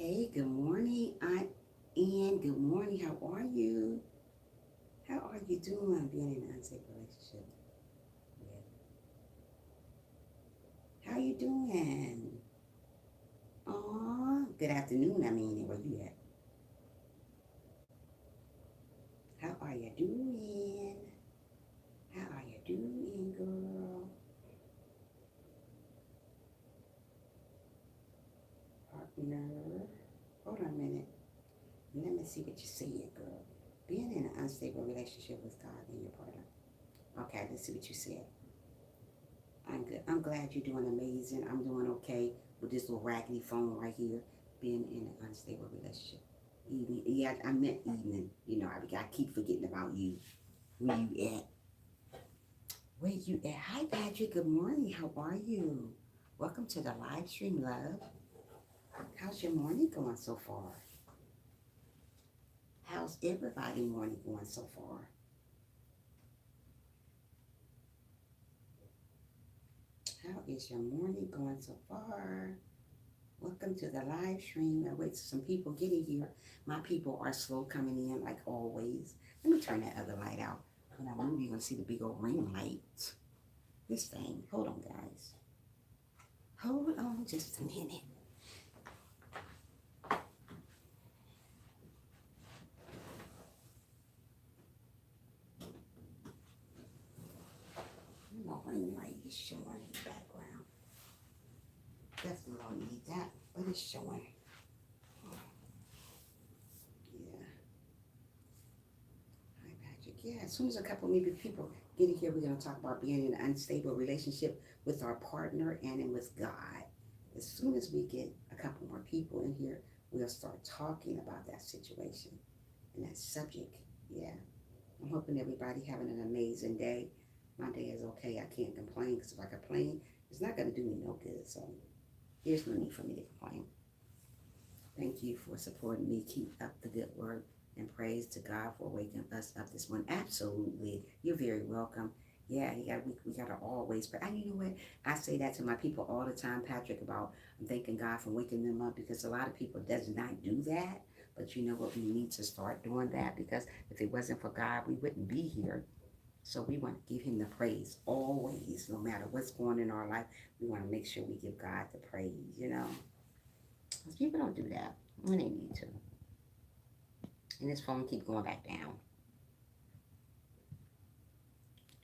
Hey, good morning, Aunt Ann. Good morning. How are you? How are you doing being in an unsafe relationship? How you doing? Aw, good afternoon. I mean, where you at? How are you doing? How are you doing, girl? Partner. Hold on a minute. Let me see what you said, girl. Being in an unstable relationship with God and your partner. Okay, let's see what you said. I'm good. I'm glad you're doing amazing. I'm doing okay with this little raggedy phone right here, being in an unstable relationship. Evening. Yeah, I meant evening. I keep forgetting about you. Where you at? Where you at? Hi, Patrick. Good morning. How are you? Welcome to the live stream, love. How's your morning going so far? How's everybody morning going so far? How is your morning going so far? Welcome to the live stream. I wait till some people get in here. My people are slow coming in like always. Let me turn that other light out. When I move, you're going to see the big old ring light. This thing. Hold on, guys. Hold on just a minute. The ring light is showing in the background. Definitely don't need that, but it's showing. Yeah. Hi, Patrick. Yeah, as soon as a couple maybe people get in here, we're going to talk about being in an unstable relationship with our partner and in with God. As soon as we get a couple more people in here, we'll start talking about that situation and that subject. Yeah. I'm hoping everybody having an amazing day. My day is okay. I can't complain because if I complain, it's not going to do me no good. So there's no need for me to complain. Thank you for supporting me. Keep up the good work and praise to God for waking us up this morning. Absolutely. You're very welcome. Yeah, we gotta always pray. And you know what? I say that to my people all the time, Patrick, about I'm thanking God for waking them up because a lot of people does not do that. But you know what? We need to start doing that because if it wasn't for God, we wouldn't be here. So we want to give him the praise always, no matter what's going on in our life. We want to make sure we give God the praise. Because people don't do that when they need to. And this phone keep going back down.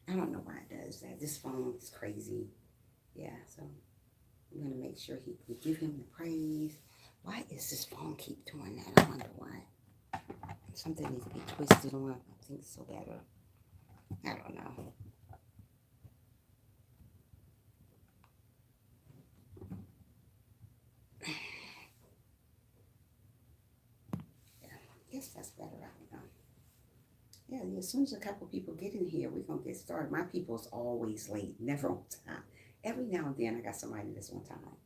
I don't know why it does that. This phone is crazy. Yeah, so I'm going to make sure we give him the praise. Why is this phone keep doing that? I wonder why. Something needs to be twisted on. I think so better. I don't know. Yeah, I guess that's better. I don't know. Yeah, as soon as a couple people get in here, we're going to get started. My people's always late, never on time. Every now and then I got somebody that's on time.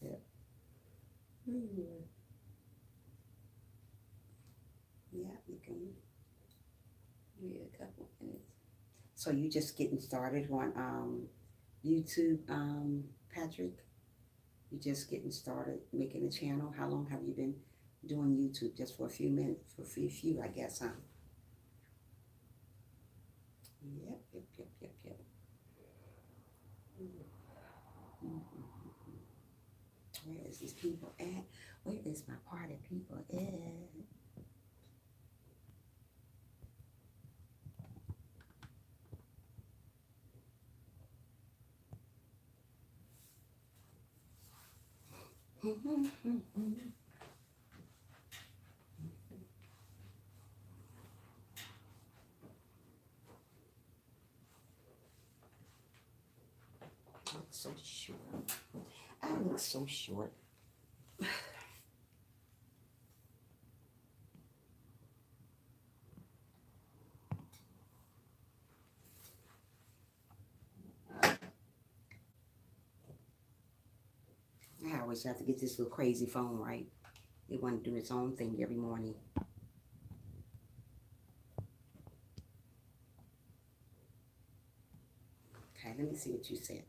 Yeah. Yeah, you can wait a couple minutes. So you just getting started on YouTube, Patrick? You just getting started making a channel? How long have you been doing YouTube? Just for a few minutes, for a few, I guess, huh? Yep. Where is these people at? Where is my party people at? I look so short. I look so short. I always have to get this little crazy phone right. It want to do its own thing every morning. Okay, let me see what you said.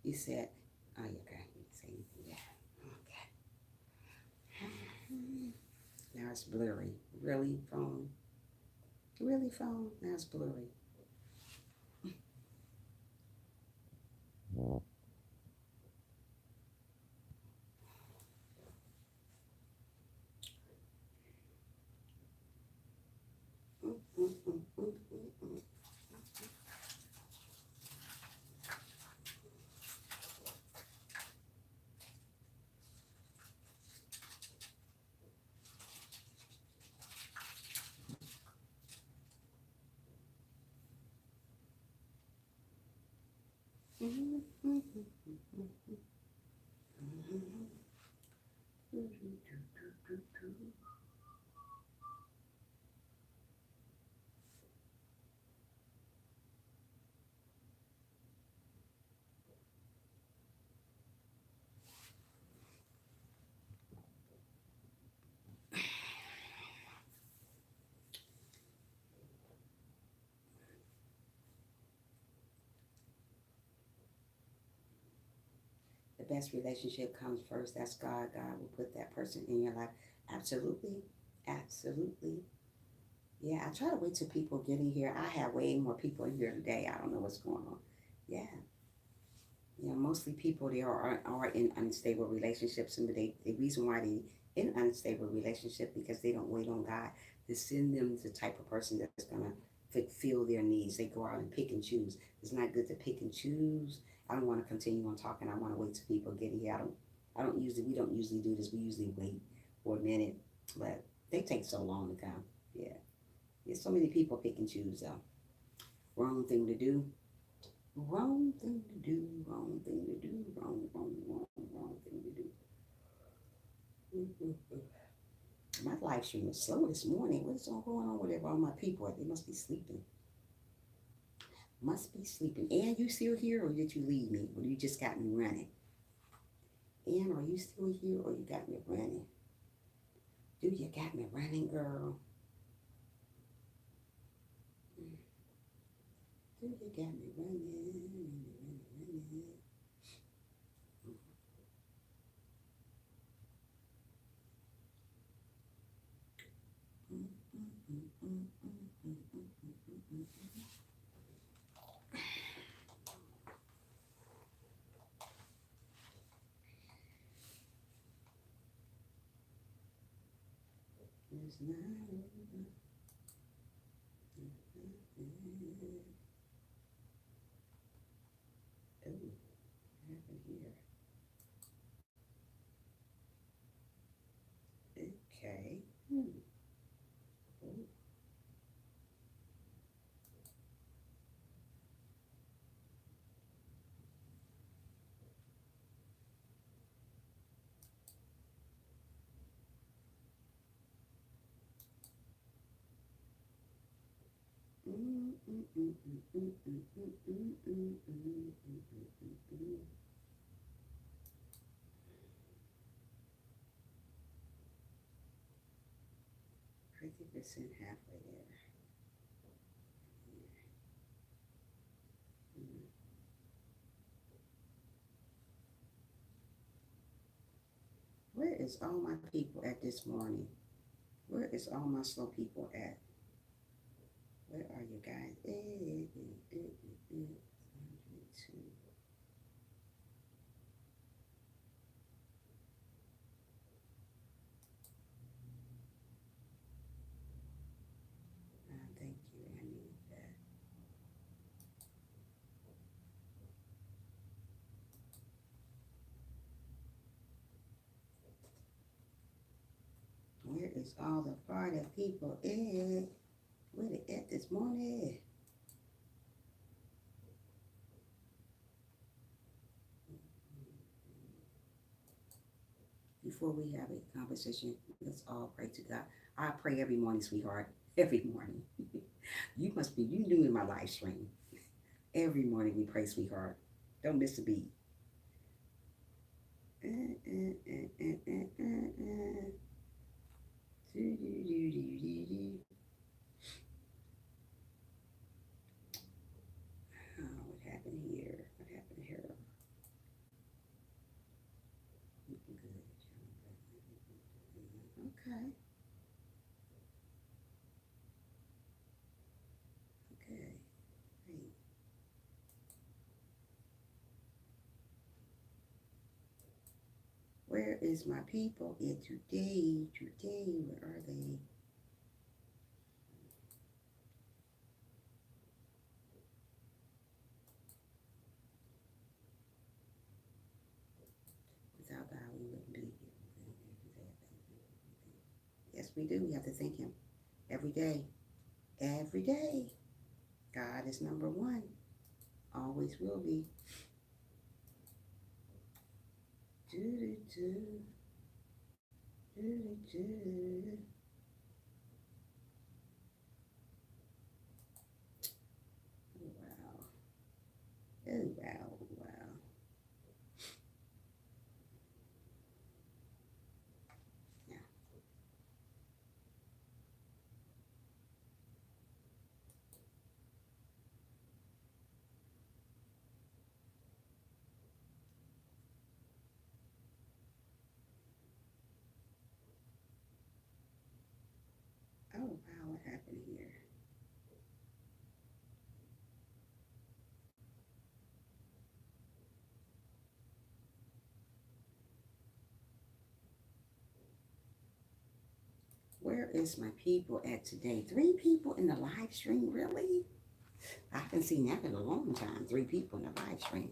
You said, oh, okay. Let me see. Yeah. Okay. Now it's blurry. Really, phone? Really, phone? Now it's blurry. Mm, mm, mm, mm, mm, mm, mm, mm. The best relationship comes first. That's God. God will put that person in your life. Absolutely. Absolutely. Yeah, I try to wait till people get in here. I have way more people in here today. I don't know what's going on. Yeah. You know, mostly people there are in unstable relationships, and the reason why they in unstable relationship because they don't wait on God to send them the type of person that's gonna fulfill their needs. They go out and pick and choose. It's not good to pick and choose. I don't want to continue on talking. I want to wait till people get here. I don't usually. We don't usually do this. We usually wait for a minute, but they take so long to come. Yeah, there's so many people pick and choose. Wrong thing to do. Wrong thing to do, wrong thing to do, wrong thing to do. My live stream was slow this morning. What's all going on with all my people? They must be sleeping. Must be sleeping. And you still here or did you leave me? Or you just got me running? And are you still here or you got me running? Do you got me running, girl? Do you got me running? It's not over. Oh, what happened here? Okay. Oh. Mm. 50% halfway there. Mm. Where is all my people at this morning? Where is all my slow people at? Where are you guys? 102. Thank you. I need that. Where is all the Florida people at? Where they at this morning? Before we have a conversation, let's all pray to God. I pray every morning, sweetheart. Every morning. You new in my live stream. Every morning we pray, sweetheart. Don't miss a beat. Oh, what happened here? What happened here? Okay. Where is my people at today? Today, where are they? Without God, we wouldn't be here. Yes, we do. We have to thank Him every day. Every day. God is number one. Always will be. Do, do, do. Do, do, do. Oh, wow. Oh, wow. Wow. Yeah. Oh, wow. What happened here? Where is my people at today? 3 people in the live stream, really? I haven't seen that in a long time. 3 people in the live stream.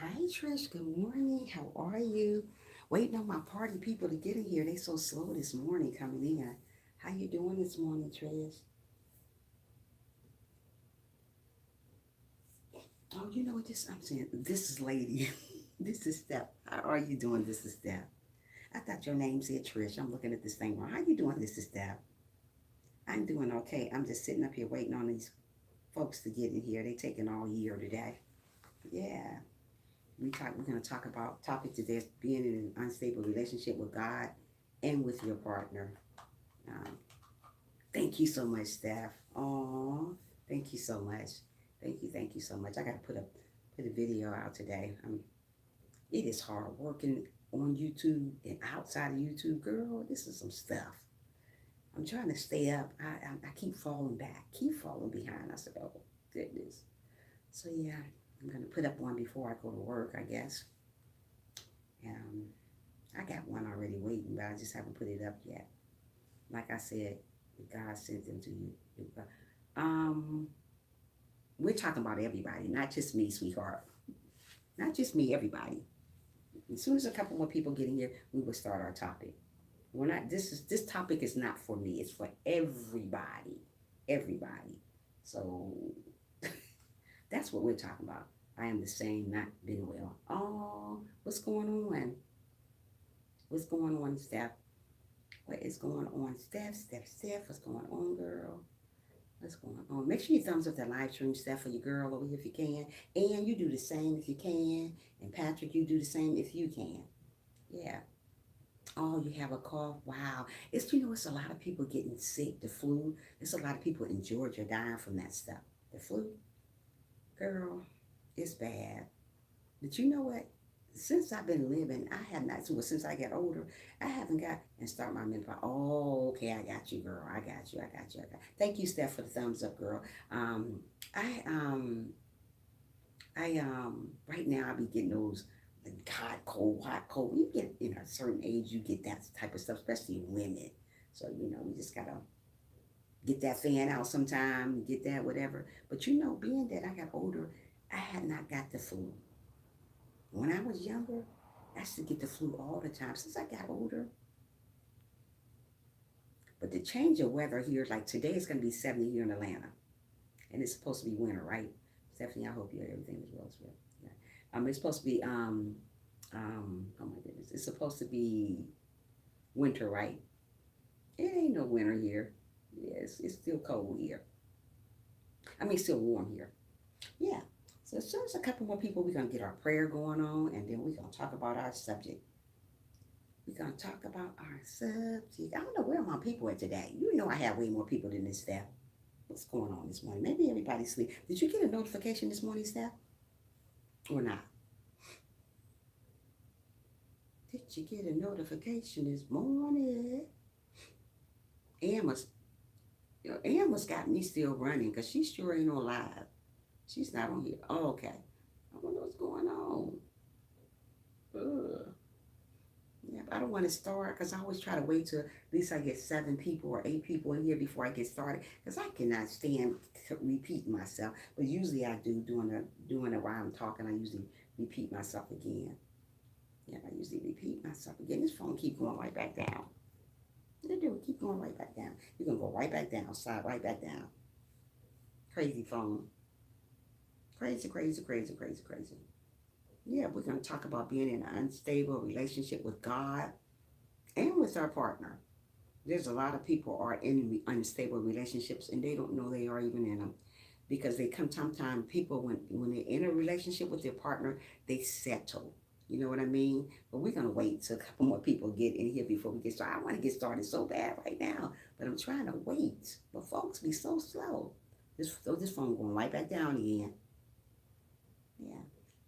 Hi, Trish. Good morning. How are you? Waiting on my party people to get in here. They so slow this morning coming in. How you doing this morning, Trish? Oh, you know what this I'm saying? This is Lady. This is Steph. How are you doing? This is Steph. I thought your name said Trish. I'm looking at this thing wrong. How you doing? This is Steph. I'm doing okay. I'm just sitting up here waiting on these folks to get in here. They taking all year today. Yeah. We're gonna talk about topic today is being in an unstable relationship with God and with your partner. Um, thank you so much, Steph. Oh, thank you so much. Thank you so much. I gotta put a video out today. It is hard working on YouTube and outside of YouTube, girl. This is some stuff. I'm trying to stay up. I keep falling back, keep falling behind. I said, oh goodness. So yeah, I'm gonna put up one before I go to work, I guess. And I got one already waiting, but I just haven't put it up yet. Like I said, God sent them to you. Um, we're talking about everybody, not just me, sweetheart. Not just me, everybody. As soon as a couple more people get in here, we will start our topic. We're not. This topic is not for me. It's for everybody. Everybody. So that's what we're talking about. I am the same, not been well. Oh, what's going on? What's going on, Steph? What is going on, Steph? What's going on, girl? What's going on? Make sure you thumbs up that live stream stuff for your girl over here if you can. And you do the same if you can. And Patrick, you do the same if you can. Yeah. Oh, you have a cough? Wow. It's a lot of people getting sick, the flu. There's a lot of people in Georgia dying from that stuff. The flu, girl, it's bad. But you know what? Since I've been living, I have not, well, since I got older, I haven't got, and start my menopause. Oh, okay, I got you, girl. I got you, I got you, I got. Thank you, Steph, for the thumbs up, girl. I, right now I be getting those hot, cold. When you get in a certain age, you get that type of stuff, especially women. So, we just gotta get that fan out sometime, get that, whatever. But being that I got older, I had not got the flu. When I was younger, I used to get the flu all the time. Since I got older, but the change of weather here, like today, it's going to be 70 here in Atlanta, and it's supposed to be winter, right? Stephanie, I hope everything is well as well. Yeah. It's supposed to be oh my goodness, it's supposed to be winter, right? It ain't no winter here. Yes, it's still cold here. I mean, still warm here. Yeah. So as soon as a couple more people, we're gonna get our prayer going on, and then we're gonna talk about our subject. We're gonna talk about our subject. I don't know where my people at today. I have way more people than this staff. What's going on this morning? Maybe everybody's asleep. Did you get a notification this morning, staff? Or not? Did you get a notification this morning? Ann must got me still running because she sure ain't on live. She's not on here. Oh, okay. I wonder what's going on. Ugh. Yeah, but I don't want to start because I always try to wait till at least I get 7 people or 8 people in here before I get started because I cannot stand repeating myself. But usually I do doing it while I'm talking. I usually repeat myself again. Yeah, I usually repeat myself again. This phone keep going right back down. They do keep going right back down. You're gonna go right back down, slide right back down. Crazy phone. Crazy, crazy, crazy, crazy, crazy. Yeah, we're going to talk about being in an unstable relationship with God and with our partner. There's a lot of people are in unstable relationships and they don't know they are even in them because they come sometimes people when they're in a relationship with their partner, they settle. You know what I mean? But we're going to wait till a couple more people get in here before we get started. I want to get started so bad right now, but I'm trying to wait. But folks be so slow. This phone going right back down again. Yeah.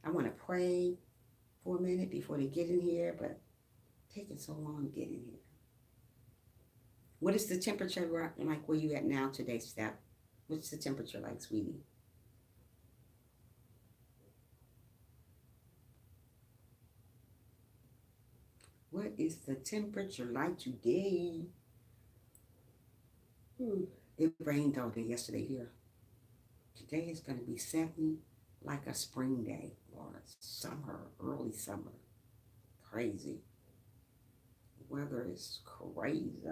I want to pray for a minute before they get in here, but taking so long to get in here. What is the temperature like where you at now today, Steph? What's the temperature like, sweetie? What is the temperature like today? It rained all day yesterday here. Today is going to be 70 like a spring day or summer, early summer. Crazy. Weather is crazy.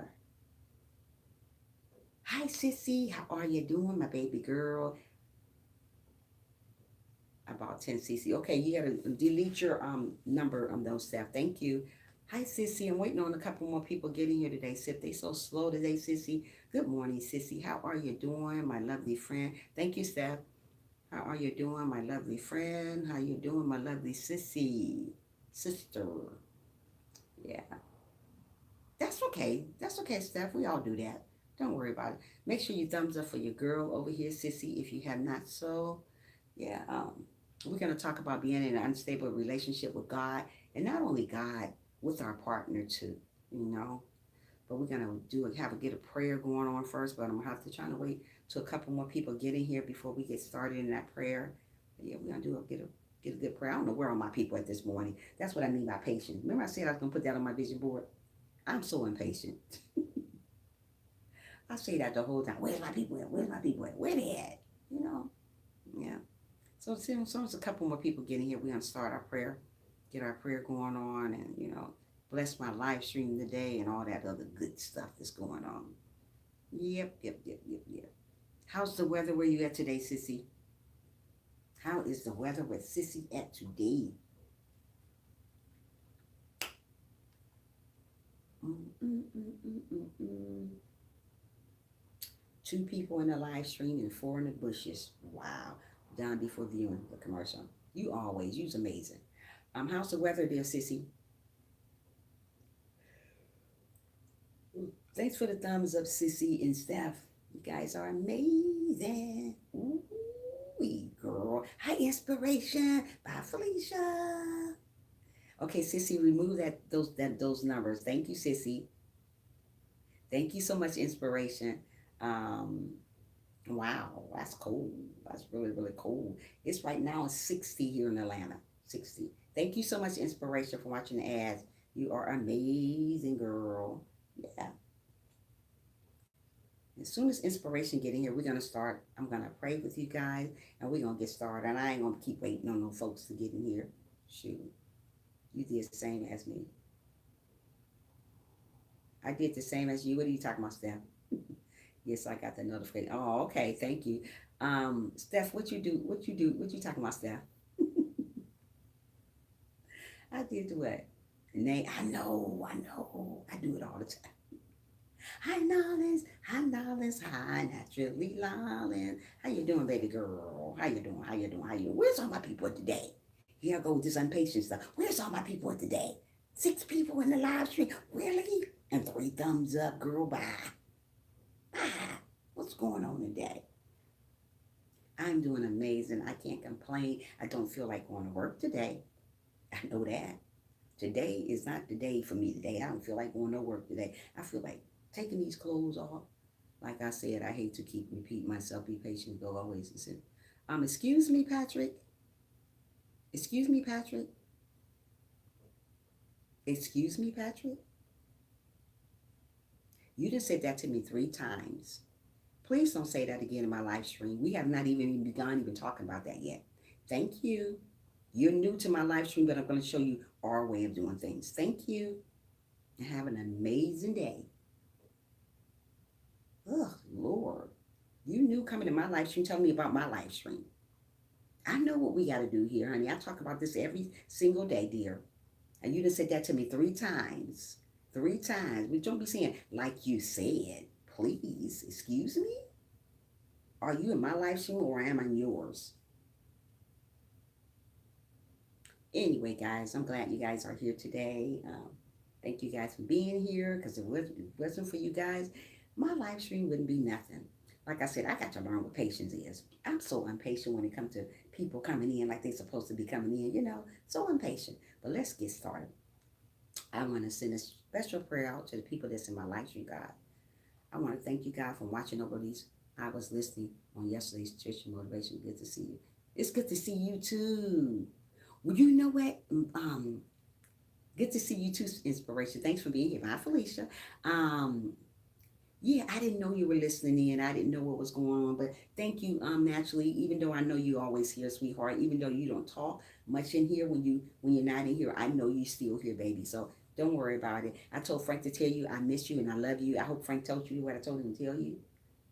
Hi, Sissy. How are you doing, my baby girl? About 10cc. Okay, you gotta delete your number on those staff. Thank you. Hi, Sissy. I'm waiting on a couple more people getting here today. Sip, they so slow today, Sissy. Good morning, Sissy. How are you doing, my lovely friend? Thank you, Steph. How are you doing, my lovely friend? How you doing, my lovely sissy? Sister. Yeah. That's okay. That's okay, Steph. We all do that. Don't worry about it. Make sure you thumbs up for your girl over here, Sissy, if you have not so. Yeah, we're going to talk about being in an unstable relationship with God, and not only God, with our partner too, you know. But we're going to get a prayer going on first, but I'm going to have to try to wait till a couple more people get in here before we get started in that prayer. But yeah, we're going to get a good prayer. I don't know where are my people at this morning. That's what I mean by patience. Remember I said I was going to put that on my vision board? I'm so impatient. I say that the whole time. Where's my people at? Where's my people at? Where they at? You know? Yeah. So as soon as a couple more people get in here, we're going to start our prayer, get our prayer going on, and, bless my live stream today and all that other good stuff that's going on. Yep. How's the weather where you at today, Sissy? How is the weather with Sissy at today? 2 people in the live stream and 4 in the bushes. Wow. Down before viewing the commercial. You's amazing. How's the weather there, Sissy? Thanks for the thumbs up, Sissy and Steph. You guys are amazing. Ooh, girl. Hi, Inspiration. Bye, Felicia. Okay, Sissy, remove those numbers. Thank you, Sissy. Thank you so much, Inspiration. Um, wow, that's cold. That's really, really cold. It's right now 60 here in Atlanta. 60. Thank you so much, Inspiration, for watching the ads. You are amazing, girl. Yeah. As soon as Inspiration get in here, we're gonna start. I'm gonna pray with you guys, and we're gonna get started. And I ain't gonna keep waiting on no folks to get in here. Shoot, you did the same as me. I did the same as you. What are you talking about, Steph? Yes, I got the notification. Oh, okay. Thank you. Steph, what you do? What you do? What you talking about, Steph? I did what? Nay, I know. I do it all the time. Hi, Nolens. Hi, Nolens. Hi, naturally, Nolens. How you doing, baby girl? How you doing? How you doing? How you doing? Where's all my people today? Here I go with this impatient stuff. Where's all my people today? 6 people in the live stream. Really? And 3 thumbs up, girl. Bye. Bye. What's going on today? I'm doing amazing. I can't complain. I don't feel like going to work today. I know that. Today is not the day for me today. I don't feel like going to work today. I feel like taking these clothes off. Like I said, I hate to keep repeating myself. Be patient, go always. Listen. Excuse me, Patrick. Excuse me, Patrick. Excuse me, Patrick. You just said that to me 3 times. Please don't say that again in my live stream. We have not even begun even talking about that yet. Thank you. You're new to my live stream, but I'm going to show you our way of doing things. Thank you. And have an amazing day. Oh, Lord. You knew coming to my live stream, tell me about my live stream. I know what we got to do here, honey. I talk about this every single day, dear. And you just said that to me 3 times. 3 times. But don't be saying, like you said. Please, excuse me? Are you in my live stream or am I in yours? Anyway, guys, I'm glad you guys are here today. Thank you guys for being here, because if it wasn't for you guys, my live stream wouldn't be nothing. Like I said, I got to learn what patience is. I'm so impatient when it comes to people coming in like they're supposed to be coming in, so impatient. But let's get started. I want to send a special prayer out to the people that's in my life stream, God. I want to thank you, God, for watching over these. I was listening on yesterday's Tricia Motivation. Good to see you. It's good to see you too. Well, you know what? Good to see you too, Inspiration. Thanks for being here. Bye, Felicia. Yeah, I didn't know you were listening in. I didn't know what was going on, but thank you, naturally, even though I know you always here, sweetheart, even though you don't talk much in here when you're not in here, I know you still here, baby. So don't worry about it. I told Frank to tell you I miss you and I love you. I hope Frank told you what I told him to tell you.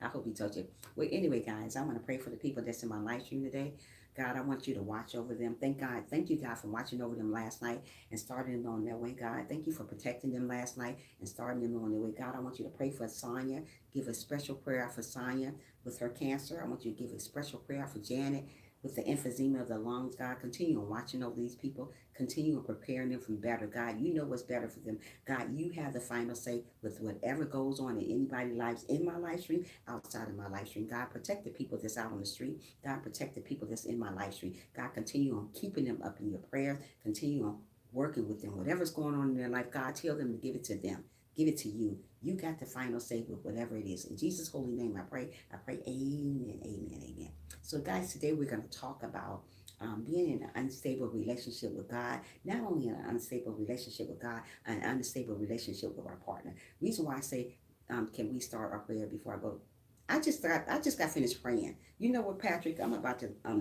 I hope he told you. Well, anyway, guys, I want to pray for the people that's in my live stream today. God, I want you to watch over them. Thank you, God, for watching over them last night and starting them on their way, God. Thank you for protecting them last night and starting them on their way. God, I want you to pray for Sonia. Give a special prayer for Sonia with her cancer. I want you to give a special prayer for Janet with the emphysema of the lungs. God, continue on watching over these people. Continue on preparing them for better. God, you know what's better for them. God, you have the final say with whatever goes on in anybody's lives, in my live stream, outside of my live stream. God, protect the people that's out on the street. God, protect the people that's in my live stream. God, continue on keeping them up in your prayers. Continue on working with them. Whatever's going on in their life, God, tell them to give it to them. Give it to you. You got the final say with whatever it is. In Jesus' holy name, I pray. I pray, amen, amen, amen. So, guys, today we're going to talk about being in an unstable relationship with God. Not only an unstable relationship with God, an unstable relationship with our partner. Reason why I say, can we start our prayer before I go? I just got finished praying. You know what, Patrick? I'm about to I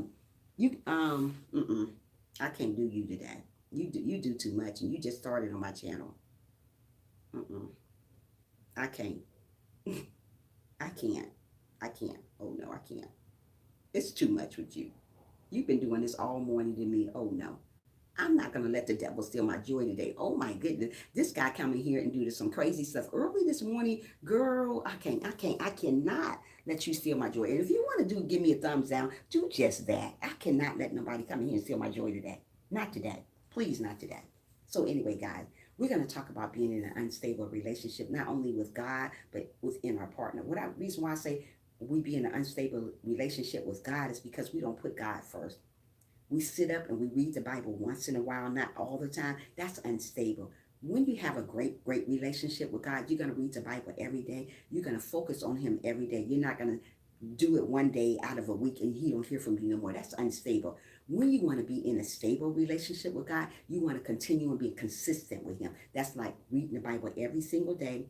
can't do you today. You do too much, and you just started on my channel. I can't. I can't. I can't. Oh no, I can't. It's too much with you. You've been doing this all morning to me. Oh no. I'm not going to let the devil steal my joy today. Oh my goodness. This guy come in here and do some crazy stuff early this morning. Girl, I cannot let you steal my joy. And if you want to give me a thumbs down, do just that. I cannot let nobody come in here and steal my joy today. Not today. Please, not today. So anyway, guys, we're going to talk about being in an unstable relationship, not only with God, but within our partner. Reason why I say we be in an unstable relationship with God is because we don't put God first. We sit up and we read the Bible once in a while, not all the time. That's unstable. When you have a great relationship with God, you're going to read the Bible every day. You're going to focus on him every day. You're not going to do it one day out of a week and he don't hear from you no more. That's unstable. When you want to be in a stable relationship with God, you want to continue and be consistent with him. That's like reading the Bible every single day,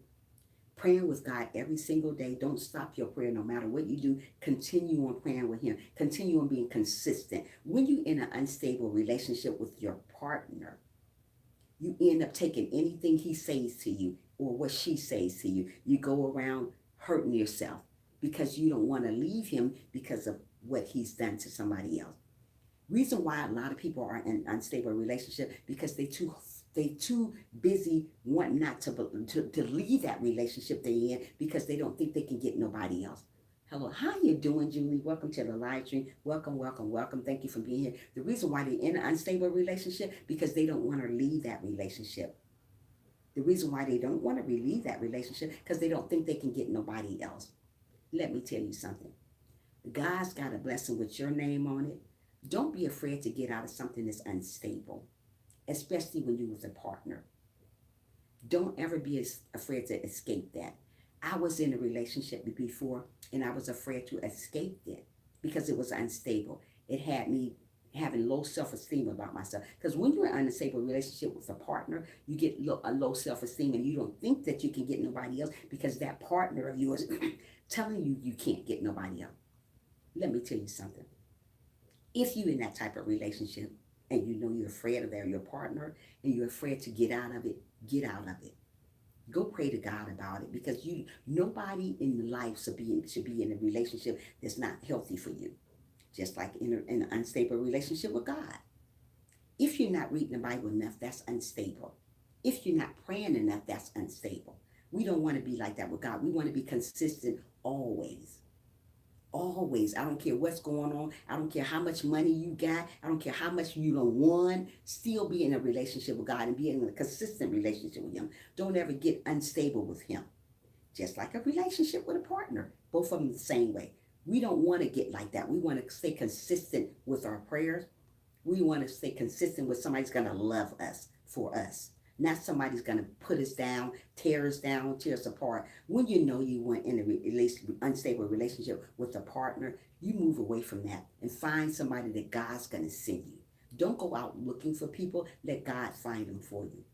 praying with God every single day. Don't stop your prayer no matter what you do. Continue on praying with him. Continue on being consistent. When you're in an unstable relationship with your partner, you end up taking anything he says to you or what she says to you. You go around hurting yourself because you don't want to leave him because of what he's done to somebody else. Reason why a lot of people are in unstable relationship because they too busy wanting not to leave that relationship they're in because they don't think they can get nobody else. Hello, how you doing, Julie? Welcome to the live stream. Welcome, welcome, welcome. Thank you for being here. The reason why they're in an unstable relationship because they don't want to leave that relationship. The reason why they don't want to leave that relationship because they don't think they can get nobody else. Let me tell you something. God's got a blessing with your name on it. Don't be afraid to get out of something that's unstable, especially when you're with a partner. Don't ever be afraid to escape that. I was in a relationship before and I was afraid to escape it because it was unstable. It had me having low self-esteem about myself. Because when you're in an unstable relationship with a partner, you get a low self-esteem and you don't think that you can get nobody else because that partner of yours telling you you can't get nobody else. Let me tell you something. If you're in that type of relationship and you know you're afraid of your partner and you're afraid to get out of it, get out of it. Go pray to God about it because nobody in life should be in a relationship that's not healthy for you. Just like in an unstable relationship with God. If you're not reading the Bible enough, that's unstable. If you're not praying enough, that's unstable. We don't want to be like that with God. We want to be consistent always. Always. I don't care what's going on. I don't care how much money you got. I don't care how much you don't won. Still be in a relationship with God and be in a consistent relationship with him. Don't ever get unstable with him. Just like a relationship with a partner. Both of them the same way. We don't want to get like that. We want to stay consistent with our prayers. We want to stay consistent with somebody's going to love us for us. Not somebody's going to put us down, tear us apart. When you know you want in an unstable relationship with a partner, you move away from that and find somebody that God's going to send you. Don't go out looking for people. Let God find them for you.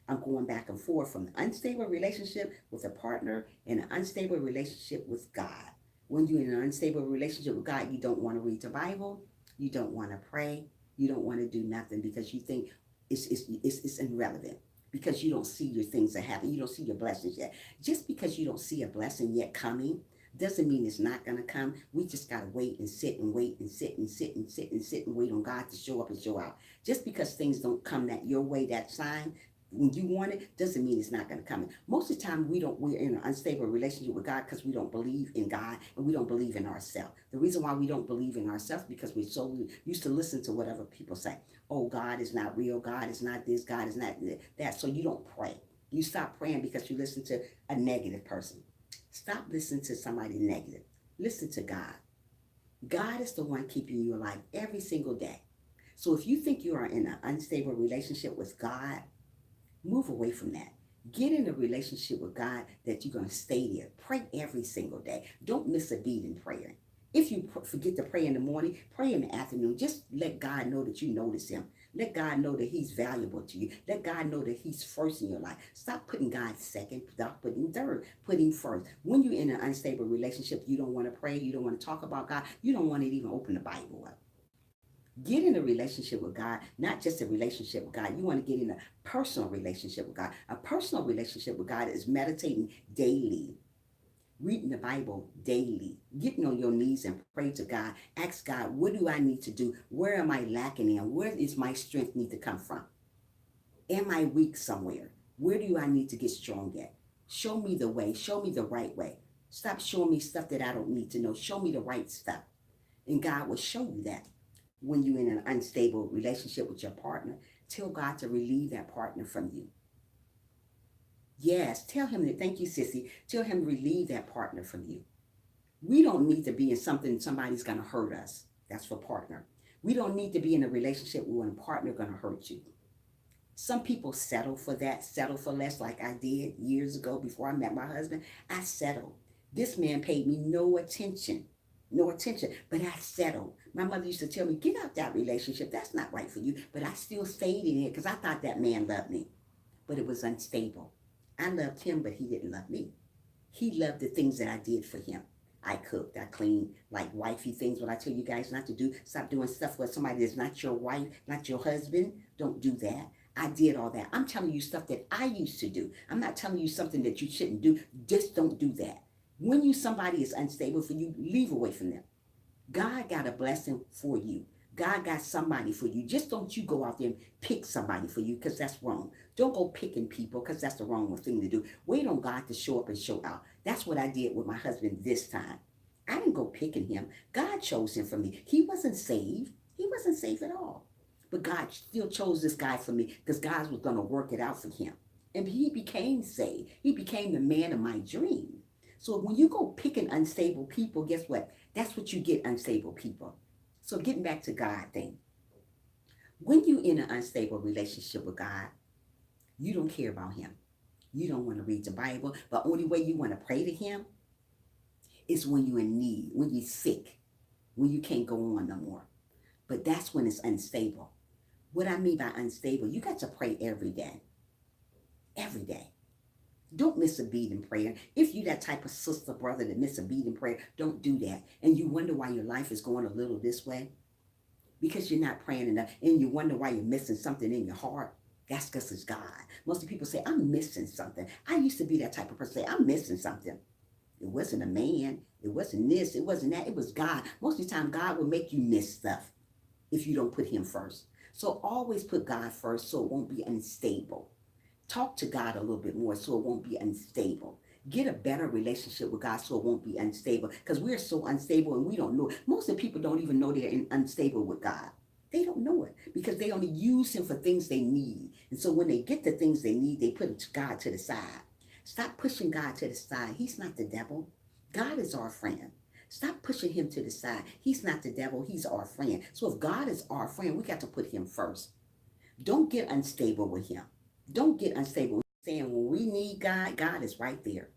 I'm going back and forth from an unstable relationship with a partner and an unstable relationship with God. When you're in an unstable relationship with God, you don't want to read the Bible. You don't want to pray. You don't want to do nothing because you think it's irrelevant. Because you don't see your things that happen. You don't see your blessings yet. Just because you don't see a blessing yet coming doesn't mean it's not going to come. We just got to wait and sit and wait and sit and sit and sit and sit and wait on God to show up and show out. Just because things don't come that your way that time, when you want it, doesn't mean it's not going to come. Most of the time, we're in an unstable relationship with God because we don't believe in God and we don't believe in ourselves. The reason why we don't believe in ourselves because we're so used to listen to whatever people say. Oh, God is not real. God is not this. God is not that. So you don't pray. You stop praying because you listen to a negative person. Stop listening to somebody negative. Listen to God. God is the one keeping you alive every single day. So if you think you are in an unstable relationship with God, move away from that. Get in a relationship with God that you're going to stay there. Pray every single day. Don't miss a beat in prayer. If you forget to pray in the morning, pray in the afternoon. Just let God know that you notice him. Let God know that he's valuable to you. Let God know that he's first in your life. Stop putting God second. Stop putting third. Put him first. When you're in an unstable relationship, you don't want to pray. You don't want to talk about God. You don't want to even open the Bible up. Get in a relationship with God, not just a relationship with God. You want to get in a personal relationship with God. A personal relationship with God is meditating daily. reading the Bible daily, getting on your knees and pray to God. Ask God, what do I need to do? Where am I lacking in? Where is my strength need to come from? Am I weak somewhere? Where do I need to get strong at? Show me the way. Show me the right way. Stop showing me stuff that I don't need to know. Show me the right stuff. And God will show you that. When you're in an unstable relationship with your partner, tell God to relieve that partner from you. Yes, tell him that. Thank you, sissy. Tell him to relieve that partner from you. We don't need to be in something somebody's going to hurt us. That's for partner. We don't need to be in a relationship where a partner going to hurt you. Some people settle for that, settle for less, like I did years ago before I met my husband. I settled. This man paid me no attention, but I settled. My mother used to tell me, get out that relationship. That's not right for you. But I still stayed in it because I thought that man loved me. But it was unstable. I loved him, but he didn't love me. He loved the things that I did for him. I cooked, I cleaned, like wifey things. What I tell you guys not to do, stop doing stuff with somebody that's not your wife, not your husband. Don't do that. I did all that. I'm telling you stuff that I used to do. I'm not telling you something that you shouldn't do. Just don't do that. When somebody is unstable for you, leave away from them. God got a blessing for you. God got somebody for you. Just don't you go out there and pick somebody for you, because that's wrong. Don't go picking people, because that's the wrong thing to do. Wait on God to show up and show out. That's what I did with my husband this time. I didn't go picking him. God chose him for me. He wasn't saved. He wasn't saved at all. But God still chose this guy for me because God was going to work it out for him. And he became saved. He became the man of my dream. So when you go picking unstable people, guess what? That's what you get, unstable people. So getting back to God thing. When you're in an unstable relationship with God, you don't care about him. You don't want to read the Bible. But only way you want to pray to him is when you're in need, when you're sick, when you can't go on no more. But that's when it's unstable. What I mean by unstable, you got to pray every day. Every day. Don't miss a beat in prayer. If you that type of sister, brother that miss a beat in prayer, don't do that. And you wonder why your life is going a little this way, because you're not praying enough. And you wonder why you're missing something in your heart. That's because it's God. Most of the people say, I'm missing something. I used to be that type of person. Say, I'm missing something. It wasn't a man. It wasn't this. It wasn't that. It was God. Most of the time, God will make you miss stuff if you don't put him first. So always put God first so it won't be unstable. Talk to God a little bit more so it won't be unstable. Get a better relationship with God so it won't be unstable, because we're so unstable and we don't know it. Most of the people don't even know they're unstable with God. They don't know it because they only use him for things they need. And so when they get the things they need, they put God to the side. Stop pushing God to the side. He's not the devil. God is our friend. Stop pushing him to the side. He's not the devil. He's our friend. So if God is our friend, we got to put him first. Don't get unstable with him. Don't get unstable. Saying when we need God, God is right there.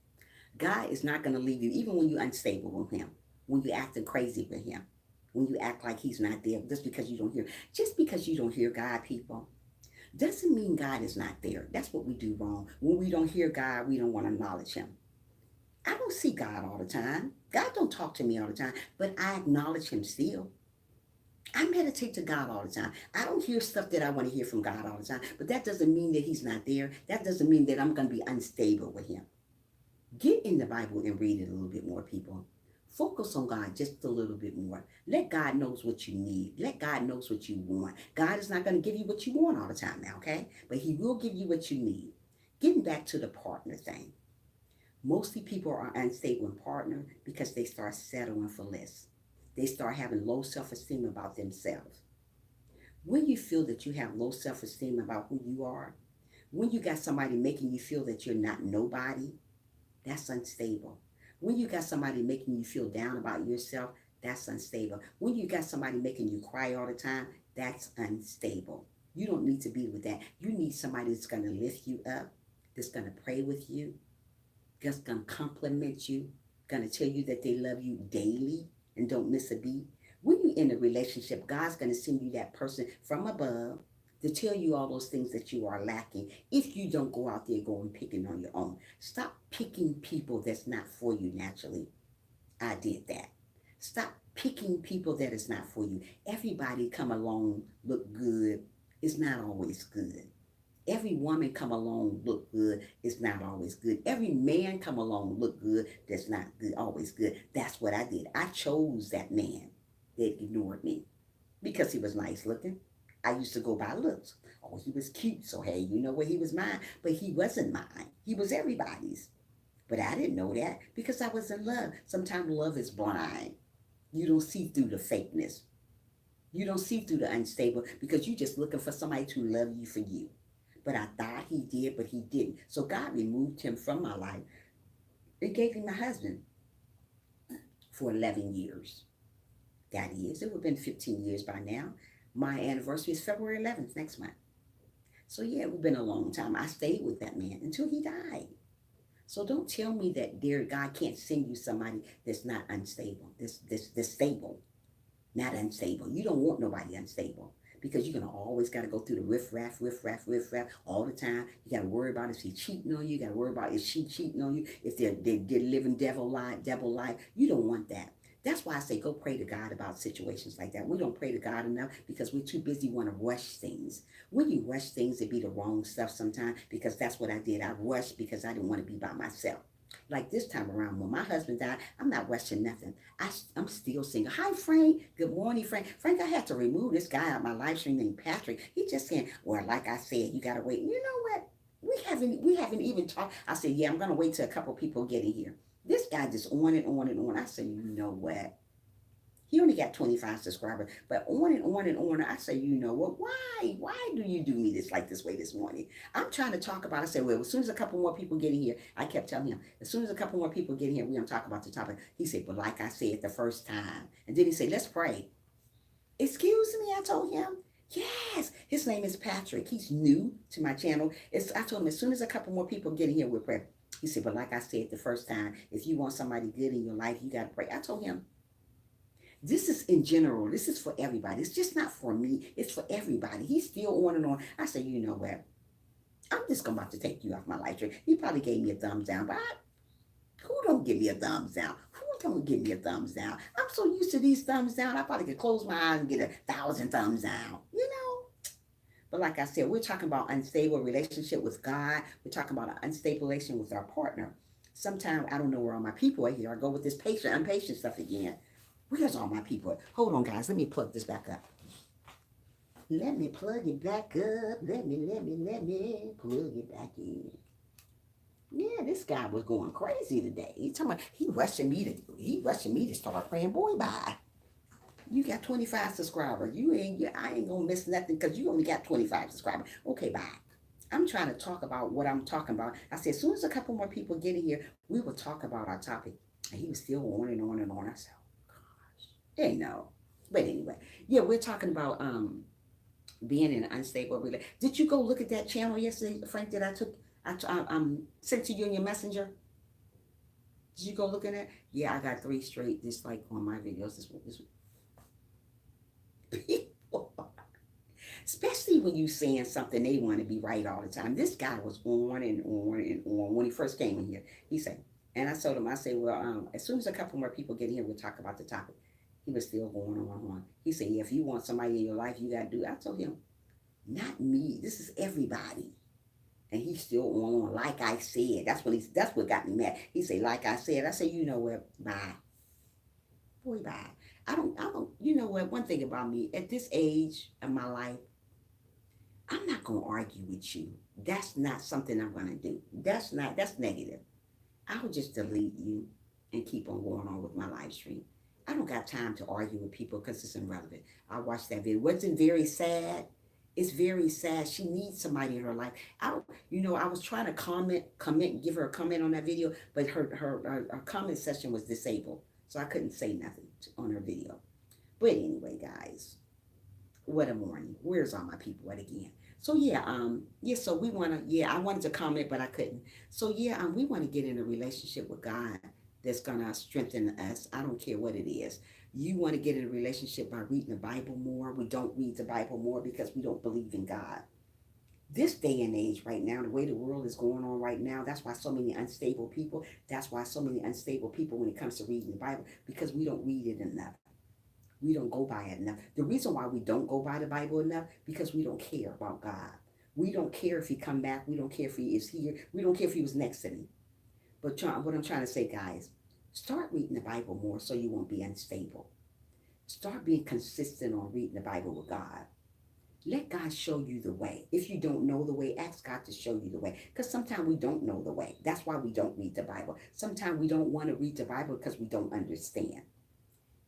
God is not going to leave you, even when you're unstable with him, when you're acting crazy with him, when you act like he's not there, just because you don't hear. Just because you don't hear God, people, doesn't mean God is not there. That's what we do wrong. When we don't hear God, we don't want to acknowledge him. I don't see God all the time. God don't talk to me all the time, but I acknowledge him still. I meditate to God all the time. I don't hear stuff that I want to hear from God all the time, but that doesn't mean that he's not there. That doesn't mean that I'm going to be unstable with him. Get in the Bible and read it a little bit more, people. Focus on God just a little bit more. Let God knows what you need. Let God knows what you want. God is not going to give you what you want all the time now, okay? But he will give you what you need. Getting back to the partner thing. Mostly people are unstable in partner because they start settling for less. They start having low self-esteem about themselves. When you feel that you have low self-esteem about who you are, when you got somebody making you feel that you're not nobody, that's unstable. When you got somebody making you feel down about yourself, that's unstable. When you got somebody making you cry all the time, that's unstable. You don't need to be with that. You need somebody that's going to lift you up, that's going to pray with you, that's going to compliment you, going to tell you that they love you daily and don't miss a beat. When you're in a relationship, God's going to send you that person from above to tell you all those things that you are lacking if you don't go out there going picking on your own. Stop picking people that's not for you naturally. I did that. Stop picking people that is not for you. Everybody come along, look good. It's not always good. Every woman come along look good. It's not always good. Every man come along look good. That's not good, always good. That's what I did. I chose that man that ignored me because he was nice looking. I used to go by looks. Oh, he was cute. So hey, you know what? He was mine, but he wasn't mine. He was everybody's. But I didn't know that because I was in love. Sometimes love is blind. You don't see through the fakeness. You don't see through the unstable because you're just looking for somebody to love you for you. But I thought he did, but he didn't. So God removed him from my life and gave me my husband for 11 years. That is, it would have been 15 years by now. My anniversary is February 11th next month. So yeah, it would have been a long time. I stayed with that man until he died. So don't tell me that dear God can't send you somebody that's not unstable, this stable, not unstable. You don't want nobody unstable because you're gonna always gotta go through the riff raff all the time. You gotta worry about if he's cheating on you. You gotta worry about if she cheating on you. If they're living devil life. You don't want that. That's why I say go pray to God about situations like that. We don't pray to God enough because we're too busy want to rush things. When you rush things, it be the wrong stuff sometimes because that's what I did. I rushed because I didn't want to be by myself. Like this time around, when my husband died, I'm not rushing nothing. I'm still single. Hi, Frank. Good morning, Frank. Frank, I had to remove this guy out of my live stream named Patrick. He just saying, well, like I said, you gotta wait. You know what? We haven't even talked. I said, yeah, I'm gonna wait till a couple people get in here. This guy just on and on and on. I said, you know what? He only got 25 subscribers, but on and on and on. I say, you know what? Why? Why do you do me this like this way this morning? I'm trying to talk about. I said, well, as soon as a couple more people get in here, I kept telling him, as soon as a couple more people get in here, we're gonna talk about the topic. He said, but like I said the first time, and then he said, let's pray. Excuse me, I told him. Yes, his name is Patrick. He's new to my channel. I told him as soon as a couple more people get in here, we'll pray. He said, but like I said the first time, if you want somebody good in your life, you got to pray. I told him, this is in general. This is for everybody. It's just not for me. It's for everybody. He's still on and on. I said, you know what? I'm just about to take you off my life tree. He probably gave me a thumbs down, but who don't give me a thumbs down? Who don't give me a thumbs down? I'm so used to these thumbs down. I probably could close my eyes and get 1,000 thumbs down. You know? But like I said, we're talking about unstable relationship with God. We're talking about an unstable relation with our partner. Sometimes I don't know where all my people are here. I go with this impatient stuff again. Where's all my people? Hold on, guys. Let me plug this back up. Let me plug it back up. Let me plug it back in. Yeah, this guy was going crazy today. He rushing me to start praying. Boy, bye. You got 25 subscribers. I ain't gonna miss nothing because you only got 25 subscribers. Okay, bye. I'm trying to talk about what I'm talking about. I said, as soon as a couple more people get in here, we will talk about our topic. And he was still on and on and on. I said, they know. But anyway, yeah, we're talking about being in an unstable relationship. Did you go look at that channel yesterday, Frank, that I sent to you in your messenger? Did you go look at it? Yeah, I got 3 straight dislike on my videos. This people, especially when you saying something they want to be right all the time. This guy was on and on and on when he first came in here. He said, and I told him, I said, well, as soon as a couple more people get in here, we'll talk about the topic. He was still going on. He said, yeah, if you want somebody in your life, you got to do it. I told him, not me. This is everybody. And he's still on. Like I said. That's what got me mad. He said, like I said. I said, you know what? Bye. Boy, bye. I don't, you know what? One thing about me, at this age of my life, I'm not going to argue with you. That's not something I'm going to do. That's negative. I would just delete you and keep on going on with my live stream. I don't got time to argue with people because it's irrelevant. I watched that video. Wasn't very sad. It's very sad. She needs somebody in her life. I was trying to comment, give her a comment on that video, but her comment section was disabled, so I couldn't say nothing on her video. But anyway, guys, what a morning. Where's all my people at again? So so I wanted to comment, but I couldn't. So we want to get in a relationship with God that's gonna strengthen us. I don't care what it is. You want to get in a relationship by reading the Bible more. We don't read the Bible more because we don't believe in God. This day and age right now, the way the world is going on right now, that's why so many unstable people, when it comes to reading the Bible, because we don't read it enough. We don't go by it enough. The reason why we don't go by the Bible enough, because we don't care about God. We don't care if he come back. We don't care if he is here. We don't care if he was next to me. But what I'm trying to say, guys, start reading the Bible more so you won't be unstable. Start being consistent on reading the Bible with God. Let God show you the way. If you don't know the way, ask God to show you the way. Because sometimes we don't know the way. That's why we don't read the Bible. Sometimes we don't want to read the Bible because we don't understand.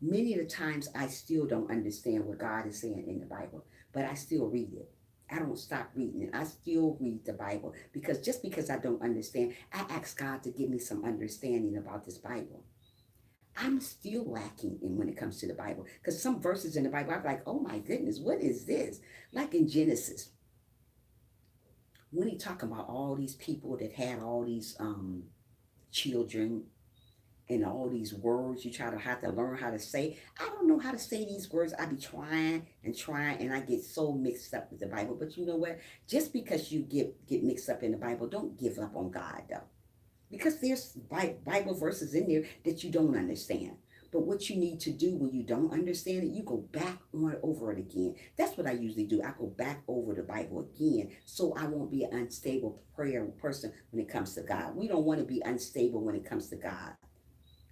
Many of the times I still don't understand what God is saying in the Bible, but I still read it. I don't stop reading it. I still read the Bible because just because I don't understand, I ask God to give me some understanding about this Bible. I'm still lacking in when it comes to the Bible because some verses in the Bible, I'm like, oh my goodness, what is this? Like in Genesis, when he talking about all these people that had all these children and all these words you try to have to learn how to say. I don't know how to say these words. I be trying, and I get so mixed up with the Bible. But you know what? Just because you get mixed up in the Bible, don't give up on God though, because there's Bible verses in there that you don't understand. But what you need to do when you don't understand it, you go back on over it again. That's what I usually do. I go back over the Bible again so I won't be an unstable prayer person when it comes to God. We don't want to be unstable when it comes to God,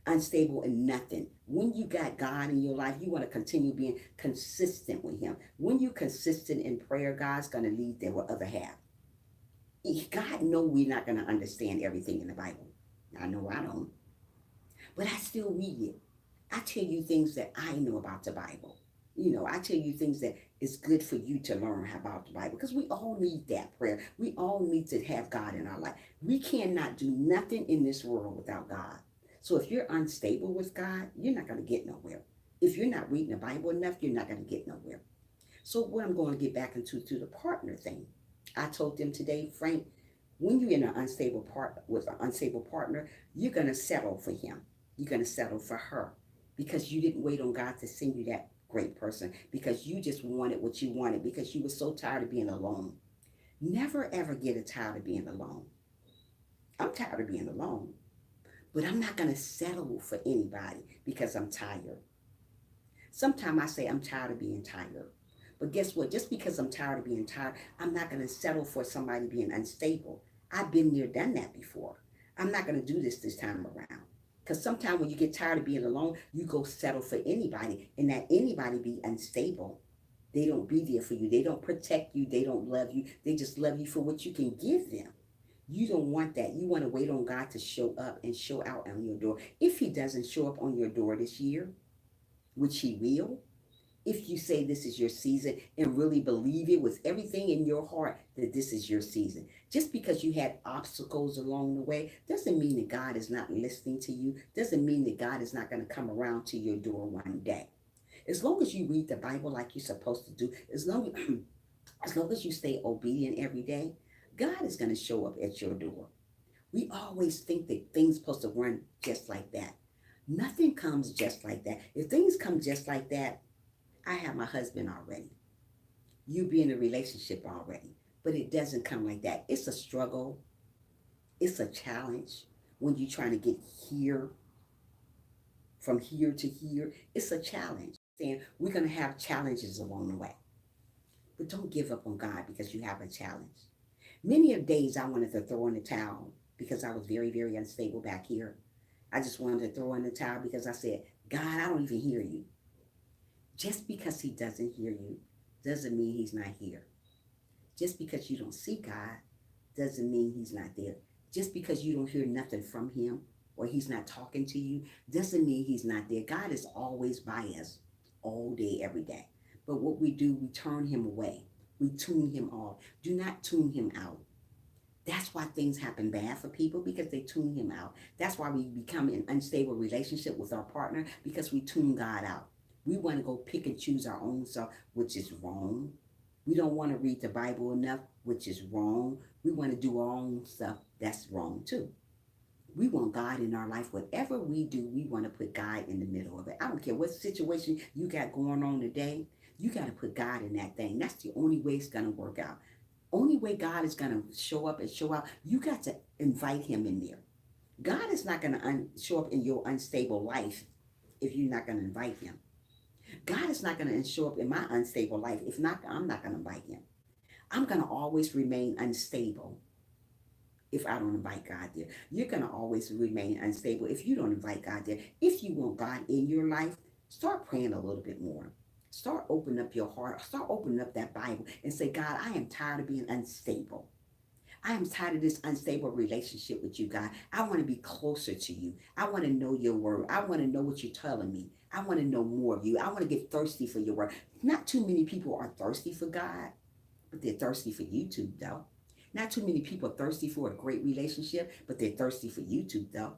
unstable in nothing. When you got God in your life, you want to continue being consistent with him. When you're consistent in prayer, God's going to lead there with other half. God know we're not going to understand everything in the Bible. I know I don't, but I still read it. I tell you things that I know about the Bible. I tell you things that is good for you to learn about the Bible because we all need that prayer. We all need to have God in our life. We cannot do nothing in this world without God. So if you're unstable with God, you're not going to get nowhere. If you're not reading the Bible enough, you're not going to get nowhere. So what I'm going to get back into to the partner thing. I told them today, Frank, when you're in an unstable part with an unstable partner, you're going to settle for him. You're going to settle for her because you didn't wait on God to send you that great person because you just wanted what you wanted because you were so tired of being alone. Never ever get tired of being alone. I'm tired of being alone. But I'm not going to settle for anybody because I'm tired. Sometimes I say I'm tired of being tired. But guess what? Just because I'm tired of being tired, I'm not going to settle for somebody being unstable. I've been there, done that before. I'm not going to do this time around. Because sometimes when you get tired of being alone, you go settle for anybody. And that anybody be unstable. They don't be there for you. They don't protect you. They don't love you. They just love you for what you can give them. You don't want that. You want to wait on God to show up and show out on your door. If he doesn't show up on your door this year, which he will, if you say this is your season and really believe it with everything in your heart that this is your season. Just because you had obstacles along the way doesn't mean that God is not listening to you. Doesn't mean that God is not going to come around to your door one day. As long as you read the Bible like you're supposed to do, as long as you stay obedient every day, God is going to show up at your door. We always think that things supposed to run just like that. Nothing comes just like that. If things come just like that, I have my husband already. You be in a relationship already. But it doesn't come like that. It's a struggle. It's a challenge when you're trying to get here, from here to here. It's a challenge. And we're going to have challenges along the way. But don't give up on God because you have a challenge. Many of days I wanted to throw in the towel because I was very, very unstable back here. I just wanted to throw in the towel because I said, God, I don't even hear you. Just because he doesn't hear you doesn't mean he's not here. Just because you don't see God doesn't mean he's not there. Just because you don't hear nothing from him or he's not talking to you doesn't mean he's not there. God is always by us all day, every day. But what we do, we turn him away. We tune him off. Do not tune him out. That's why things happen bad for people because they tune him out. That's why we become an unstable relationship with our partner because we tune God out. We want to go pick and choose our own self, which is wrong. We don't want to read the Bible enough, which is wrong. We want to do our own stuff. That's wrong too. We want God in our life. Whatever we do, we want to put God in the middle of it. I don't care what situation you got going on today. You got to put God in that thing. That's the only way it's going to work out. Only way God is going to show up and show out, you got to invite him in there. God is not going to show up in your unstable life if you're not going to invite him. God is not going to show up in my unstable life. If not, I'm not going to invite him. I'm going to always remain unstable if I don't invite God there. You're going to always remain unstable if you don't invite God there. If you want God in your life, start praying a little bit more. Start opening up your heart. Start opening up that Bible and say, God, I am tired of being unstable. I am tired of this unstable relationship with you, God. I want to be closer to you. I want to know your word. I want to know what you're telling me. I want to know more of you. I want to get thirsty for your word. Not too many people are thirsty for God, but they're thirsty for YouTube, though. Not too many people are thirsty for a great relationship, but they're thirsty for YouTube, though.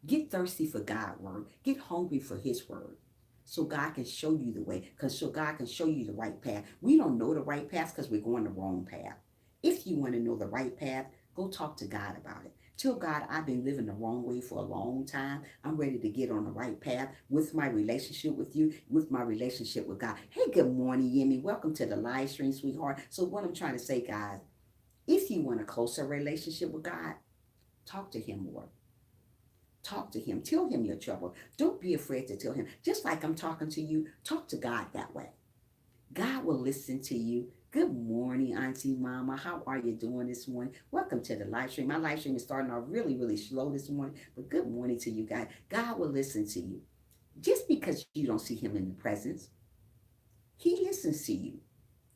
Get thirsty for God's word. Get hungry for his word. So God can show you the way, because so God can show you the right path. We don't know the right path because we're going the wrong path. If you want to know the right path, go talk to God about it. Tell God, I've been living the wrong way for a long time. I'm ready to get on the right path with my relationship with you, with my relationship with God. Hey, good morning, Yemi. Welcome to the live stream, sweetheart. So what I'm trying to say, guys, if you want a closer relationship with God, talk to him more. Talk to him. Tell him your trouble. Don't be afraid to tell him. Just like I'm talking to you, talk to God that way. God will listen to you. Good morning, Auntie Mama. How are you doing this morning? Welcome to the live stream. My live stream is starting off really, really slow this morning, but good morning to you guys. God will listen to you. Just because you don't see him in the presence, he listens to you.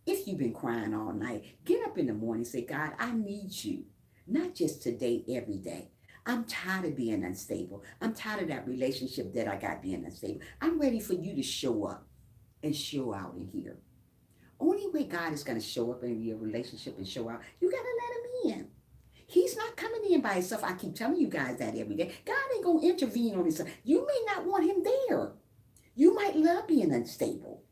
If you've been crying all night, get up in the morning and say, God, I need you. Not just today, every day. I'm tired of being unstable. I'm tired of that relationship that I got being unstable. I'm ready for you to show up and show out in here. Only way God is going to show up in your relationship and show out, you got to let him in. He's not coming in by himself. I keep telling you guys that every day. God ain't going to intervene on himself. You may not want him there. You might love being unstable.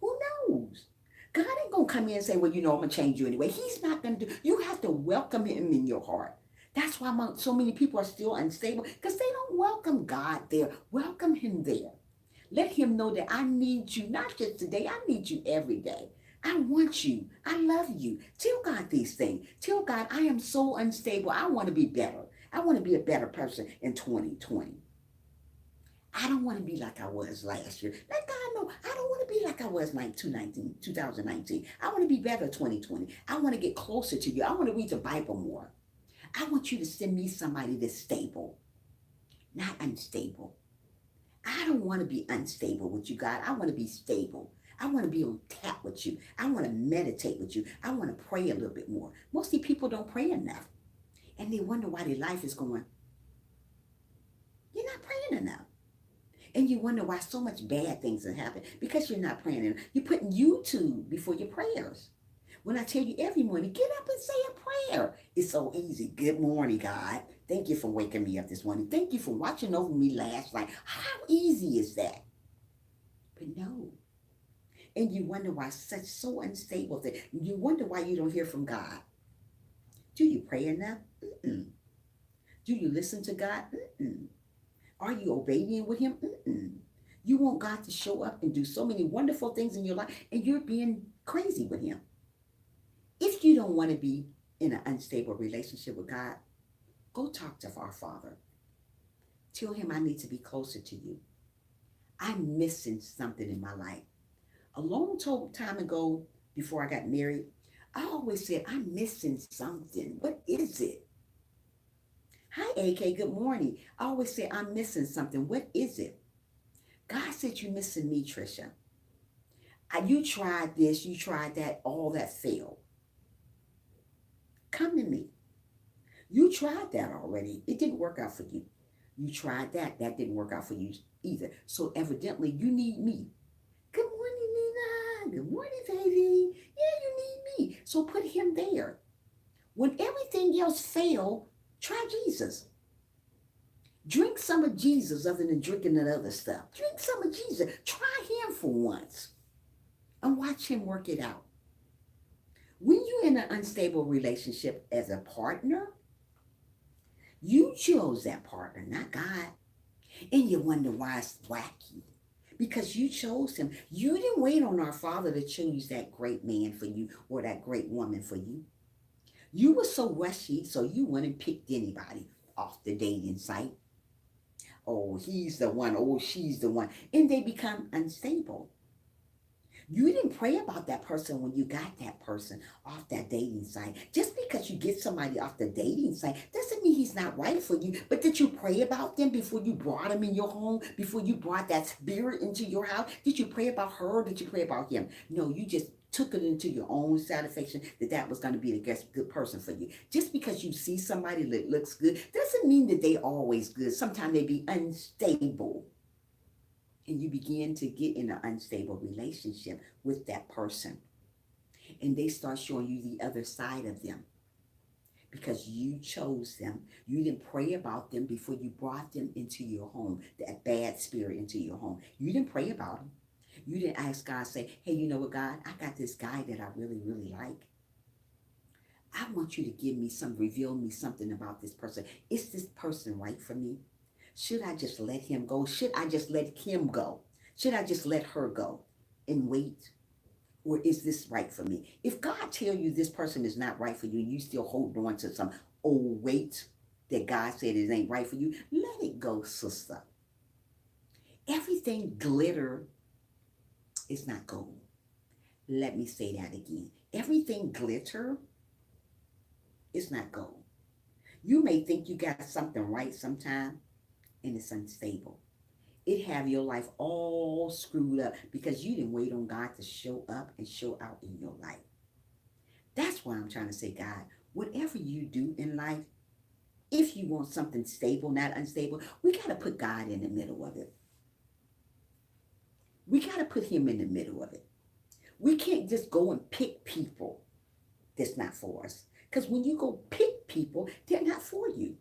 Who knows? God ain't going to come in and say, well, I'm going to change you anyway. He's not going to do. You have to welcome him in your heart. That's why so many people are still unstable, because they don't welcome God there. Welcome him there. Let him know that I need you, not just today. I need you every day. I want you. I love you. Tell God these things. Tell God, I am so unstable. I want to be better. I want to be a better person in 2020. I don't want to be like I was last year. Let God know I don't want to be like I was like 2019. I want to be better 2020. I want to get closer to you. I want to read the Bible more. I want you to send me somebody that's stable, not unstable. I don't want to be unstable with you, God. I want to be stable. I want to be on tap with you. I want to meditate with you. I want to pray a little bit more. Mostly people don't pray enough. And they wonder why their life is going, you're not praying enough. And you wonder why so much bad things have happened, because you're not praying enough. You're putting YouTube before your prayers. When I tell you every morning, get up and say a prayer. It's so easy. Good morning, God. Thank you for waking me up this morning. Thank you for watching over me last night. How easy is that? But no. And you wonder why such so unstable thing. You wonder why you don't hear from God. Do you pray enough? Mm-mm. Do you listen to God? Mm-mm. Are you obeying with him? Mm-mm. You want God to show up and do so many wonderful things in your life, and you're being crazy with him. If you don't want to be in an unstable relationship with God, go talk to our Father. Tell him I need to be closer to you. I'm missing something in my life. A long time ago, before I got married, I always said, I'm missing something. What is it? Hi, AK. Good morning. I always say, I'm missing something. What is it? God said, you're missing me, Trisha. You tried this, you tried that, all that failed. Come to me. You tried that already. It didn't work out for you. You tried that. That didn't work out for you either. So evidently, you need me. Good morning, Nina. Good morning, baby. Yeah, you need me. So put him there. When everything else failed, try Jesus. Drink some of Jesus other than drinking that other stuff. Drink some of Jesus. Try him for once and watch him work it out. When you're in an unstable relationship as a partner, you chose that partner, not God. And you wonder why it's wacky. Because you chose him. You didn't wait on our Father to choose that great man for you or that great woman for you. You were so rushy, so you went and picked anybody off the dating site. Oh, he's the one. Oh, she's the one. And they become unstable. You didn't pray about that person when you got that person off that dating site. Just because you get somebody off the dating site doesn't mean he's not right for you. But did you pray about them before you brought him in your home? Before you brought that spirit into your house? Did you pray about her or did you pray about him? No, you just took it into your own satisfaction that that was going to be the good person for you. Just because you see somebody that looks good doesn't mean that they always good. Sometimes they be unstable, and you begin to get in an unstable relationship with that person, and they start showing you the other side of them because you chose them. You didn't pray about them before you brought them into your home, that bad spirit into your home. You didn't pray about them. You didn't ask God, say, hey, you know what, God, I got this guy that I really, really like. I want you to reveal me something about this person. Is this person right for me? Should I just let him go? Should I just let him go? Should I just let her go and wait? Or is this right for me? If God tell you this person is not right for you and you still hold on to some old weight that God said it ain't right for you, let it go, sister. Everything glitter is not gold. Let me say that again. Everything glitter is not gold. You may think you got something right sometime, and it's unstable. It have your life all screwed up because you didn't wait on God to show up and show out in your life. That's why I'm trying to say, God, whatever you do in life, if you want something stable, not unstable, we got to put God in the middle of it. We got to put him in the middle of it. We can't just go and pick people that's not for us. Because when you go pick people, they're not for you.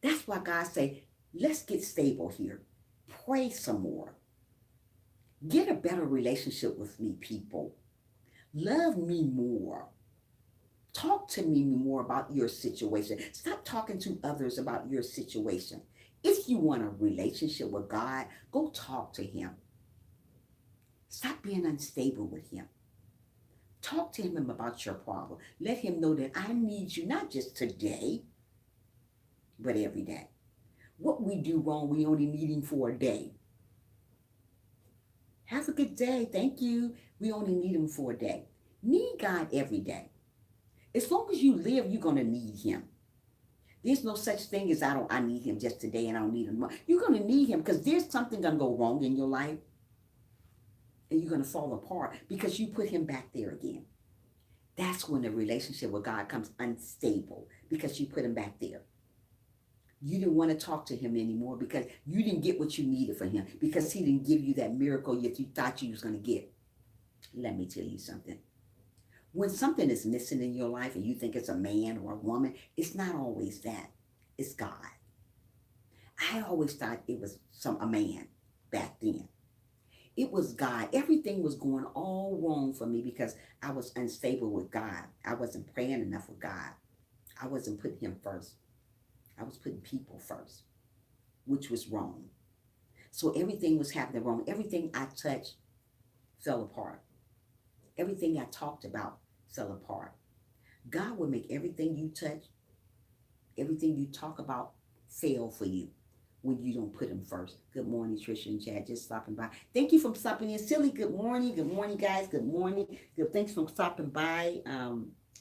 That's why God say, let's get stable here. Pray some more. Get a better relationship with me, people. Love me more. Talk to me more about your situation. Stop talking to others about your situation. If you want a relationship with God, go talk to him. Stop being unstable with him. Talk to him about your problem. Let him know that I need you, not just today, but every day. What we do wrong, we only need him for a day. Have a good day. Thank you. We only need him for a day. Need God every day. As long as you live, you're going to need him. There's no such thing as I need him just today and I don't need him tomorrow. You're going to need him because there's something going to go wrong in your life and you're going to fall apart because you put him back there again. That's when the relationship with God comes unstable because you put him back there. You didn't want to talk to him anymore because you didn't get what you needed from him because he didn't give you that miracle that you thought you was going to get. Let me tell you something. When something is missing in your life and you think it's a man or a woman, it's not always that. It's God. I always thought it was a man back then. It was God. Everything was going all wrong for me because I was unstable with God. I wasn't praying enough with God. I wasn't putting him first. I was putting people first, which was wrong. So everything was happening wrong. Everything I touched fell apart. Everything I talked about fell apart. God will make everything you touch, everything you talk about fail for you when you don't put him first. Good morning, Trisha and Chad, just stopping by. Thank you for stopping in. Silly, good morning. Good morning, guys. Good morning. Thanks for stopping by.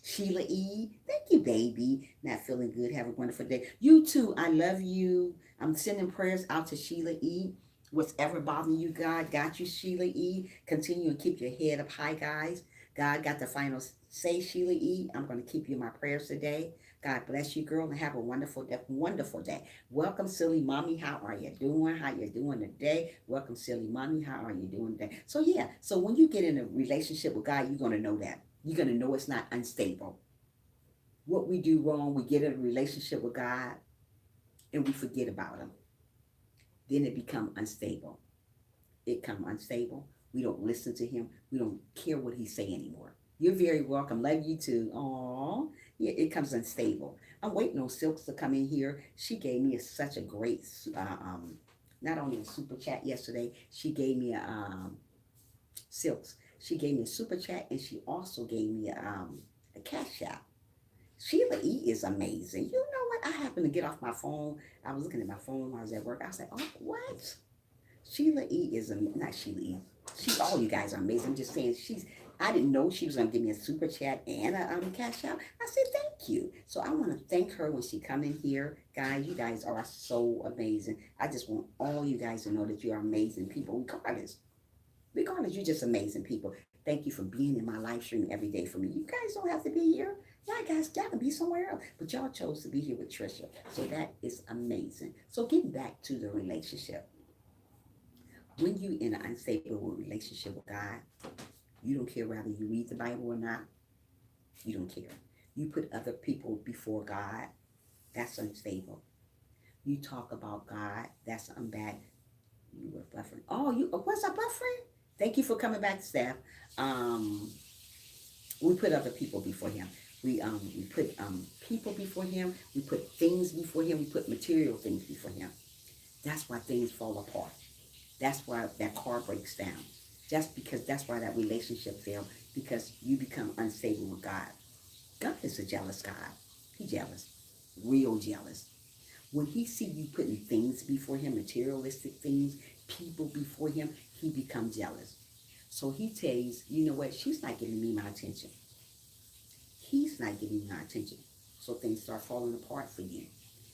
Sheila E. Thank you, baby. Not feeling good. Have a wonderful day. You too. I love you. I'm sending prayers out to Sheila E. What's ever bothering you, God got you, Sheila E. Continue and keep your head up high, guys. God got the final say, Sheila E. I'm going to keep you in my prayers today. God bless you, girl, and have a wonderful day. Wonderful day. Welcome, silly mommy. How are you doing? How you doing today? Welcome, silly mommy. How are you doing today? So yeah, so when you get in a relationship with God, you're going to know that. You're going to know it's not unstable. What we do wrong, we get in a relationship with God and we forget about him. Then it becomes unstable. It becomes unstable. We don't listen to him. We don't care what he say anymore. You're very welcome. Love you too. Aww. Yeah, it comes unstable. I'm waiting on Silks to come in here. She gave me such a great, not only a super chat yesterday, she gave me Silks. She gave me a super chat and she also gave me a Cashapp. Sheila E is amazing. You know what? I happened to get off my phone. I was looking at my phone while I was at work. I was like, oh, what? Sheila E is not Sheila E. All you guys are amazing. I'm just saying, I didn't know she was going to give me a super chat and a cash out. I said, thank you. So I want to thank her when she come in here. Guys, you guys are so amazing. I just want all you guys to know that you are amazing people, regardless, you're just amazing people. Thank you for being in my live stream every day for me. You guys don't have to be here. Y'all can be somewhere else. But y'all chose to be here with Trisha. So that is amazing. So getting back to the relationship. When you in an unstable relationship with God, you don't care whether you read the Bible or not. You don't care. You put other people before God. That's unstable. You talk about God. That's unbad. You were buffering. Oh, what's up, buffering? Thank you for coming back, Steph. Um, we put other people before Him. We put people before Him. We put things before Him. We put material things before Him. That's why things fall apart. That's why that car breaks down. That's why that relationship fails, because you become unstable with God. God is a jealous God. He jealous, real jealous. When He see you putting things before Him, materialistic things, people before Him, He becomes jealous. So He tells you know what? She's not giving me my attention. He's not giving me my attention. So things start falling apart for you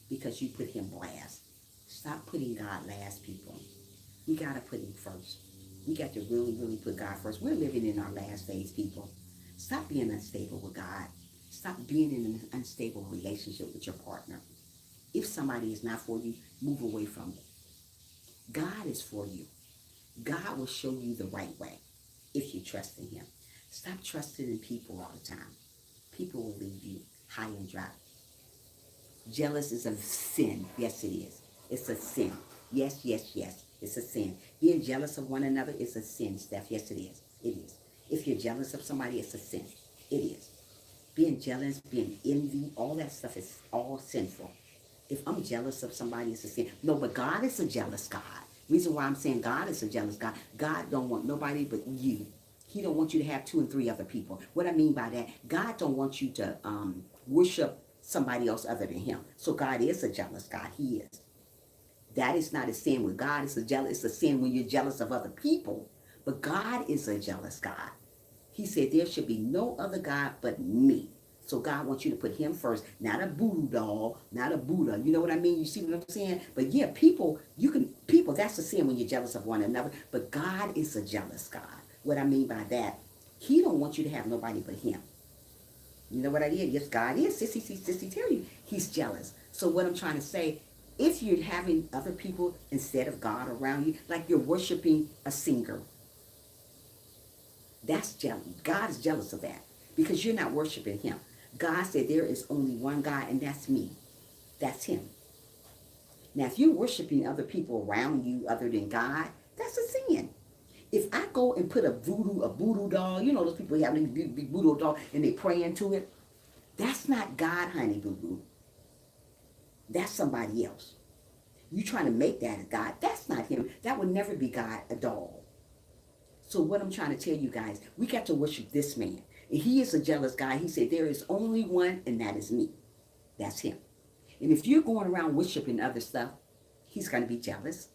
because you put Him last. Stop putting God last, people. We got to put Him first. We got to really, really put God first. We're living in our last days, people. Stop being unstable with God. Stop being in an unstable relationship with your partner. If somebody is not for you, move away from it. God is for you. God will show you the right way if you trust in Him. Stop trusting in people all the time. People will leave you high and dry. Jealous is a sin. Yes, it is. It's a sin. Yes, yes, yes. It's a sin. Being jealous of one another is a sin, Steph. Yes, it is. It is. If you're jealous of somebody, it's a sin. It is. Being jealous, being envy, all that stuff is all sinful. If I'm jealous of somebody, it's a sin. No, but God is a jealous God. Reason why I'm saying God is a jealous God. God don't want nobody but you. He don't want you to have 2 and 3 other people. What I mean by that, God don't want you to worship somebody else other than Him. So God is a jealous God. He is. That is not a sin with God. It's a sin when you're jealous of other people. But God is a jealous God. He said there should be no other God but me. So God wants you to put Him first, not a voodoo doll, not a Buddha. You know what I mean? You see what I'm saying? But yeah, people, that's a sin when you're jealous of one another. But God is a jealous God. What I mean by that, He don't want you to have nobody but Him. You know what I did? Yes, God is. Sissy, tell you, He's jealous. So what I'm trying to say, if you're having other people instead of God around you, like you're worshiping a singer, that's jealous. God is jealous of that because you're not worshiping Him. God said there is only one God, and that's me. That's Him. Now, if you're worshiping other people around you other than God, that's a sin. If I go and put a voodoo doll, you know those people have these big voodoo doll and they pray into it, that's not God, honey boo boo. That's somebody else. You trying to make that a God. That's not Him. That would never be God, a doll. So what I'm trying to tell you guys, we got to worship this man. And He is a jealous guy. He said there is only one, and that is me. That's Him. And if you're going around worshiping other stuff, He's going to be jealous.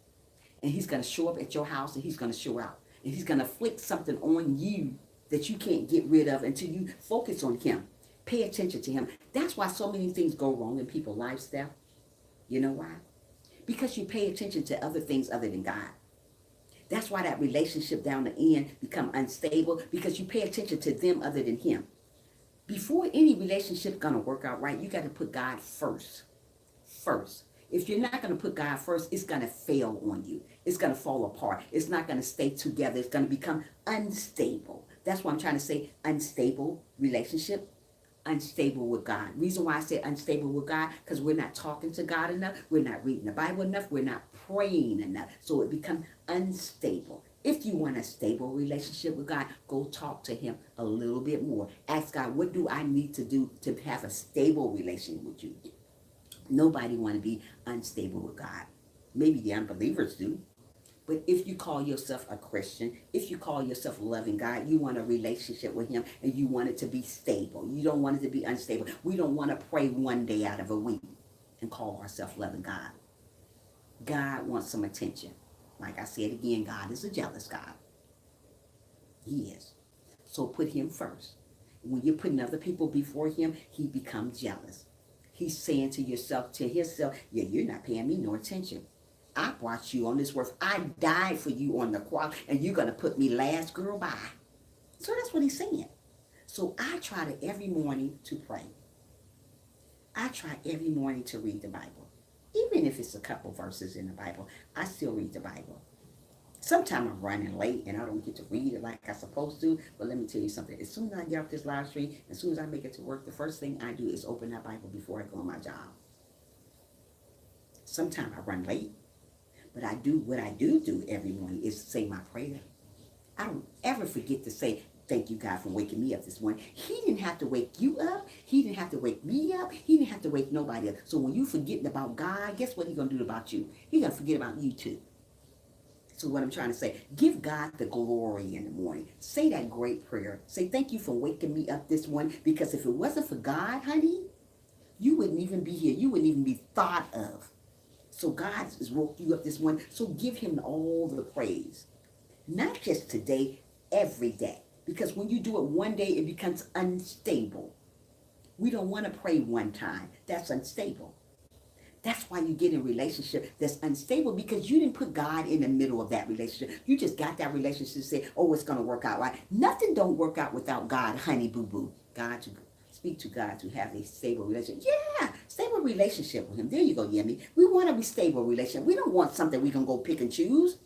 And He's going to show up at your house, and He's going to show out. And He's going to flick something on you that you can't get rid of until you focus on Him. Pay attention to Him. That's why so many things go wrong in people's lifestyle. You know why? Because you pay attention to other things other than God. That's why that relationship down the end become unstable, because you pay attention to them other than Him. Before any relationship gonna work out right, you got to put God first. First. If you're not gonna put God first, it's gonna fail on you. It's gonna fall apart. It's not gonna stay together. It's gonna become unstable. That's why I'm trying to say unstable relationship. Unstable with God. Reason why I say unstable with God, because we're not talking to God enough. We're not reading the Bible enough. We're not praying enough. So it becomes unstable. If you want a stable relationship with God, go talk to Him a little bit more. Ask God, what do I need to do to have a stable relationship with you? Nobody want to be unstable with God. Maybe the unbelievers do. But if you call yourself a Christian, if you call yourself loving God, you want a relationship with Him and you want it to be stable. You don't want it to be unstable. We don't want to pray one day out of a week and call ourselves loving God. God wants some attention. Like I said again, God is a jealous God. He is. So put him first. When you're putting other people before him, he becomes jealous. He's saying to yourself, to himself, yeah, you're not paying me no attention. I brought you on this earth. I died for you on the cross, and you're going to put me last, girl, bye. So that's what he's saying. So I try to every morning to pray. I try every morning to read the Bible. Even if it's a couple verses in the Bible, I still read the Bible. Sometimes I'm running late and I don't get to read it like I'm supposed to. But let me tell you something. As soon as I get off this live stream, as soon as I make it to work, the first thing I do is open that Bible before I go on my job. Sometimes I run late, but I do what I do every morning is say my prayer. I don't ever forget to say, thank you, God, for waking me up this morning. He didn't have to wake you up. He didn't have to wake me up. He didn't have to wake nobody up. So when you forgetting about God, guess what he's going to do about you? He's going to forget about you too. So what I'm trying to say, give God the glory in the morning. Say that great prayer. Say, thank you for waking me up this morning, because if it wasn't for God, honey, you wouldn't even be here. You wouldn't even be thought of. So God has woke you up this morning. So give him all the praise. Not just today, every day. Because when you do it one day, it becomes unstable. We don't want to pray one time. That's unstable. That's why you get in a relationship that's unstable, because you didn't put God in the middle of that relationship. You just got that relationship and say, oh, it's going to work out right. Nothing don't work out without God, honey boo boo. God, to speak to God to have a stable relationship. Yeah, stable relationship with him. There you go, Yemi. We want to be stable relationship. We don't want something we can go pick and choose.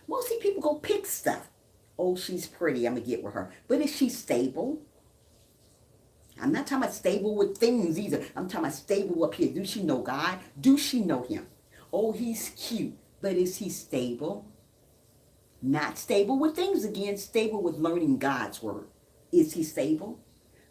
Mostly people go pick stuff. Oh, she's pretty. I'm going to get with her. But is she stable? I'm not talking about stable with things either. I'm talking about stable up here. Do she know God? Do she know him? Oh, he's cute. But is he stable? Not stable with things again. Stable with learning God's word. Is he stable?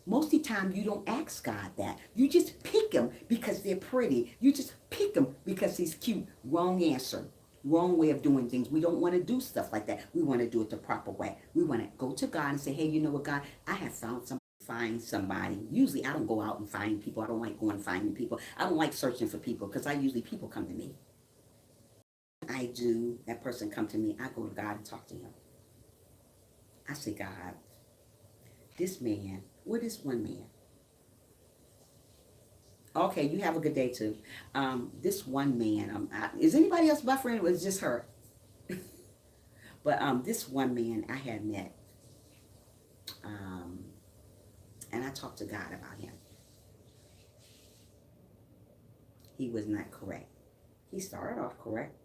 Most of the time you don't ask God that. You just pick them because they're pretty. You just pick them because he's cute. Wrong answer. Wrong way of doing things. We don't want to do stuff like that. We want to do it the proper way. We want to go to God and say, hey, you know what, God? I have found something. Find somebody. Usually I don't go out and find people. I don't like going and finding people. I don't like searching for people, because people come to me. I do. That person come to me. I go to God and talk to him. I say, God, this man, what is one man? Okay, you have a good day too. This one man, is anybody else buffering? It was just her. But this one man I had met, and I talked to God about him. He was not correct. He started off correct.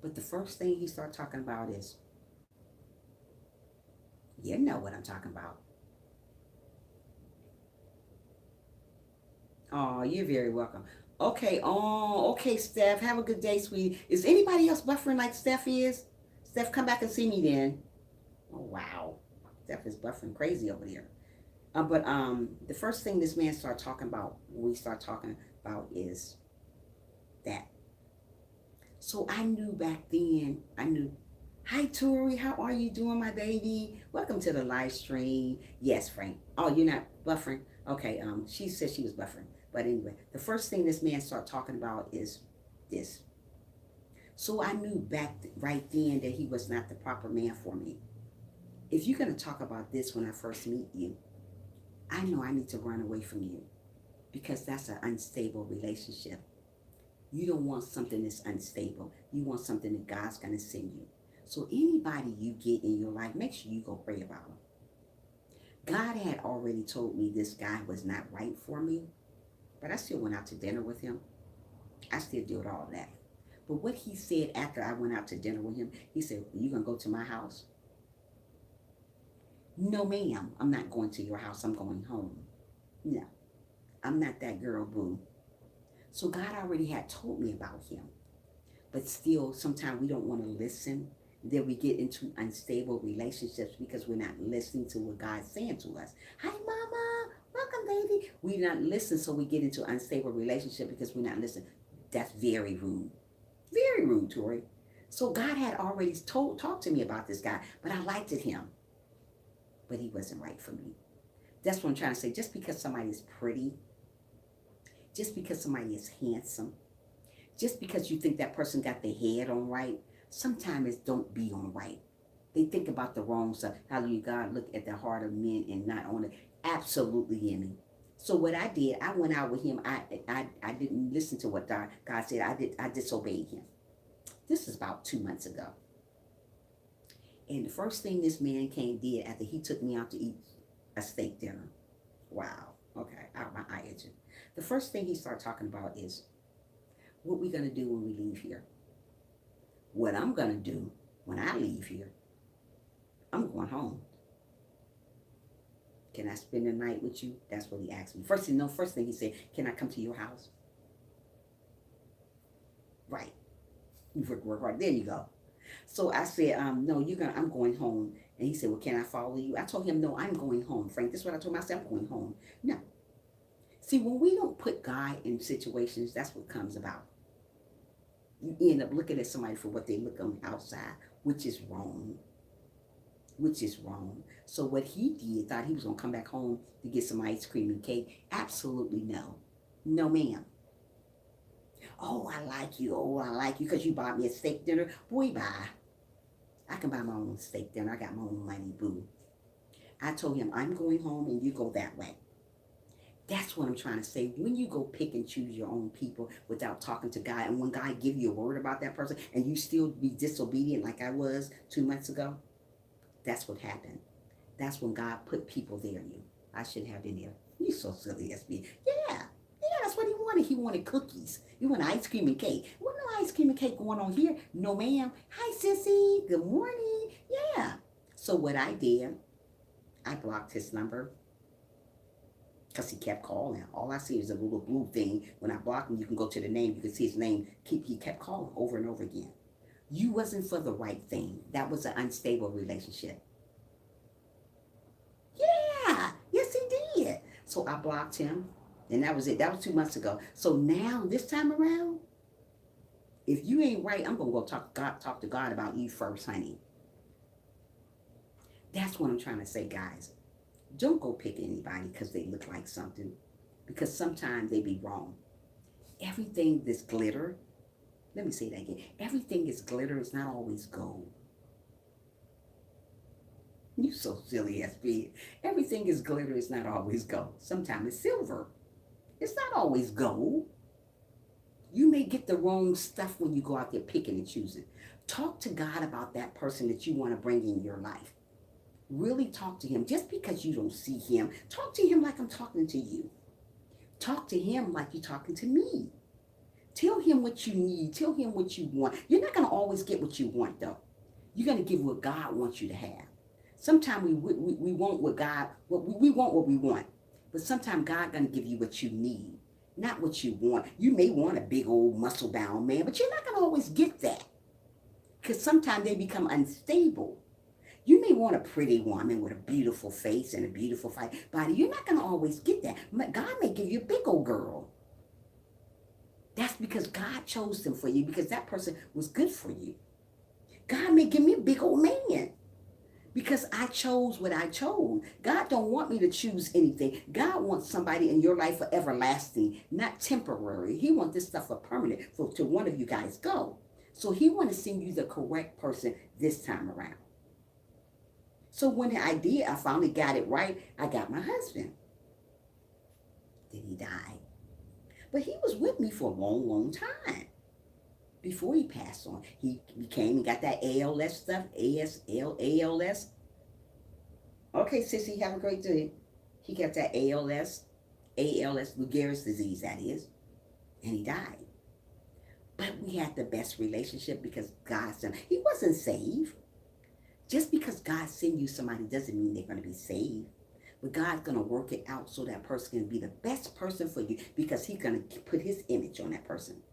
But the first thing he started talking about is, you know what I'm talking about. Oh, you're very welcome. Okay, okay, Steph. Have a good day, sweetie. Is anybody else buffering like Steph is? Steph, come back and see me then. Oh, wow. Steph is buffering crazy over there. But the first thing this man started talking about, when we start talking about, is that. So I knew back then, hi Tori, how are you doing, my baby? Welcome to the live stream. Yes, Frank. Oh, you're not buffering? Okay, she said she was buffering. But anyway, the first thing this man started talking about is this. So I knew right then that he was not the proper man for me. If you're going to talk about this when I first meet you, I know I need to run away from you, because that's an unstable relationship. You don't want something that's unstable. You want something that God's going to send you. So anybody you get in your life, make sure you go pray about them. God had already told me this guy was not right for me, but I still went out to dinner with him. I still did all that. But what he said after I went out to dinner with him, he said, you going to go to my house? No, ma'am, I'm not going to your house. I'm going home. No, I'm not that girl, boo. So God already had told me about him. But still, sometimes we don't want to listen. Then we get into unstable relationships because we're not listening to what God's saying to us. Hi, mama. Welcome, baby. We not listen, so we get into unstable relationship because we're not listening. That's very rude. Very rude, Tori. So God had already talked to me about this guy, but I liked him. But he wasn't right for me. That's what I'm trying to say. Just because somebody is pretty, just because somebody is handsome, just because you think that person got their head on right, sometimes it don't be on right. They think about the wrong stuff. Hallelujah. God look at the heart of men and not on it. Absolutely in me. So what I did, I went out with him. I didn't listen to what God said. I disobeyed him. This is about 2 months ago. And the first thing this man did after he took me out to eat a steak dinner. Wow. Okay. Out my eye agent. The first thing he started talking about is what we gonna do when we leave here. What I'm gonna do when I leave here, I'm going home. Can I spend the night with you? That's what he asked me. First thing he said, can I come to your house? Right. Work hard. There you go. So I said, no, I'm going home. And he said, well, can I follow you? I told him, no, I'm going home. Frank, this is what I told him. I said, I'm going home. No. See, when we don't put God in situations, that's what comes about. You end up looking at somebody for what they look on the outside, which is wrong. Which is wrong. So what he did, thought he was going to come back home to get some ice cream and cake. Absolutely no. No, ma'am. Oh, I like you. Oh, I like you because you bought me a steak dinner. Boy, bye. I can buy my own steak dinner. I got my own money, boo. I told him, I'm going home and you go that way. That's what I'm trying to say. When you go pick and choose your own people without talking to God, and when God give you a word about that person and you still be disobedient like I was 2 months ago, that's what happened. That's when God put people there in you. I shouldn't have been there. You so silly, SB. Yeah, that's what he wanted. He wanted cookies. He wanted ice cream and cake. Well, no ice cream and cake going on here. No, ma'am. Hi, sissy. Good morning. Yeah. So what I did, I blocked his number because he kept calling. All I see is a little blue thing. When I block him, you can go to the name. You can see his name. He kept calling over and over again. You wasn't for the right thing. That was an unstable relationship. Yeah. Yes, he did. So I blocked him. And that was it. That was 2 months ago. So now, this time around, if you ain't right, I'm going to go talk to God about you first, honey. That's what I'm trying to say, guys. Don't go pick anybody because they look like something. Because sometimes they be wrong. Everything that's glitter, let me say that again. Everything is glitter. It's not always gold. You so silly, SB. Everything is glitter. It's not always gold. Sometimes it's silver. It's not always gold. You may get the wrong stuff when you go out there picking and choosing. Talk to God about that person that you want to bring in your life. Really talk to him. Just because you don't see him, talk to him like I'm talking to you. Talk to him like you're talking to me. Tell him what you need. Tell him what you want. You're not going to always get what you want, though. You're going to give what God wants you to have. Sometimes we want what God, we want what we want. But sometimes God gonna give you what you need, not what you want. You may want a big old muscle-bound man, but you're not gonna always get that. Because sometimes they become unstable. You may want a pretty woman with a beautiful face and a beautiful body. You're not gonna always get that. God may give you a big old girl. That's because God chose them for you, because that person was good for you. God may give me a big old man. Because I chose what I chose. God don't want me to choose anything. God wants somebody in your life for everlasting, not temporary. He wants this stuff for permanent. So to one of you guys go. So he want to send you the correct person this time around. So when I finally got it right, I got my husband. Then he died. But he was with me for a long, long time. Before he passed on, he came and got that ALS stuff, ALS. Okay, sissy, have a great day. He got that ALS, Lou Gehrig's disease, that is, and he died. But we had the best relationship because God sent him. He wasn't saved. Just because God sends you somebody doesn't mean they're going to be saved. But God's going to work it out so that person can be the best person for you because he's going to put his image on that person.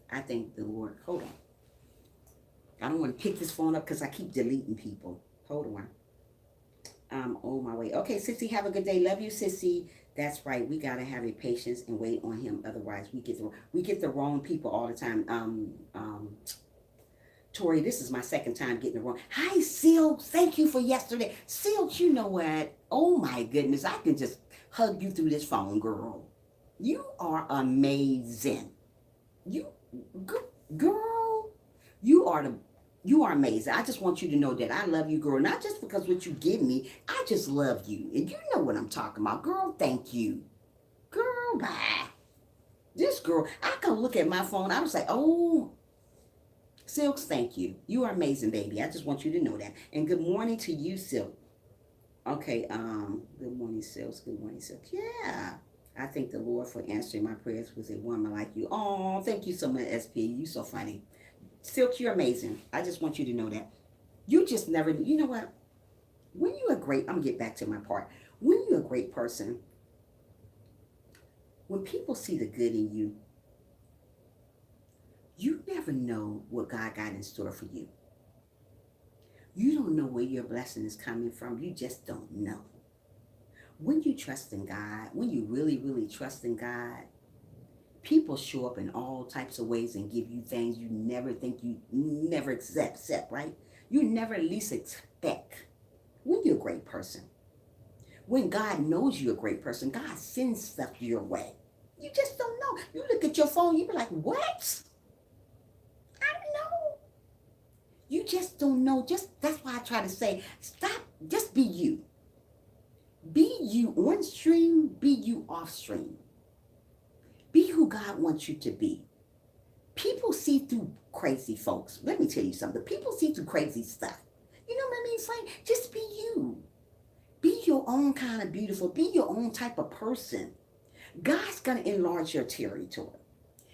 I thank the Lord. Hold on. I don't want to pick this phone up because I keep deleting people. Hold on. I'm on my way. Okay, sissy, have a good day. Love you, sissy. That's right. We got to have a patience and wait on him. Otherwise, we get the wrong people all the time. Tori, this is my second time getting it wrong. Hi, Seal. Thank you for yesterday. Seal, you know what? Oh, my goodness. I can just hug you through this phone, girl. You are amazing. Girl, you are You are amazing. I just want you to know that I love you, girl. Not just because what you give me. I just love you. And you know what I'm talking about. Girl, thank you. Girl, bye. This girl, I can look at my phone. I was like, oh, Silks, thank you. You are amazing, baby. I just want you to know that. And good morning to you, Silk. Okay, good morning, Silks. Good morning, Silk. Yeah. I thank the Lord for answering my prayers with a woman like you. Oh, thank you so much, SP. You so funny. Silk, you're amazing. I just want you to know that. You just never, you know what? When you're a great, I'm gonna get back to my part. When you're a great person, when people see the good in you, you never know what God got in store for you. You don't know where your blessing is coming from. You just don't know. When you trust in God, when you really, really trust in God, people show up in all types of ways and give you things you never think you never accept, right? You never at least expect. When you're a great person, when God knows you're a great person, God sends stuff your way. You just don't know. You look at your phone, you be like, what? I don't know. You just don't know. Just that's why I try to say, stop, just be you. Be you on stream, be you off stream. Be who God wants you to be. People see through crazy folks. Let me tell you something. People see through crazy stuff. You know what I mean? It's like, just be you. Be your own kind of beautiful. Be your own type of person. God's going to enlarge your territory.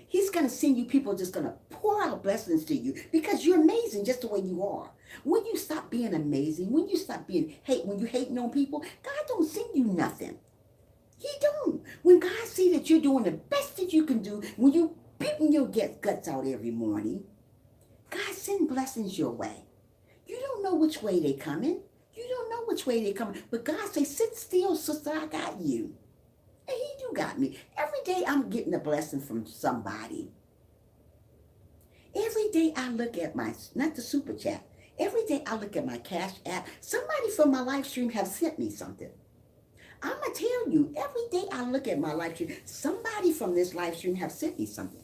He's going to send you people just going to pour out blessings to you because you're amazing just the way you are. When you stop being amazing, when you stop being when you hating on people, God don't send you nothing. He don't. When God see that you're doing the best that you can do, when you beating your guts out every morning, God send blessings your way. You don't know which way they coming. You don't know which way they coming. But God say, sit still, sister, I got you. And he do got me. Every day I'm getting a blessing from somebody. Every day I look at my, not the super chat, every day I look at my Cash App. Somebody from my live stream have sent me something. I'm going to tell you, every day I look at my live stream, somebody from this live stream have sent me something.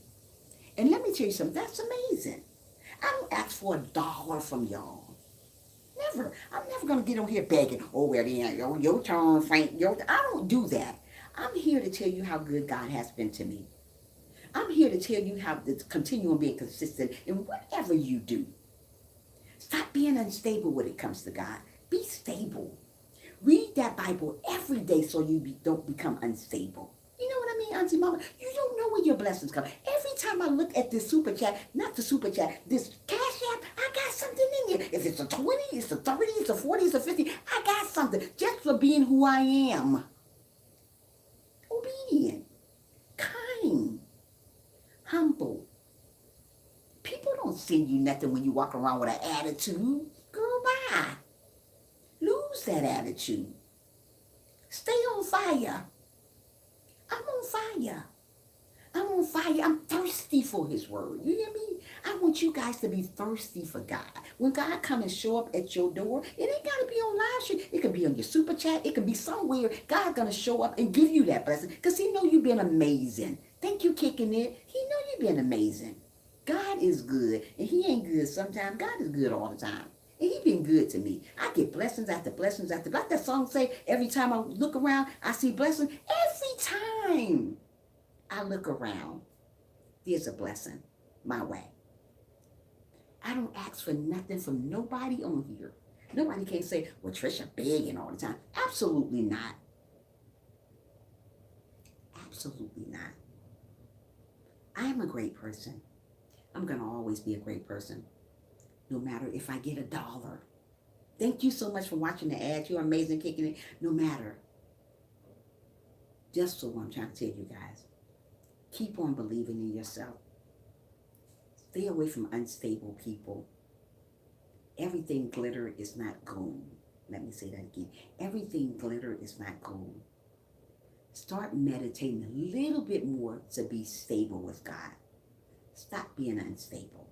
And let me tell you something, that's amazing. I don't ask for $1 from y'all. Never. I'm never going to get on here begging, oh, well, then, your turn, Frank. I don't do that. I'm here to tell you how good God has been to me. I'm here to tell you how to continue on being consistent in whatever you do. Stop being unstable when it comes to God. Be stable. Read that Bible every day so you don't become unstable. You know what I mean, Auntie Mama? You don't know where your blessings come. Every time I look at this super chat, not the super chat, this Cash App, I got something in there. If it's a 20, it's a 30, it's a 40, it's a 50, I got something just for being who I am. Obedient, kind, humble. People don't send you nothing when you walk around with an attitude. Girl, bye. Lose that attitude. Stay on fire. I'm on fire. I'm on fire. I'm thirsty for his word. You hear me? I want you guys to be thirsty for God. When God come and show up at your door, it ain't got to be on live stream. It could be on your super chat. It could be somewhere. God's going to show up and give you that blessing because he know you've been amazing. Thank you kicking it. He know you've been amazing. God is good, and he ain't good sometimes. God is good all the time. And he been good to me. I get blessings after blessings after. Like that song say, every time I look around, I see blessings. Every time I look around, there's a blessing my way. I don't ask for nothing from nobody on here. Nobody can say, well, Trisha begging all the time. Absolutely not. Absolutely not. I am a great person. I'm going to always be a great person, no matter if I get $1. Thank you so much for watching the ad. You're amazing, kicking it. No matter. Just what I'm trying to tell you guys. Keep on believing in yourself. Stay away from unstable people. Everything glitter is not gold. Let me say that again. Everything glitter is not gold. Start meditating a little bit more to be stable with God. Stop being unstable.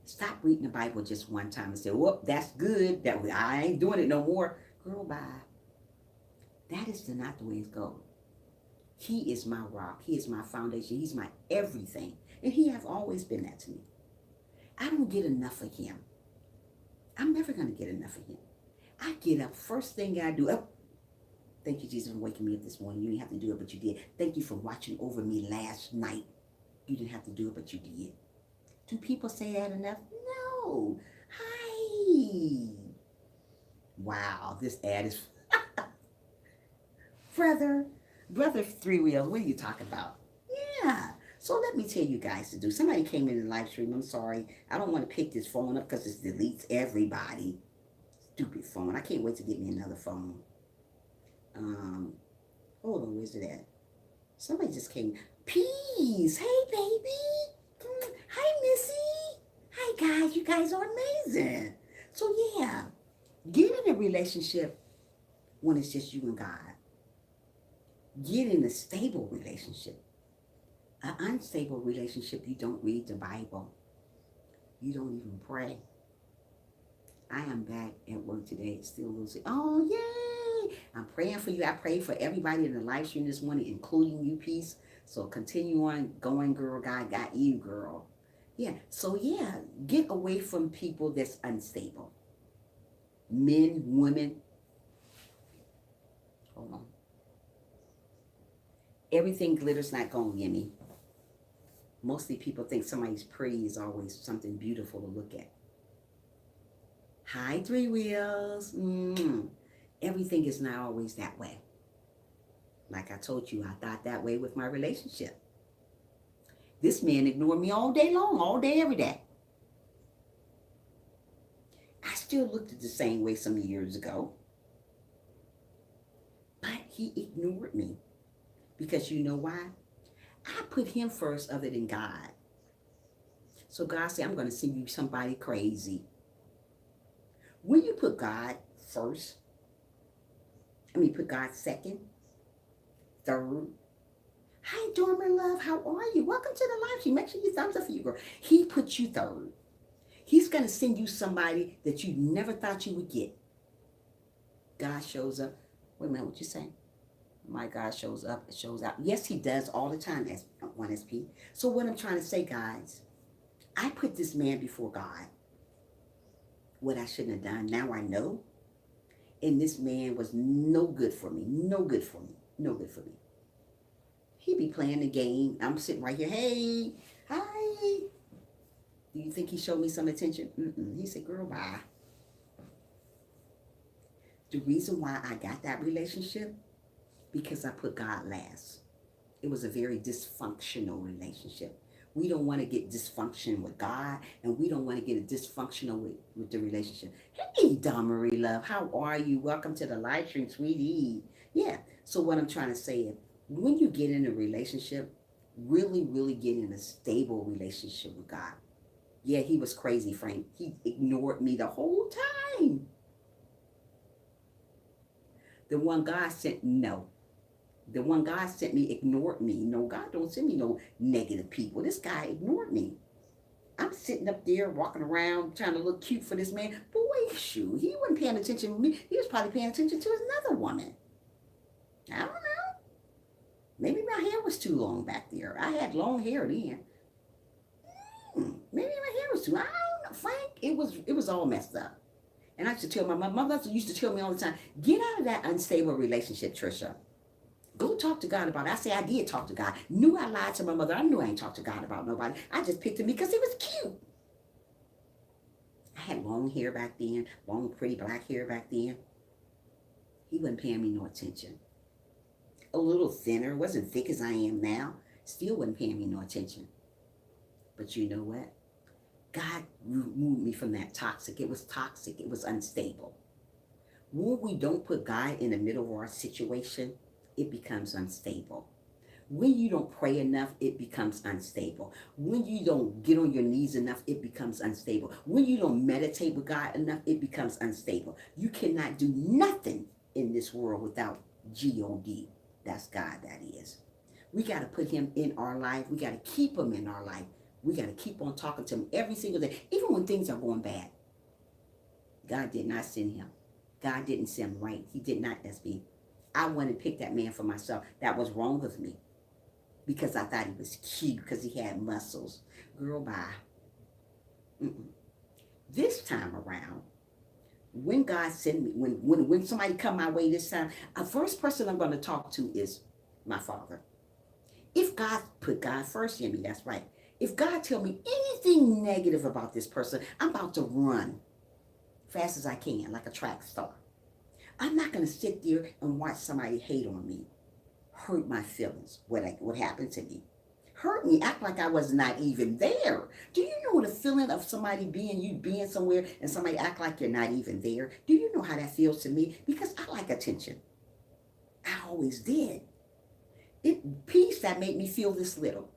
Stop reading the Bible just one time and say, whoop, that's good. I ain't doing it no more. Girl, bye. That is not the way it goes. He is my rock. He is my foundation. He's my everything. And he has always been that to me. I don't get enough of him. I'm never going to get enough of him. I get up, first thing I do, thank you, Jesus, for waking me up this morning. You didn't have to do it, but you did. Thank you for watching over me last night. You didn't have to do it, but you did. Do people say that enough? No. Hi. Wow, this ad is... Brother Three Wheels, what are you talking about? Yeah. So let me tell you guys to do. Somebody came in the live stream. I'm sorry. I don't want to pick this phone up because it deletes everybody. Stupid phone. I can't wait to get me another phone. Hold on, where's it at? Somebody just came. Peace. Hey, baby. Hi, Missy. Hi, guys. You guys are amazing. So, yeah. Get in a relationship when it's just you and God. Get in a stable relationship. An unstable relationship, you don't read the Bible. You don't even pray. I am back at work today. It's still losing. Oh, yay! I'm praying for you. I pray for everybody in the live stream this morning, including you, Peace. So continue on going, girl. God got you, girl. Yeah. So, yeah, get away from people that's unstable. Men, women. Hold on. Everything glitters not gold, Yemi. Mostly people think somebody's pretty is always something beautiful to look at. Hi, Three Wheels. Everything is not always that way. Like I told you, I thought that way with my relationship. This man ignored me all day long, all day, every day. I still looked at the same way some years ago. But he ignored me. Because you know why? I put him first other than God. So God said, I'm going to send you somebody crazy. When you put God first, put God second, third. Hi, Dormer Love. How are you? Welcome to the live stream. Make sure you thumbs up for you, girl. He put you third. He's going to send you somebody that you never thought you would get. God shows up. Wait a minute, what you saying? My God shows up, shows out. Yes, he does all the time as 1SP. So what I'm trying to say, guys, I put this man before God. What I shouldn't have done. Now I know. And this man was no good for me. No good for me. No good for me. He be playing the game. I'm sitting right here. Hey, hi. Do you think he showed me some attention? He said, girl, bye. The reason why I got that relationship, because I put God last. It was a very dysfunctional relationship. We don't want to get dysfunction with God, and we don't want to get a dysfunctional with the relationship. Hey, Marie Love, how are you? Welcome to the live stream, sweetie. Yeah, so what I'm trying to say is, when you get in a relationship, really, really get in a stable relationship with God. Yeah, he was crazy, Frank. He ignored me the whole time. The one God sent, no. The one God sent me ignored me. No, God don't send me no negative people. This guy ignored me. I'm sitting up there walking around trying to look cute for this man. Boy, shoot, he wasn't paying attention to me. He was probably paying attention to another woman. I don't know. Maybe my hair was too long back there. I had long hair then. Maybe my hair was too. I don't know, Frank. It was all messed up. And I used to tell my mother used to tell me all the time, get out of that unstable relationship, Trisha. Go talk to God about it. I say I did talk to God. Knew I lied to my mother. I knew I ain't talked to God about nobody. I just picked him because he was cute. I had long hair back then, long pretty black hair back then. He wasn't paying me no attention. A little thinner, wasn't thick as I am now. Still wasn't paying me no attention. But you know what? God removed me from that toxic. It was toxic. It was unstable. When we don't put God in the middle of our situation, it becomes unstable. When you don't pray enough, it becomes unstable. When you don't get on your knees enough, it becomes unstable. When you don't meditate with God enough, it becomes unstable. You cannot do nothing in this world without God. That's God, that is. We got to put him in our life. We got to keep him in our life. We got to keep on talking to him every single day, even when things are going bad. God did not send him. God didn't send him right. He did not, SB. I wanted to pick that man for myself. That was wrong with me. Because I thought he was cute, because he had muscles. Girl, bye. Mm-mm. This time around, when God send me, when somebody come my way this time, the first person I'm going to talk to is my father. If God put God first in me, that's right. If God tell me anything negative about this person, I'm about to run fast as I can, like a track star. I'm not going to sit there and watch somebody hate on me, hurt my feelings, what happened to me. Hurt me, act like I was not even there. Do you know the feeling of somebody being somewhere and somebody act like you're not even there? Do you know how that feels to me? Because I like attention. I always did. It peace that made me feel this little.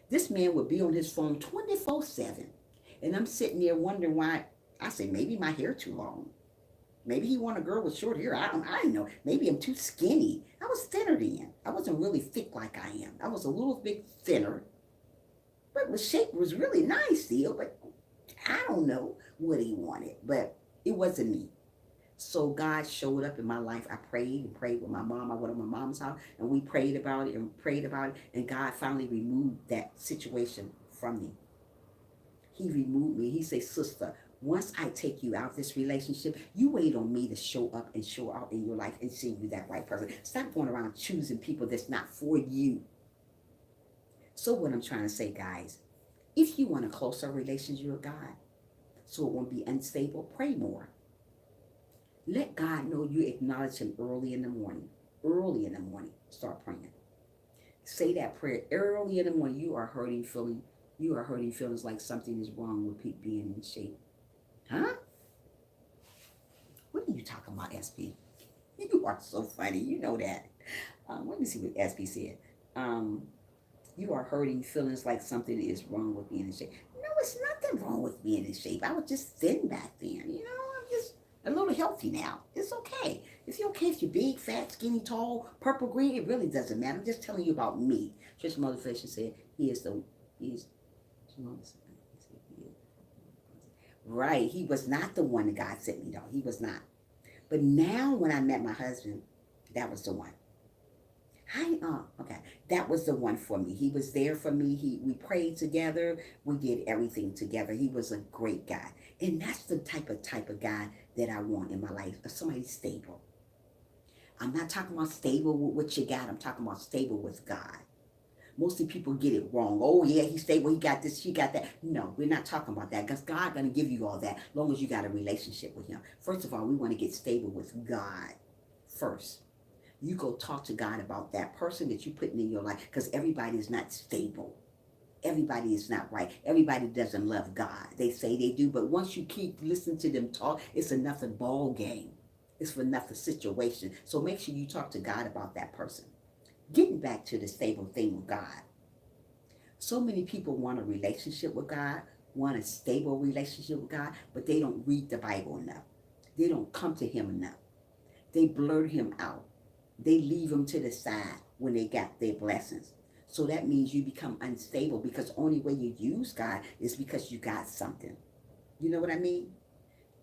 This man would be on his phone 24/7. And I'm sitting there wondering why. I say, maybe my hair too long. Maybe he want a girl with short hair. I don't know. Maybe I'm too skinny. I was thinner then. I wasn't really thick like I am. I was a little bit thinner. But the shape was really nice still. But I don't know what he wanted. But it wasn't me. So God showed up in my life. I prayed and prayed with my mom. I went to my mom's house and we prayed about it and prayed about it. And God finally removed that situation from me. He removed me. He said, sister, once I take you out of this relationship, you wait on me to show up and show out in your life and see you that right person. Stop going around choosing people that's not for you. So what I'm trying to say, guys, if you want a closer relationship with God, so it won't be unstable, pray more. Let God know you acknowledge him early in the morning. Early in the morning, start praying. Say that prayer early in the morning. You are hurting feelings like something is wrong with being in shape. Huh? What are you talking about, SP? You are so funny. You know that. Let me see what SP said. You are hurting feelings like something is wrong with being in shape. No, it's nothing wrong with being in shape. I was just thin back then. I'm just a little healthy now. It's okay. It's okay if you're big, fat, skinny, tall, purple, green. It really doesn't matter. I'm just telling you about me. Trisha Motivation said he is. Right. He was not the one that God sent me, though. He was not. But now when I met my husband, that was the one. Okay. That was the one for me. He was there for me. We prayed together. We did everything together. He was a great guy. And that's the type of guy that I want in my life. Somebody stable. I'm not talking about stable with what you got. I'm talking about stable with God. Mostly people get it wrong. Oh yeah, he's stable. He got this. He got that. No, we're not talking about that because God's gonna give you all that, as long as you got a relationship with Him. First of all, we want to get stable with God first. You go talk to God about that person that you're putting in your life, because everybody is not stable. Everybody is not right. Everybody doesn't love God. They say they do, but once you keep listening to them talk, it's another ball game. It's another situation. So make sure you talk to God about that person. Getting back to the stable thing with God. So many people want a relationship with God, want a stable relationship with God, but they don't read the Bible enough. They don't come to Him enough. They blurt Him out. They leave Him to the side when they got their blessings. So that means you become unstable, because only way you use God is because you got something. You know what I mean?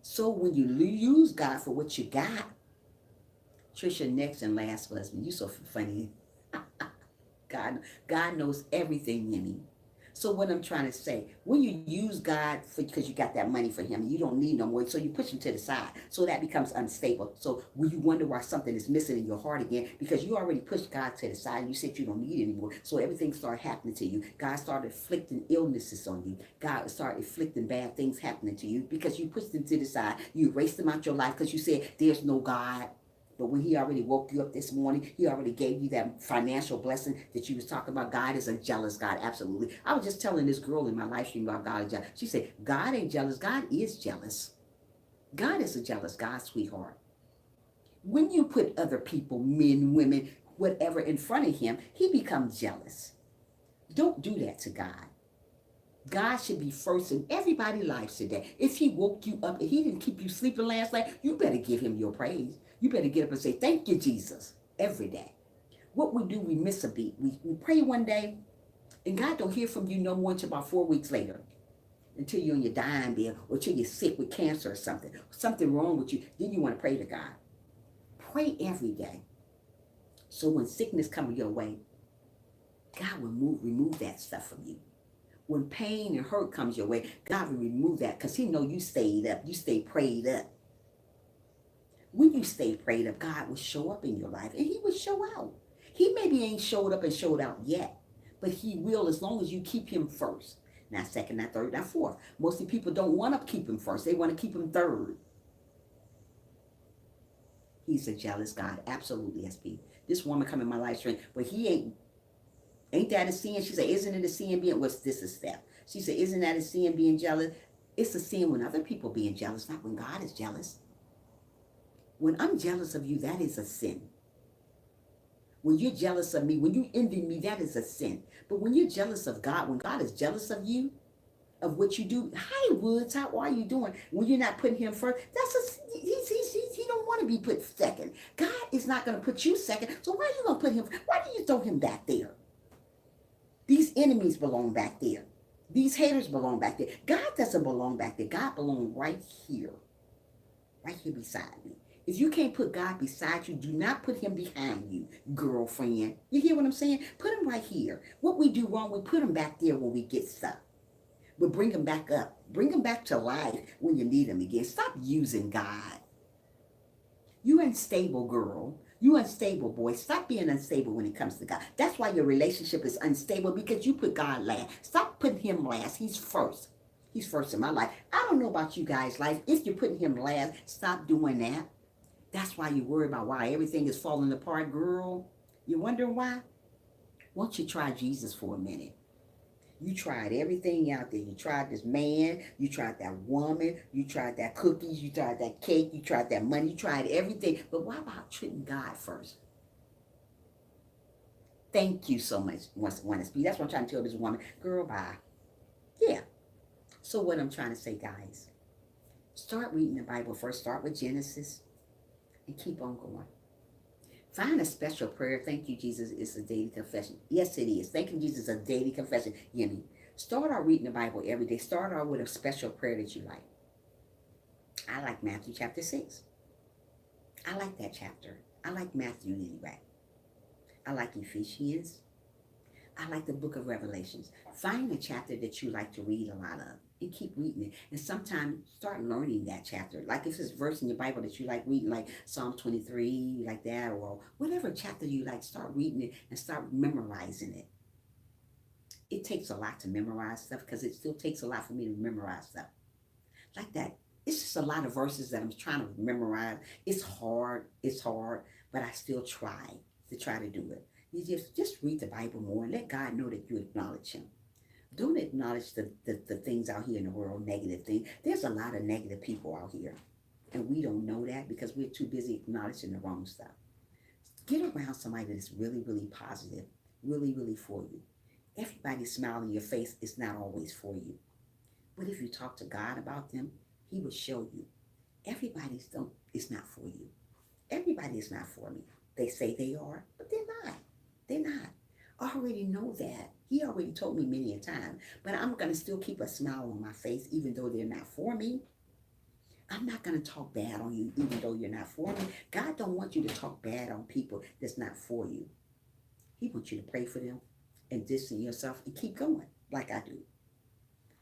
So when you use God for what you got, Trisha, next and last husband, you so funny. God knows everything in me. So what I'm trying to say, when you use God because you got that money for Him, you don't need no more, so you push Him to the side. So that becomes unstable. So when you wonder why something is missing in your heart again, because you already pushed God to the side and you said you don't need it anymore. So everything started happening to you. God started inflicting illnesses on you. God started inflicting bad things happening to you because you pushed Him to the side. You erased Him out your life because you said there's no God. But when He already woke you up this morning, He already gave you that financial blessing that you was talking about. God is a jealous God, absolutely. I was just telling this girl in my live stream about God is jealous. She said, God ain't jealous. God is jealous. God is a jealous God, sweetheart. When you put other people, men, women, whatever, in front of Him, He becomes jealous. Don't do that to God. God should be first in everybody's lives today. If He woke you up and He didn't keep you sleeping last night, you better give Him your praise. You better get up and say, thank you, Jesus, every day. What we do, we miss a beat. We pray one day, and God don't hear from you no more until about 4 weeks later, until you're on your dying bed, or until you're sick with cancer or something wrong with you. Then you want to pray to God. Pray every day. So when sickness comes your way, God will remove that stuff from you. When pain and hurt comes your way, God will remove that because he know you stayed up. You stay prayed up. When you stay prayed up, God will show up in your life and he will show out. He maybe ain't showed up and showed out yet, but he will as long as you keep him first. Not second, not third, not fourth. Most of the people don't want to keep him first. They want to keep him third. He's a jealous God. Absolutely, SP. This woman come in my life stream, but he ain't that a sin? She said, isn't it a sin being, what's this a step? She said, isn't that a sin being jealous? It's a sin when other people being jealous, not when God is jealous. When I'm jealous of you, that is a sin. When you're jealous of me, when you envy me, that is a sin. But when you're jealous of God, when God is jealous of you, of what you do, hi Woods, how are you doing? When you're not putting him first, he don't want to be put second. God is not going to put you second. So why are you going to put him? Why do you throw him back there? These enemies belong back there. These haters belong back there. God doesn't belong back there. God belongs right here beside me. If you can't put God beside you, do not put him behind you, girlfriend. You hear what I'm saying? Put him right here. What we do wrong, we put him back there when we get stuck. But bring him back up. Bring him back to life when you need him again. Stop using God. You unstable girl. You unstable boy. Stop being unstable when it comes to God. That's why your relationship is unstable, because you put God last. Stop putting him last. He's first. He's first in my life. I don't know about you guys' life. If you're putting him last, stop doing that. That's why you worry about why everything is falling apart, girl. You wondering why? Won't you try Jesus for a minute? You tried everything out there. You tried this man. You tried that woman. You tried that cookies. You tried that cake. You tried that money. You tried everything. But why about treating God first? Thank you so much, want to speak. That's what I'm trying to tell this woman. Girl, bye. Yeah. So what I'm trying to say, guys, start reading the Bible first. Start with Genesis and keep on going. Find a special prayer. Thank you, Jesus, is a daily confession. Yes, it is. Thank you, Jesus, is a daily confession. You know, start out reading the Bible every day. Start out with a special prayer that you like. I like Matthew chapter 6. I like that chapter. I like Matthew anyway. I like Ephesians. I like the book of Revelations. Find a chapter that you like to read a lot of and keep reading it. And sometimes start learning that chapter. Like if it's a verse in your Bible that you like reading, like Psalm 23, like that, or whatever chapter you like, start reading it and start memorizing it. It takes a lot to memorize stuff, because it still takes a lot for me to memorize stuff. Like that. It's just a lot of verses that I'm trying to memorize. It's hard, but I still try to do it. You just read the Bible more and let God know that you acknowledge him. Don't acknowledge the things out here in the world, negative things. There's a lot of negative people out here, and we don't know that because we're too busy acknowledging the wrong stuff. Get around somebody that's really, really positive, really, really for you. Everybody smiling in your face is not always for you. But if you talk to God about them, he will show you. Everybody is not for you. Everybody is not for me. They say they are, but they're not. They're not. I already know that. He already told me many a time. But I'm going to still keep a smile on my face even though they're not for me. I'm not going to talk bad on you even though you're not for me. God don't want you to talk bad on people that's not for you. He wants you to pray for them and distance yourself and keep going like I do.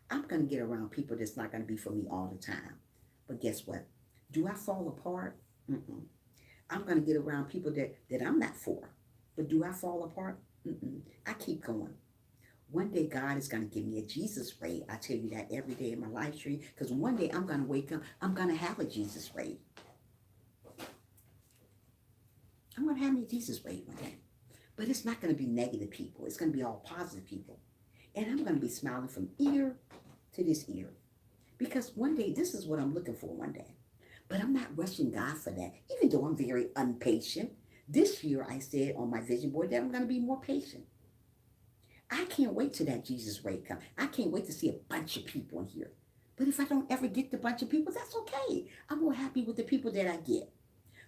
I'm going to get around people that's not going to be for me all the time. But guess what? Do I fall apart? Mm-mm. I'm going to get around people that I'm not for. But do I fall apart? Mm-mm. I keep going. One day God is going to give me a Jesus ray. I tell you that every day in my life stream. Because one day I'm going to wake up. I'm going to have a Jesus ray. I'm going to have me a Jesus ray one day. But it's not going to be negative people. It's going to be all positive people. And I'm going to be smiling from ear to this ear. Because one day, this is what I'm looking for one day. But I'm not rushing God for that, even though I'm very impatient. This year, I said on my vision board that I'm going to be more patient. I can't wait till that Jesus ray come. I can't wait to see a bunch of people in here. But if I don't ever get the bunch of people, that's okay. I'm more happy with the people that I get.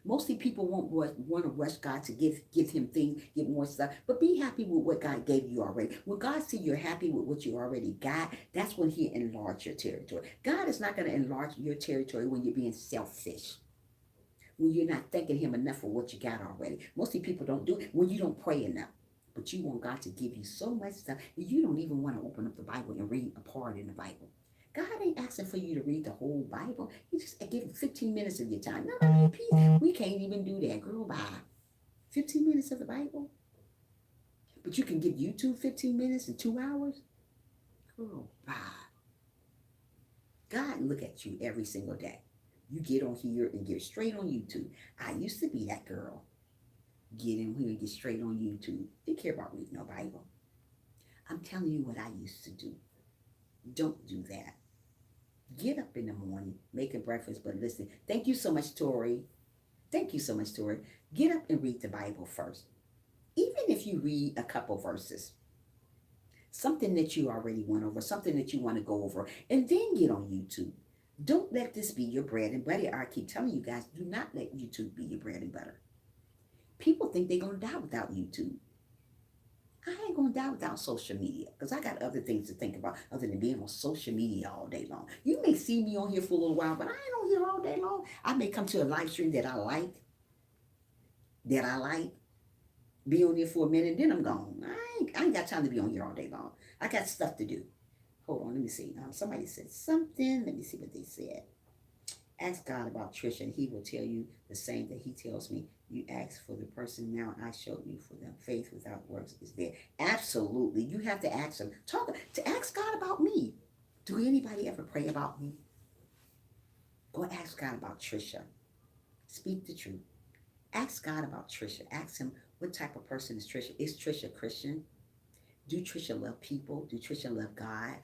Mostly people won't want to rush God to give him things, give more stuff. But be happy with what God gave you already. When God sees you're happy with what you already got, that's when he enlarge your territory. God is not going to enlarge your territory when you're being selfish. When you're not thanking him enough for what you got already. Mostly people don't do it when you don't pray enough. But you want God to give you so much stuff, and you don't even want to open up the Bible and read a part in the Bible. God ain't asking for you to read the whole Bible. He just give you 15 minutes of your time. No, peace. We can't even do that. Girl, bye. 15 minutes of the Bible? But you can give YouTube 15 minutes in 2 hours? Girl, bye. God look at you every single day. You get on here and get straight on YouTube. I used to be that girl. Get in here and get straight on YouTube. Didn't care about reading no Bible. I'm telling you what I used to do. Don't do that. Get up in the morning, making breakfast, but listen. Thank you so much, Tori. Thank you so much, Tori. Get up and read the Bible first. Even if you read a couple verses, something that you already went over, something that you want to go over, and then get on YouTube. Don't let this be your bread and butter. I keep telling you guys, do not let YouTube be your bread and butter. People think they're going to die without YouTube. I ain't going to die without social media because I got other things to think about other than being on social media all day long. You may see me on here for a little while, but I ain't on here all day long. I may come to a live stream that I like, be on here for a minute, then I'm gone. I ain't got time to be on here all day long. I got stuff to do. Hold on, let me see. Somebody said something. Let me see what they said. Ask God about Trisha, and he will tell you the same that he tells me. You ask for the person now I showed you for them. Faith without works is there. Absolutely. You have to ask him. Ask God about me. Do anybody ever pray about me? Go ask God about Trisha. Speak the truth. Ask God about Trisha. Ask him, what type of person is Trisha? Is Trisha Christian? Do Trisha love people? Do Trisha love God?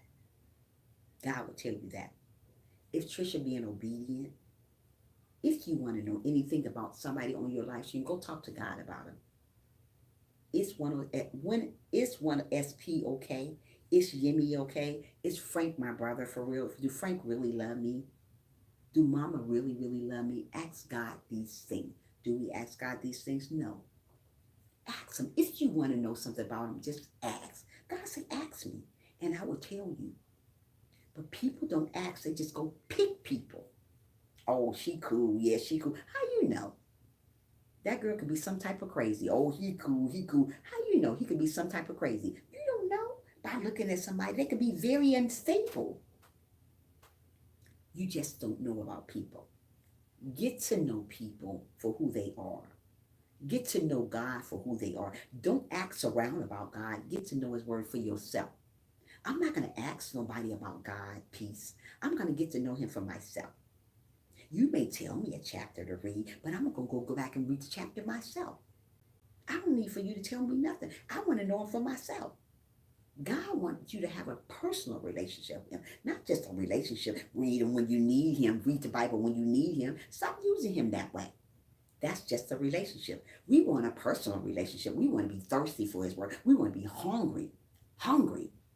God will tell you that. If Trisha being obedient, if you want to know anything about somebody on your life stream, go talk to God about him. Is one SP okay? Is Yimmy okay? Is Frank my brother for real? Do Frank really love me? Do Mama really, really love me? Ask God these things. Do we ask God these things? No. Ask him. If you want to know something about him, just ask. God said, ask me, and I will tell you. But people don't ask. They just go pick people. Oh, she cool. Yeah, she cool. How you know? That girl could be some type of crazy. Oh, he cool. How you know? He could be some type of crazy. You don't know by looking at somebody. They could be very unstable. You just don't know about people. Get to know people for who they are. Get to know God for who they are. Don't ask around about God. Get to know his word for yourself. I'm not going to ask nobody about God, peace. I'm going to get to know him for myself. You may tell me a chapter to read, but I'm going to go back and read the chapter myself. I don't need for you to tell me nothing. I want to know him for myself. God wants you to have a personal relationship with him, not just a relationship. Read him when you need him. Read the Bible when you need him. Stop using him that way. That's just a relationship. We want a personal relationship. We want to be thirsty for his word. We want to be hungry.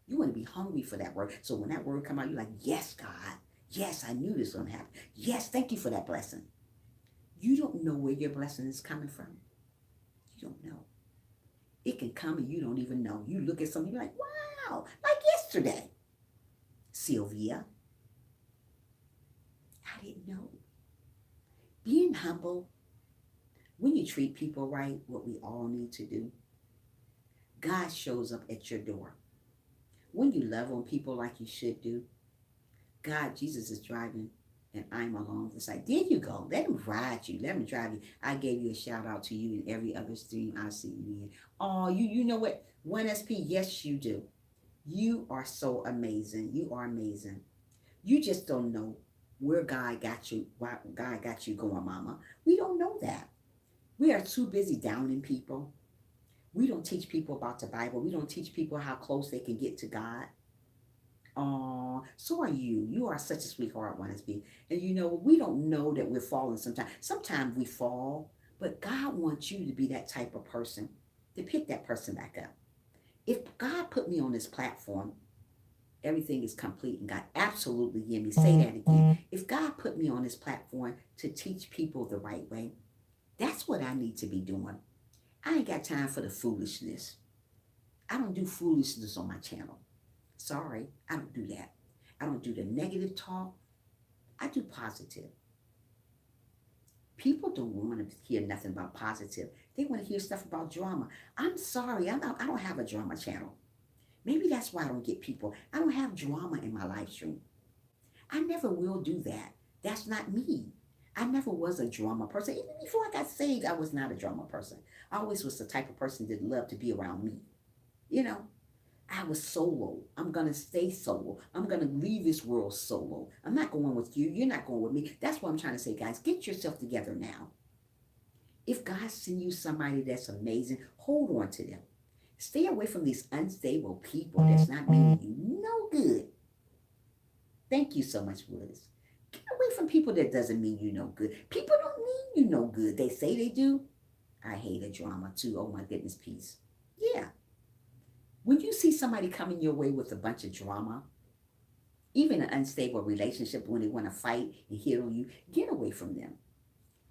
You want to be hungry for that word. So when that word come out, you're like, yes, God. Yes, I knew this was going to happen. Yes, thank you for that blessing. You don't know where your blessing is coming from. You don't know. It can come and you don't even know. You look at something, you're like, wow, like yesterday. Sylvia, I didn't know. Being humble, when you treat people right, what we all need to do, God shows up at your door. When you love on people like you should do, God, Jesus is driving and I'm along the side. There you go. Let him ride you. Let him drive you. I gave you a shout out to you in every other stream I see you in. Oh, you know what? 1SP, yes, you do. You are so amazing. You are amazing. You just don't know where God got you, why God got you going, mama. We don't know that. We are too busy downing people. We don't teach people about the Bible. We don't teach people how close they can get to God. Oh, so are you. You are such a sweetheart, SB. And you know, we don't know that we're falling sometimes. Sometimes we fall, but God wants you to be that type of person, to pick that person back up. If God put me on this platform, everything is complete and God absolutely give me. Say that again. If God put me on this platform to teach people the right way, that's what I need to be doing. I ain't got time for the foolishness. I don't do foolishness on my channel. Sorry, I don't do that. I don't do the negative talk. I do positive. People don't want to hear nothing about positive. They want to hear stuff about drama. I'm sorry, I don't have a drama channel. Maybe that's why I don't get people. I don't have drama in my live stream. I never will do that. That's not me. I never was a drama person. Even before I got saved, I was not a drama person. I always was the type of person that loved to be around me. You know, I was solo. I'm going to stay solo. I'm going to leave this world solo. I'm not going with you. You're not going with me. That's what I'm trying to say, guys. Get yourself together now. If God sends you somebody that's amazing, hold on to them. Stay away from these unstable people that's not meaning you no good. Thank you so much, Woods. Get away from people that doesn't mean you no good. People don't mean you no good. They say they do. I hate a drama too. Oh my goodness, peace. Yeah. When you see somebody coming your way with a bunch of drama, even an unstable relationship when they want to fight and hit on you, get away from them.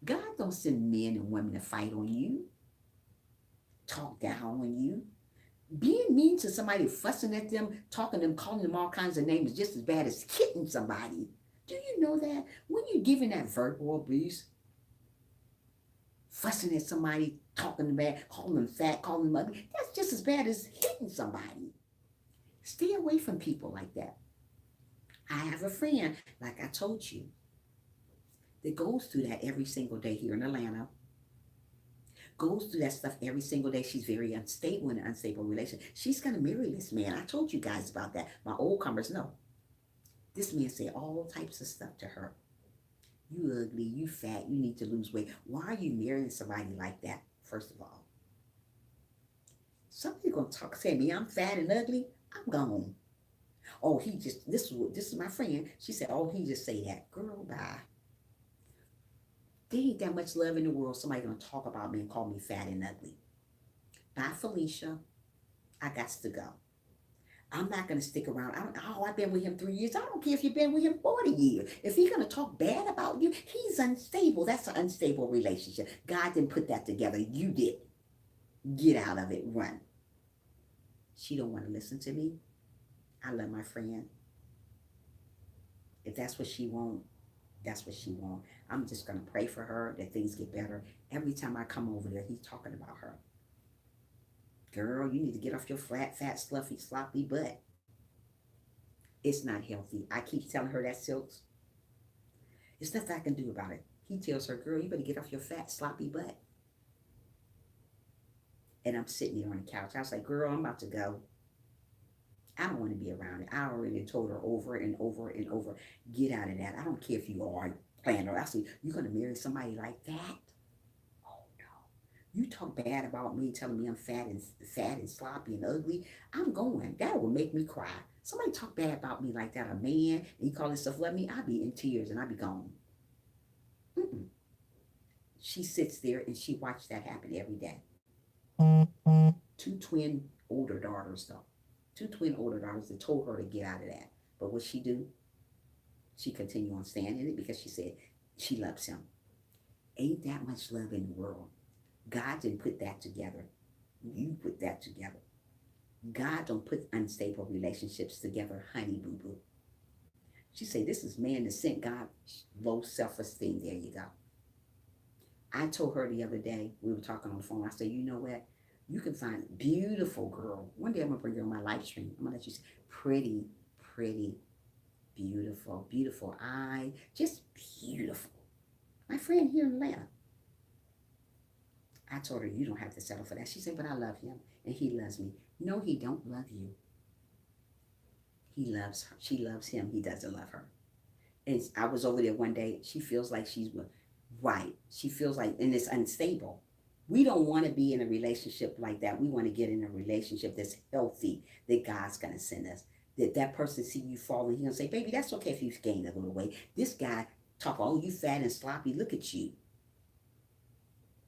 God don't send men and women to fight on you, talk down on you. Being mean to somebody, fussing at them, talking to them, calling them all kinds of names is just as bad as hitting somebody. Do you know that? When you're giving that verbal abuse, fussing at somebody, talking them bad, calling them fat, calling them ugly, that's just as bad as hitting somebody. Stay away from people like that. I have a friend, like I told you, that goes through that every single day here in Atlanta. Goes through that stuff every single day. She's very unstable in an unstable relationship. She's gonna marry this man. I told you guys about that. My old comers know. This man said all types of stuff to her. You ugly, you fat, you need to lose weight. Why are you marrying somebody like that, first of all? Somebody gonna talk, say me, I'm fat and ugly, I'm gone. Oh, he just, this is my friend. She said, oh, he just say that. Girl, bye. There ain't that much love in the world. Somebody gonna talk about me and call me fat and ugly. Bye, Felicia. I got to go. I'm not gonna stick around. I've been with him 3 years. I don't care if you've been with him 40 years. If he's gonna talk bad about you, he's unstable. That's an unstable relationship. God didn't put that together. You did. Get out of it. Run. She don't want to listen to me. I love my friend. If that's what she wants, that's what she wants. I'm just gonna pray for her that things get better. Every time I come over there, he's talking about her. Girl, you need to get off your flat, fat, fluffy, sloppy butt. It's not healthy. I keep telling her that, Silks. There's nothing I can do about it. He tells her, girl, you better get off your fat, sloppy butt. And I'm sitting there on the couch. I was like, girl, I'm about to go. I don't want to be around it. I already told her over and over and over, get out of that. I don't care if you are planning or I said, you're going to marry somebody like that? Oh no. You talk bad about me, telling me I'm fat and sloppy and ugly. I'm going. That will make me cry. Somebody talk bad about me like that, a man, and he call himself love me, I'll be in tears and I'll be gone. Mm-mm. She sits there and she watched that happen every day. Two twin older daughters though. Two twin older daughters that told her to get out of that. But what she do? She continued on staying in it because she said she loves him. Ain't that much love in the world. God didn't put that together. You put that together. God don't put unstable relationships together, honey boo boo. She said, this is man that sent God low self-esteem. There you go. I told her the other day, we were talking on the phone, I said, you know what? You can find a beautiful girl. One day I'm going to bring her on my live stream. I'm going to let you see pretty, pretty, beautiful, beautiful eye, just beautiful. My friend here in Atlanta. I told her, you don't have to settle for that. She said, but I love him and he loves me. No, he don't love you. He loves her. She loves him. He doesn't love her. And I was over there one day. She feels like she's right. She feels like, and it's unstable. We don't want to be in a relationship like that. We want to get in a relationship that's healthy, that God's going to send us. That person see you falling, he's going to say, baby, that's okay if you've gained a little weight. This guy talk, oh, you fat and sloppy. Look at you.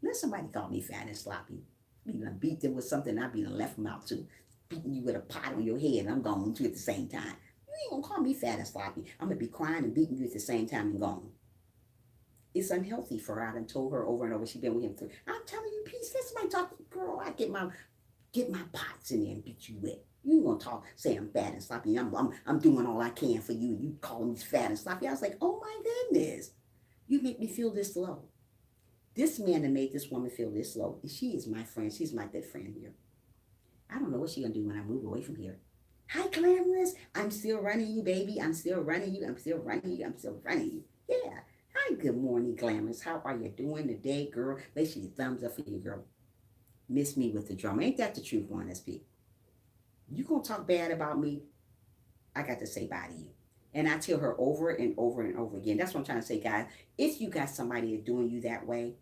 Let somebody call me fat and sloppy. You done beat them with something, I be done left them out too. Beating you with a pot on your head and I'm gone too at the same time. You ain't going to call me fat and sloppy. I'm going to be crying and beating you at the same time and gone. It's unhealthy for her. I done told her over and over. She been with him through. I'm telling you, peace. Let somebody talk. Girl, I get my pots in there and beat you with. You ain't gonna talk, say I'm fat and sloppy. I'm doing all I can for you. You call me fat and sloppy. I was like, oh my goodness. You make me feel this low. This man that made this woman feel this low, she is my friend. She's my good friend here. I don't know what she's gonna do when I move away from here. Hi, glamorous. I'm still running you, baby. I'm still running you. I'm still running you. I'm still running you. Yeah. Hi, good morning, glamorous. How are you doing today, girl? Make sure you thumbs up for you, girl. Miss me with the drama. Ain't that the truth, 1SP? You gonna talk bad about me? I got to say bye to you. And I tell her over and over and over again. That's what I'm trying to say, guys. If you got somebody doing you that way,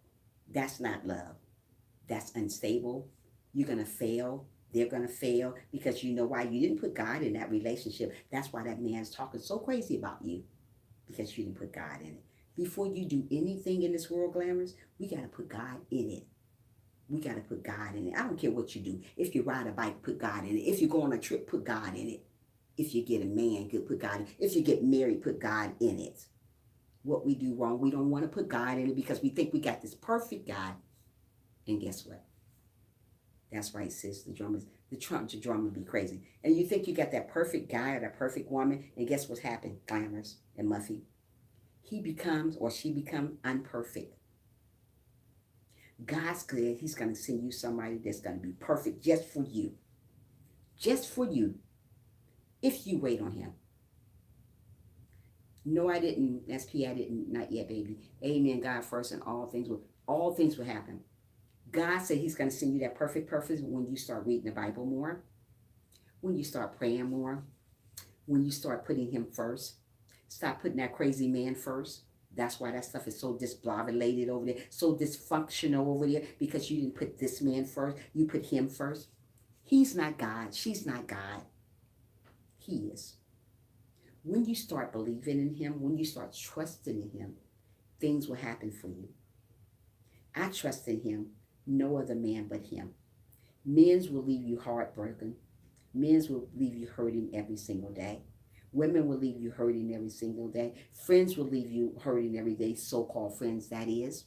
that's not love. That's unstable. You're going to fail. They're going to fail because you know why? You didn't put God in that relationship. That's why that man's talking so crazy about you, because you didn't put God in it. Before you do anything in this world, glamorous, we got to put God in it. We got to put God in it. I don't care what you do. If you ride a bike, put God in it. If you go on a trip, put God in it. If you get a man, put God in it. If you get married, put God in it. What we do wrong, we don't want to put God in it because we think we got this perfect God. And guess what? That's right, sis. The drama be crazy. And you think you got that perfect guy or that perfect woman, and guess what's happened, glamorous and Muffy? He becomes or she becomes unperfect. God's good. He's going to send you somebody that's going to be perfect just for you. Just for you. If you wait on him. No, I didn't. SP, I didn't. Not yet, baby. Amen. God first, and all things will happen. God said he's going to send you that perfect when you start reading the Bible more, when you start praying more, when you start putting him first. Stop putting that crazy man first. That's why that stuff is so disbobulated over there, so dysfunctional over there, because you didn't put this man first. You put him first. He's not God. She's not God. He is. When you start believing in him, when you start trusting in him, things will happen for you. I trust in him. No other man but him. Men's will leave you heartbroken. Men's will leave you hurting every single day. Women will leave you hurting every single day. Friends will leave you hurting every day, so-called friends, that is.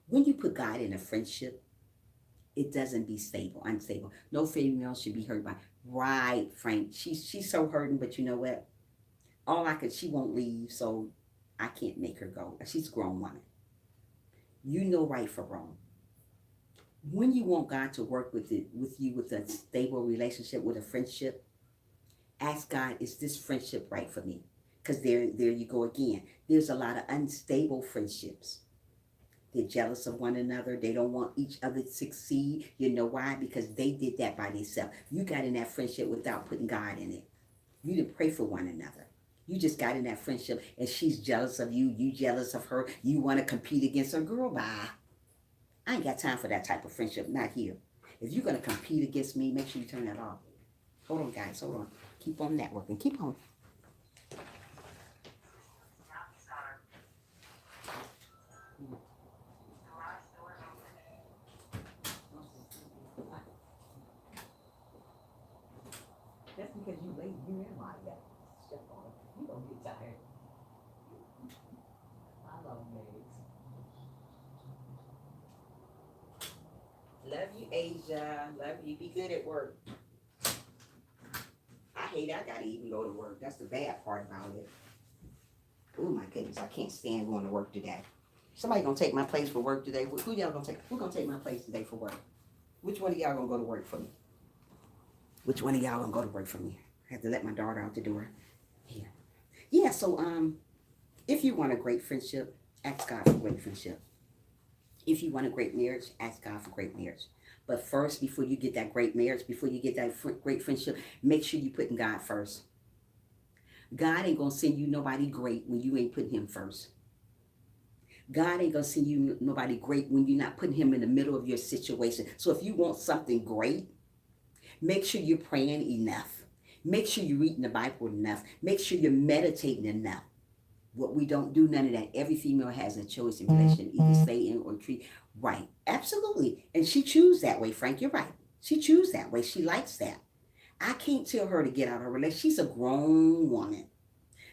When you put God in a friendship, it doesn't be unstable. No female should be hurt by. Right, Frank. She's so hurting, but you know what? She won't leave, so I can't make her go. She's a grown woman. You know right from wrong. When you want God to work with you with a stable relationship, with a friendship, ask God, is this friendship right for me? Because there you go again. There's a lot of unstable friendships. They're jealous of one another. They don't want each other to succeed. You know why? Because they did that by themselves. You got in that friendship without putting God in it. You didn't pray for one another. You just got in that friendship and she's jealous of you. You jealous of her. You want to compete against her. Girl, bye. I ain't got time for that type of friendship. Not here. If you're going to compete against me, make sure you turn that off. Hold on, guys. Hold on. Keep on networking. Keep on. That's because you late. You in my yet. You don't get tired. I love legs. Love you, Asia. Love you. Be good at work. I gotta even go to work. That's the bad part about it. Oh my goodness, I can't stand going to work today. Somebody gonna take my place for work today. Who y'all gonna take? Who gonna take my place today for work? Which one of y'all gonna go to work for me? Which one of y'all gonna go to work for me? I have to let my daughter out the door. Here. Yeah, so if you want a great friendship, ask God for great friendship. If you want a great marriage, ask God for great marriage. But first, before you get that great marriage, before you get that great friendship, make sure you putting God first. God ain't going to send you nobody great when you ain't putting him first. God ain't going to send you nobody great when you're not putting him in the middle of your situation. So if you want something great, make sure you're praying enough. Make sure you're reading the Bible enough. Make sure you're meditating enough. What we don't do, none of that. Every female has a choice in relation, either stay in or treat. Right. Absolutely. And she chooses that way, Frank. You're right. She chooses that way. She likes that. I can't tell her to get out of her relationship. She's a grown woman.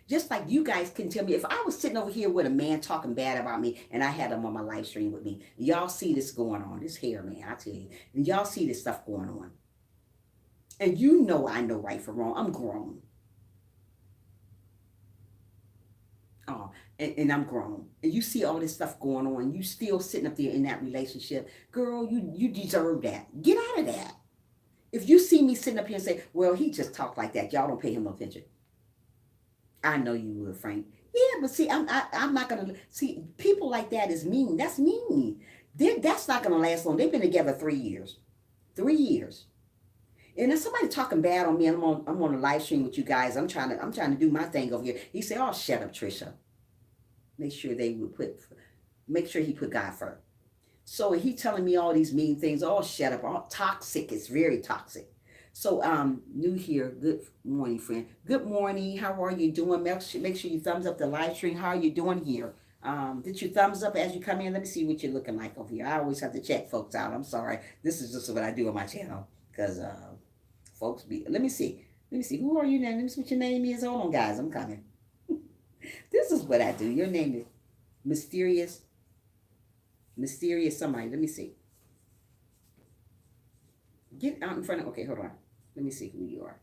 Just like you guys can tell me, if I was sitting over here with a man talking bad about me and I had him on my live stream with me, y'all see this going on, this hair, man, I tell you. And y'all see this stuff going on. And you know I know right from wrong. I'm grown. Oh, and I'm grown, and you see all this stuff going on, you still sitting up there in that relationship, girl, you deserve that. Get out of that. If you see me sitting up here and say, well, he just talked like that, y'all don't pay him no attention. I know you would, Frank. Yeah, but see, I'm not gonna see people like that is mean. That's mean. That's not gonna last long. They've been together 3 years. 3 years. And if somebody talking bad on me, and I'm on a live stream with you guys. I'm trying to do my thing over here. He said, "Oh, shut up, Trisha." Make sure they would make sure he put God first. So he telling me all these mean things. Oh, shut up. All toxic. It's very toxic. So new here. Good morning, friend. Good morning. How are you doing? Make sure you thumbs up the live stream. How are you doing here? Did you thumbs up as you come in? Let me see what you're looking like over here. I always have to check folks out. I'm sorry. This is just what I do on my channel because folks be. Let me see. Let me see. Who are you now? Let me see what your name is. Hold on, guys. I'm coming. This is what I do. Your name is mysterious somebody. Let me see. Get out in front of. Okay, hold on. Let me see who you are.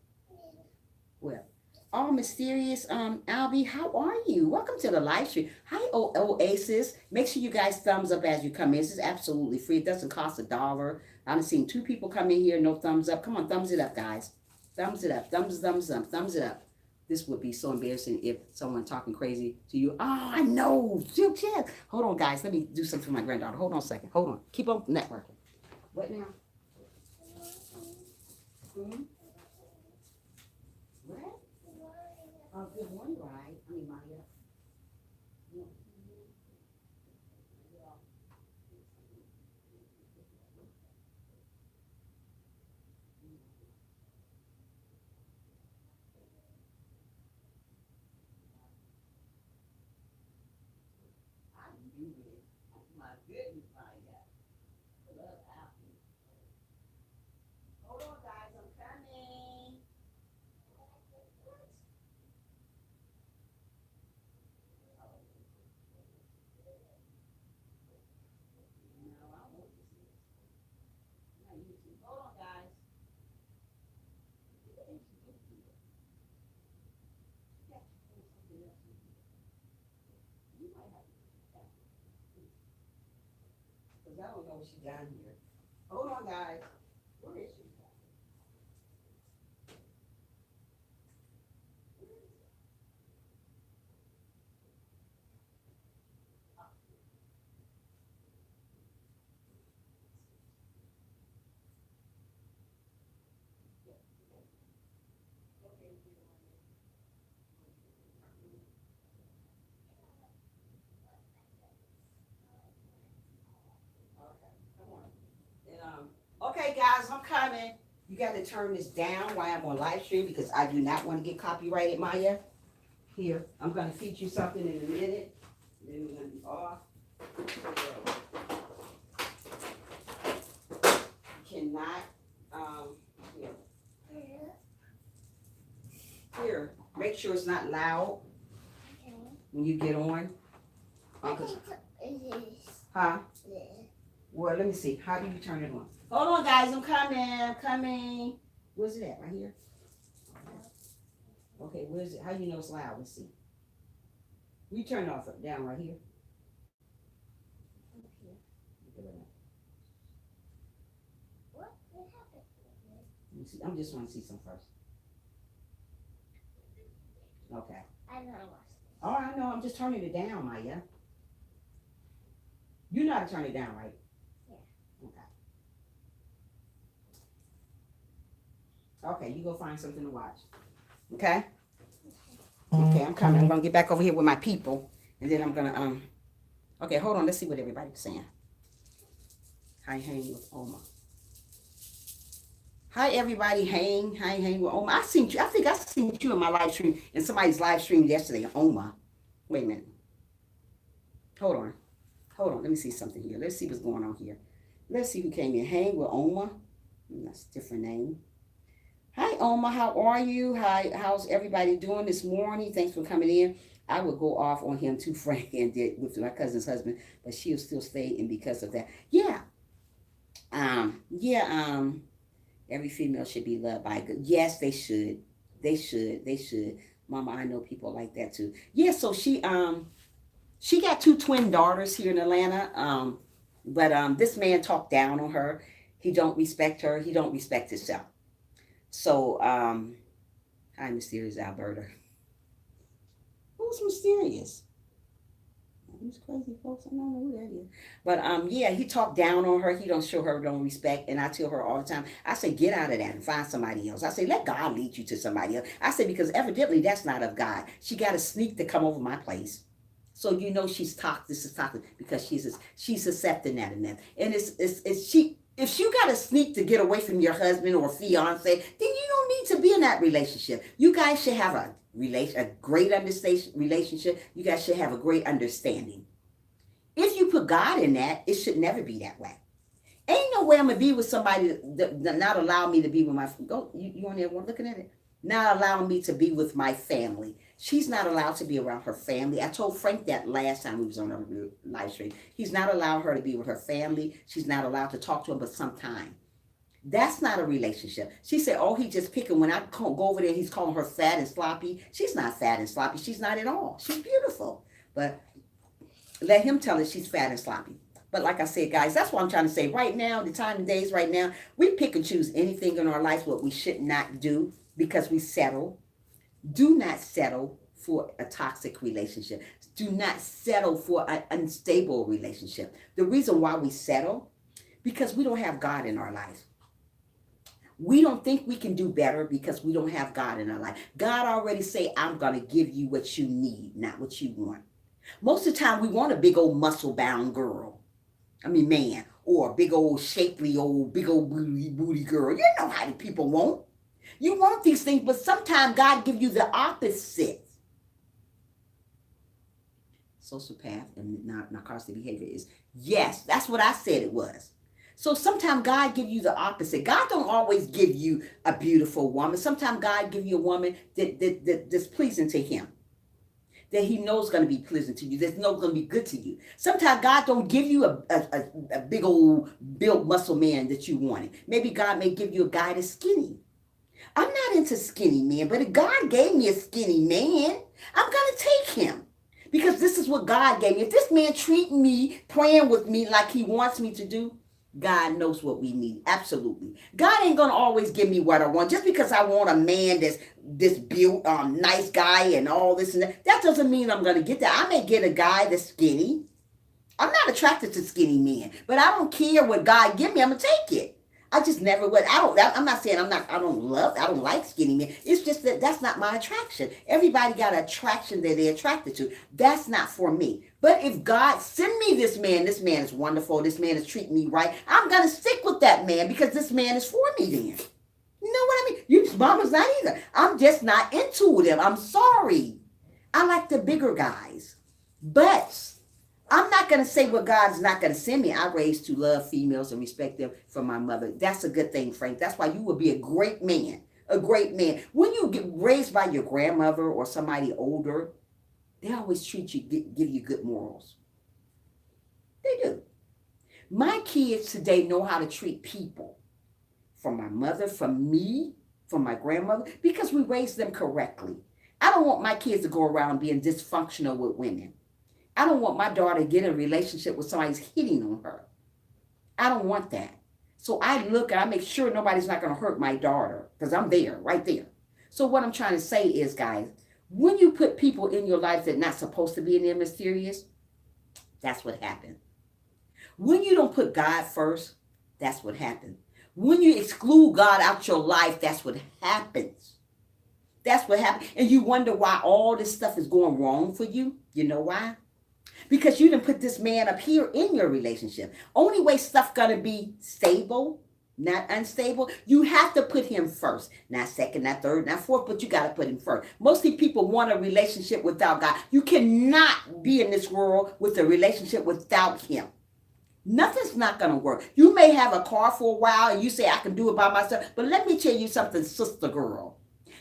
Well, all mysterious. Albie, how are you? Welcome to the live stream. Hi, Oasis. Make sure you guys thumbs up as you come in. This is absolutely free. It doesn't cost $1. I've seen 2 people come in here. No thumbs up. Come on, thumbs it up, guys. Thumbs it up. Thumbs up. Thumbs it up. This would be so embarrassing if someone talking crazy to you. Oh, I know. Hold on, guys. Let me do something for my granddaughter. Hold on a second. Hold on. Keep on networking. What now? Hmm? What? Oh, good morning, right? I mean, Maya. Yeah. I knew it. Oh, my goodness, Maya. Love Apple. Hold on, guys. I'm coming. No, I won't this is. Not YouTube. Hold on, guys. You might have to because I don't know what she got here. Hold on, guys. Where is she? Okay, come on. Okay, guys, I'm coming. You got to turn this down while I'm on live stream because I do not want to get copyrighted, Maya. Here, I'm going to feed you something in a minute. Then we're going to be off. You cannot, here. Here, make sure it's not loud when you get on. Huh? Well, let me see. How do you turn it on? Hold on, guys. I'm coming. I'm coming. Where's it at? Right here? Okay, where's it? How do you know it's loud? Let's see. You turn it off down right here. Let me see. I'm just want to see some first. Okay. Oh, I know. I'm just turning it down, Maya. You know how to turn it down, right? Okay. Okay, you go find something to watch. Okay? Okay, I'm coming. I'm gonna get back over here with my people. And then I'm gonna okay, hold on, let's see what everybody's saying. Hi, hang with Oma. Hi everybody, hang with Oma. I think I seen you in my live stream in somebody's live stream yesterday, Oma. Wait a minute. Hold on. Let me see something here. Let's see what's going on here. Let's see who came in. Hang with Oma. That's a different name. Hi, Oma. How are you? Hi, how's everybody doing this morning? Thanks for coming in. I would go off on him too, Frank, and did with my cousin's husband, but she'll still stay in because of that. Yeah. Every female should be loved by good. Yes, they should. They should. Mama, I know people like that too. Yeah, so she She got two twin daughters here in Atlanta. But this man talked down on her. He don't respect her. He don't respect himself. So, hi, mysterious Alberta. Who's mysterious? These crazy folks, I don't know who that is. But yeah, he talked down on her. He don't show her no respect. And I tell her all the time, I say, get out of that and find somebody else. I say, let God lead you to somebody else. I say, because evidently that's not of God. She got to sneak to come over my place. So you know she's toxic. This is toxic because she's accepting that and that. And it's she. If you got to sneak to get away from your husband or fiance, then you don't need to be in that relationship. You guys should have a great relationship. You guys should have a great understanding. If you put God in that, it should never be that way. Ain't no way I'm gonna be with somebody that not allow me to be with my you on there looking at it, not allowing me to be with my family. She's not allowed to be around her family. I told Frank that last time we was on a live stream. He's not allowed her to be with her family. She's not allowed to talk to him, but sometime. That's not a relationship. She said, oh, he just picking. When I go over there, he's calling her fat and sloppy. She's not fat and sloppy. She's not at all. She's beautiful. But let him tell her she's fat and sloppy. But like I said, guys, that's what I'm trying to say. Right now, the time and days right now, we pick and choose anything in our life what we should not do because we settle. Do not settle for a toxic relationship. Do not settle for an unstable relationship. The reason why we settle, because we don't have God in our life. We don't think we can do better because we don't have God in our life. God already say, I'm going to give you what you need, not what you want. Most of the time, we want a big old muscle-bound girl. Man, or a big old shapely old, big old booty girl. You know how the people want. You want these things, but sometimes God give you the opposite. Sociopath and narcissistic behavior is, yes, that's what I said it was. So sometimes God give you the opposite. God don't always give you a beautiful woman. Sometimes God give you a woman that's pleasing to him, that he knows going to be pleasant to you, that's going to be good to you. Sometimes God don't give you a big old built muscle man that you wanted. Maybe God may give you a guy that's skinny. I'm not into skinny men, but if God gave me a skinny man, I'm going to take him. Because this is what God gave me. If this man treat me, praying with me like he wants me to do, God knows what we need. Absolutely. God ain't going to always give me what I want. Just because I want a man that's this built, nice guy and all this and that, that doesn't mean I'm going to get that. I may get a guy that's skinny. I'm not attracted to skinny men, but I don't care what God give me. I'm going to take it. I just never would. I'm not saying I don't like skinny men. It's just that that's not my attraction. Everybody got an attraction that they're attracted to. That's not for me. But if God send me this man is wonderful, this man is treating me right, I'm going to stick with that man because this man is for me then. You know what I mean? You mama's not either. I'm just not into them. I'm sorry. I like the bigger guys. But I'm not going to say what God's not going to send me. I raised to love females and respect them from my mother. That's a good thing, Frank. That's why you will be a great man. A great man. When you get raised by your grandmother or somebody older, they always treat you, give you good morals. They do. My kids today know how to treat people. From my mother, from me, from my grandmother, because we raised them correctly. I don't want my kids to go around being dysfunctional with women. I don't want my daughter to get in a relationship with somebody who's hitting on her. I don't want that. So I look and I make sure nobody's not going to hurt my daughter because I'm there, right there. So what I'm trying to say is, guys, when you put people in your life that are not supposed to be in there mysterious, that's what happened. When you don't put God first, that's what happened. When you exclude God out your life, that's what happens. That's what happens. And you wonder why all this stuff is going wrong for you. You know why? Because you didn't put this man up here in your relationship. Only way stuff gonna be stable, not unstable, you have to put him first. Not second, not third, not fourth, but you gotta put him first. Most people want a relationship without God. You cannot be in this world with a relationship without him. Nothing's not going to work. You may have a car for a while and you say, I can do it by myself. But let me tell you something, sister girl.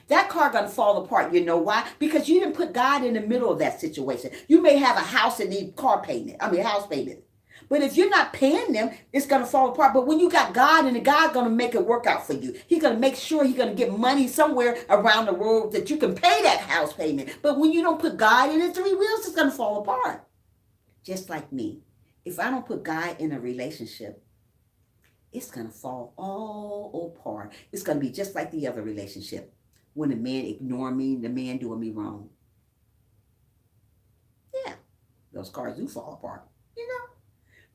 That car going to fall apart. You know why? Because you didn't put God in the middle of that situation. You may have a house and need house payment. But if you're not paying them, it's going to fall apart. But when you got God and God's going to make it work out for you. He's going to make sure he's going to get money somewhere around the world that you can pay that house payment. But when you don't put God in it, three wheels is going to fall apart. Just like me. If I don't put God in a relationship, it's going to fall all apart. It's going to be just like the other relationship. When the man ignore me, the man doing me wrong. Yeah, those cars do fall apart, you know.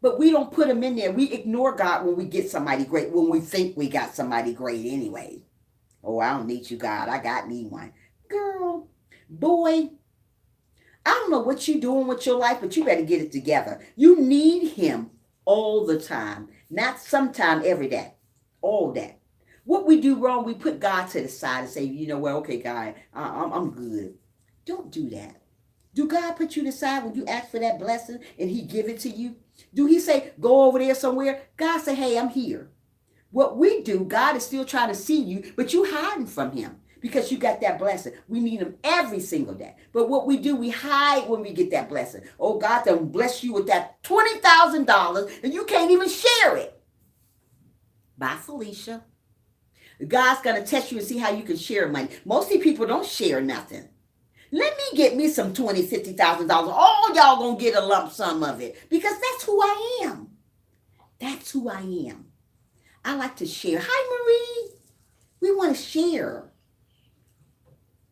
But we don't put them in there. We ignore God when we get somebody great, when we think we got somebody great anyway. Oh, I don't need you, God. I got me one. Girl, boy, I don't know what you're doing with your life, but you better get it together. You need him all the time, not sometime, every day, all day. What we do wrong, we put God to the side and say, you know what, okay, God, I'm good. Don't do that. Do God put you to the side when you ask for that blessing and he give it to you? Do he say, go over there somewhere? God say, hey, I'm here. What we do, God is still trying to see you, but you hiding from him because you got that blessing. We need him every single day. But what we do, we hide when we get that blessing. Oh, God done bless you with that $20,000 and you can't even share it. Bye, Felicia. God's going to test you and see how you can share money. Most of the people don't share nothing. Let me get me some $20,000, $50,000. All y'all going to get a lump sum of it because that's who I am. That's who I am. I like to share. Hi, Marie. We want to share.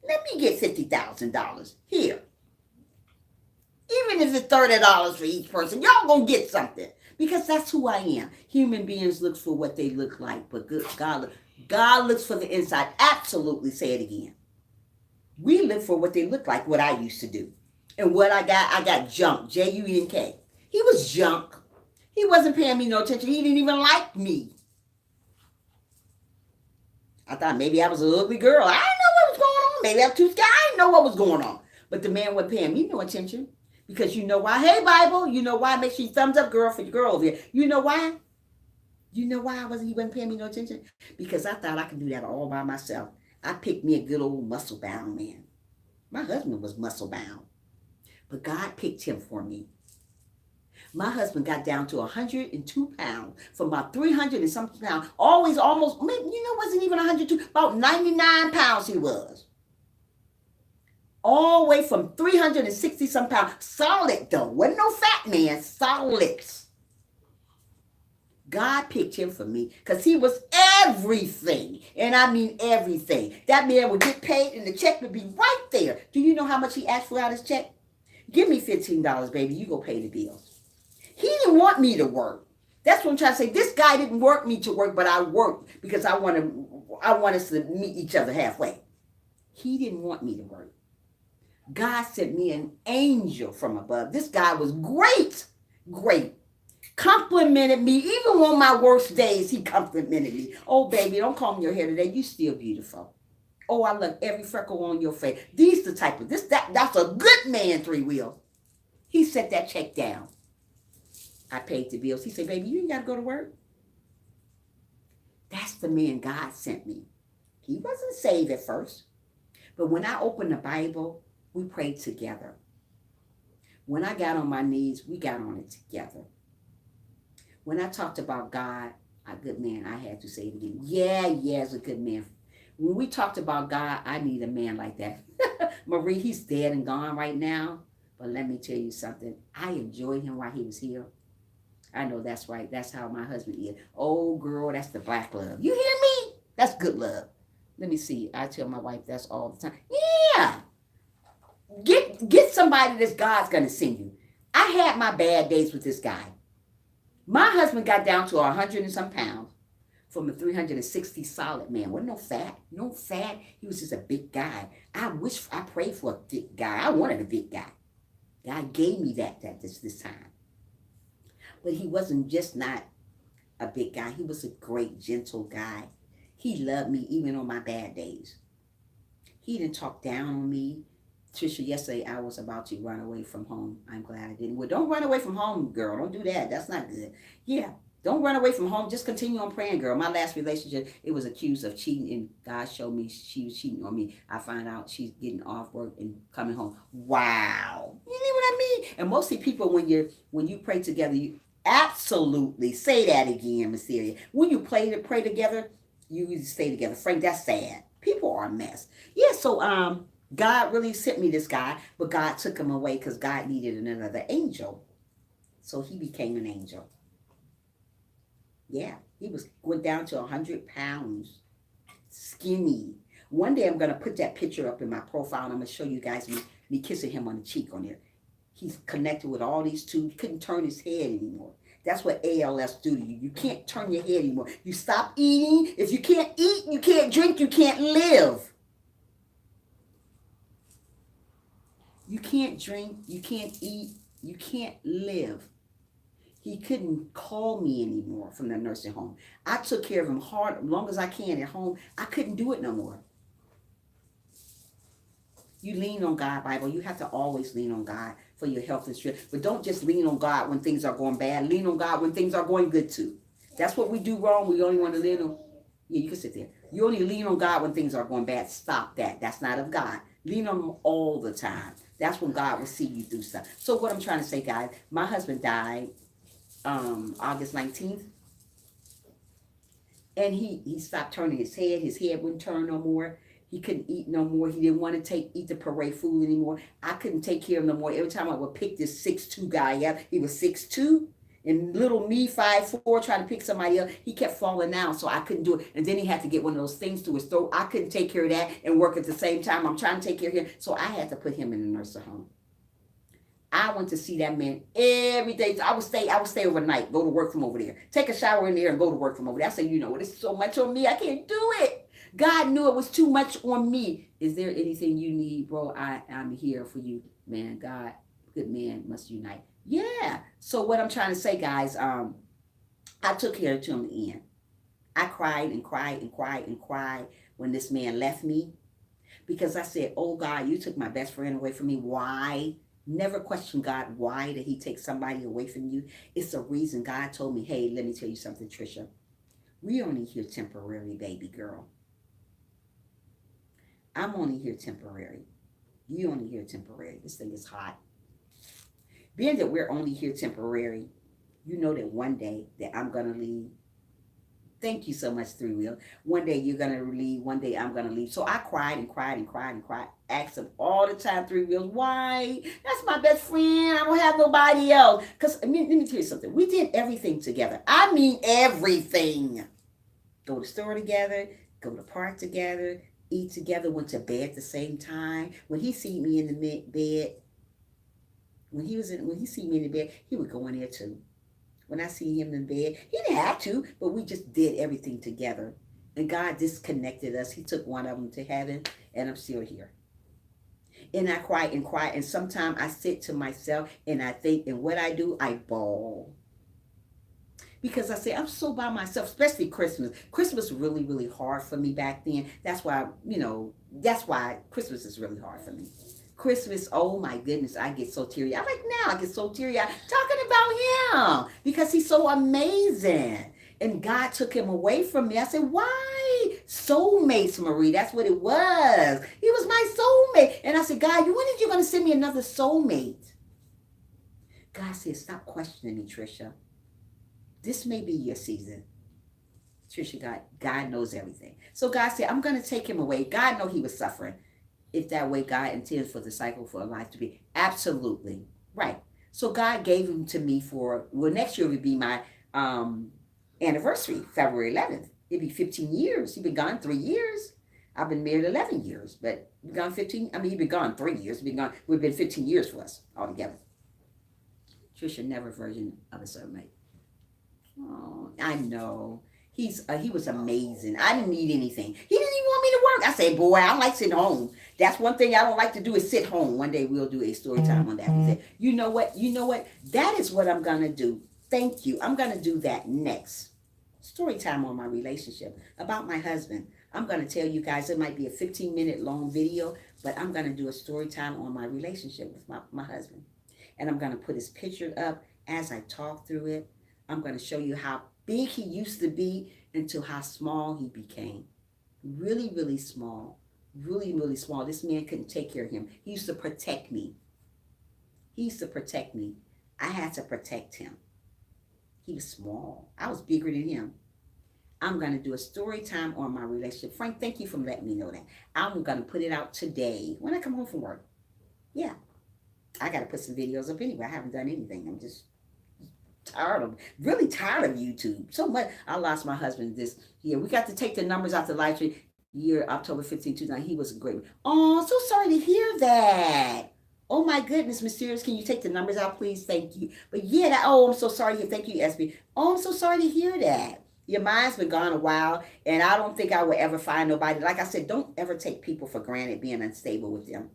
Let me get $50,000 here. Even if it's $30 for each person, y'all gonna get something because that's who I am. Human beings look for what they look like, but God looks for the inside. Absolutely, say it again. We look for what they look like. What I used to do, and what I got junk. JUNK. He was junk. He wasn't paying me no attention. He didn't even like me. I thought maybe I was an ugly girl. I didn't know what was going on. Maybe I was too scared. I didn't know what was going on. But the man wasn't paying me no attention. Because you know why? Hey, Bible, you know why? Make sure you thumbs up, girl, for your girl over here. You know why? You know why he wasn't paying me no attention? Because I thought I could do that all by myself. I picked me a good old muscle-bound man. My husband was muscle-bound. But God picked him for me. My husband got down to 102 pounds from about 300 and something pounds. Always almost, wasn't even 102, about 99 pounds he was. All the way from 360 some pounds. Solid though. Wasn't no fat man. Solid. God picked him for me because he was everything. And I mean everything. That man would get paid and the check would be right there. Do you know how much he asked for out of his check? Give me $15, baby. You go pay the bills. He didn't want me to work. That's what I'm trying to say. This guy didn't want me to work, but I worked because I want us to meet each other halfway. He didn't want me to work. God sent me an angel from above. This guy was great. Great. Complimented me. Even on my worst days, he complimented me. Oh, baby, don't comb your hair today. You still beautiful. Oh, I love every freckle on your face. That's a good man, 3-wheel. He set that check down. I paid the bills. He said, baby, you ain't got to go to work. That's the man God sent me. He wasn't saved at first. But when I opened the Bible, we prayed together. When I got on my knees, we got on it together. When I talked about God, a good man, I had to say it again. Yeah, it's a good man. When we talked about God, I need a man like that. Marie, he's dead and gone right now. But let me tell you something. I enjoyed him while he was here. I know that's right. That's how my husband is. Oh, girl, that's the black love. You hear me? That's good love. Let me see. I tell my wife that's all the time. Yeah. Get somebody that God's going to send you. I had my bad days with this guy. My husband got down to 100 and some pounds from a 360 solid man. Wasn't no fat. He was just a big guy. I prayed for a thick guy. I wanted a big guy. God gave me that this time. But he wasn't just not a big guy. He was a great, gentle guy. He loved me even on my bad days. He didn't talk down on me. Trisha, yesterday I was about to run away from home. I'm glad I didn't. Well, don't run away from home, girl. Don't do that. That's not good. Yeah, don't run away from home. Just continue on praying, girl. My last relationship, it was accused of cheating, and God showed me she was cheating on me. I find out she's getting off work and coming home. Wow. You know what I mean? And mostly people, when you pray together, you absolutely say that again, Miss Syria. When you pray together, you stay together. Frank, that's sad. People are a mess. Yeah, so God really sent me this guy, but God took him away because God needed another angel. So he became an angel. Yeah, went down to 100 pounds, skinny. One day I'm gonna put that picture up in my profile, and I'm gonna show you guys me kissing him on the cheek on there. He's connected with all these tubes. He couldn't turn his head anymore. That's what ALS do to you. You can't turn your head anymore. You stop eating. If you can't eat, you can't drink, you can't live. You can't drink, you can't eat, you can't live. He couldn't call me anymore from the nursing home. I took care of him hard, as long as I can at home. I couldn't do it no more. You lean on God, Bible. You have to always lean on God for your health and strength. But don't just lean on God when things are going bad. Lean on God when things are going good too. That's what we do wrong. We only want to lean on. Yeah, you can sit there. You only lean on God when things are going bad. Stop that. That's not of God. Lean on him all the time. That's when God will see you do stuff. So what I'm trying to say, guys, my husband died August 19th. And he stopped turning his head. His head wouldn't turn no more. He couldn't eat no more. He didn't want to eat the parade food anymore. I couldn't take care of him no more. Every time I would pick this 6'2" guy up, he was 6'2", and little me 5'4", trying to pick somebody up, he kept falling down, so I couldn't do it. And then he had to get one of those things to his throat. I couldn't take care of that and work at the same time. I'm trying to take care of him, so I had to put him in the nursing home. I went to see that man every day. I would stay overnight, go to work from over there, take a shower in there, and go to work from over there. I said, you know, it's so much on me, I can't do it. God knew it was too much on me. Is there anything you need, bro? I'm here for you, man. God, good man must unite. Yeah. So what I'm trying to say, guys, I took care of him in the end. I cried and cried and cried and cried when this man left me, because I said, oh God, you took my best friend away from me. Why? Never question God why did he take somebody away from you. It's a reason. God told me, hey, let me tell you something, Trisha. We only here temporarily, baby girl. I'm only here temporary. You only here temporary. This thing is hot. Being that we're only here temporary, you know that one day that I'm going to leave. Thank you so much, Three Wheel. One day you're going to leave. One day I'm going to leave. So I cried and cried and cried and cried. Asked him all the time, Three Wheels, why? That's my best friend. I don't have nobody else. Because, let me tell you something. We did everything together. I mean everything. Go to the store together. Go to the park together. Eat together. Went to bed at the same time. When he see me in the bed, when he see me in the bed, he would go in there too. When I see him in bed, he didn't have to, but we just did everything together. And God disconnected us. He took one of them to heaven, and I'm still here. And I cry and cry, and sometimes I sit to myself and I think, and what I do, I bawl. Because I say, I'm so by myself, especially Christmas. Christmas was really, really hard for me back then. That's why Christmas is really hard for me. Christmas, oh my goodness, I get so teary. I'm like, now I get so teary talking about him because he's so amazing. And God took him away from me. I said, why? Soulmates, Marie. That's what it was. He was my soulmate. And I said, God, when are you going to send me another soulmate? God said, stop questioning me, Trisha. This may be your season. Trisha, God knows everything. So God said, I'm going to take him away. God knew he was suffering. If that way God intends for the cycle for a life to be. Absolutely. Right. So God gave him to me next year would be my anniversary, February 11th. It'd be 15 years. He's been gone 3 years. I've been married 11 years, but he's gone 15. I mean, he's been gone 3 years. We've been 15 years for us altogether. Trisha, never a version of a soulmate. Oh, I know. He was amazing. I didn't need anything. He didn't even want me to work. I said, boy, I don't like sitting home. That's one thing I don't like to do is sit home. One day we'll do a story time on that. He said, you know what? That is what I'm going to do. Thank you. I'm going to do that next. Story time on my relationship. About my husband. I'm going to tell you guys, it might be a 15-minute long video, but I'm going to do a story time on my relationship with my husband. And I'm going to put his picture up as I talk through it. I'm going to show you how big he used to be until how small he became. Really, really small. Really, really small. This man couldn't take care of him. He used to protect me. I had to protect him. He was small. I was bigger than him. I'm going to do a story time on my relationship. Frank, thank you for letting me know that. I'm going to put it out today when I come home from work. Yeah. I got to put some videos up anyway. I haven't done anything. I'm just Really tired of YouTube. So much. I lost my husband this year. We got to take the numbers out the live stream year, October 15, 2009. He was a great. Oh, so sorry to hear that. Oh my goodness, Mysterious, can you take the numbers out, please? Thank you. But yeah, I'm so sorry. Thank you, SB. Oh, I'm so sorry to hear that. Your mind's been gone a while, and I don't think I will ever find nobody. Like I said, don't ever take people for granted being unstable with them,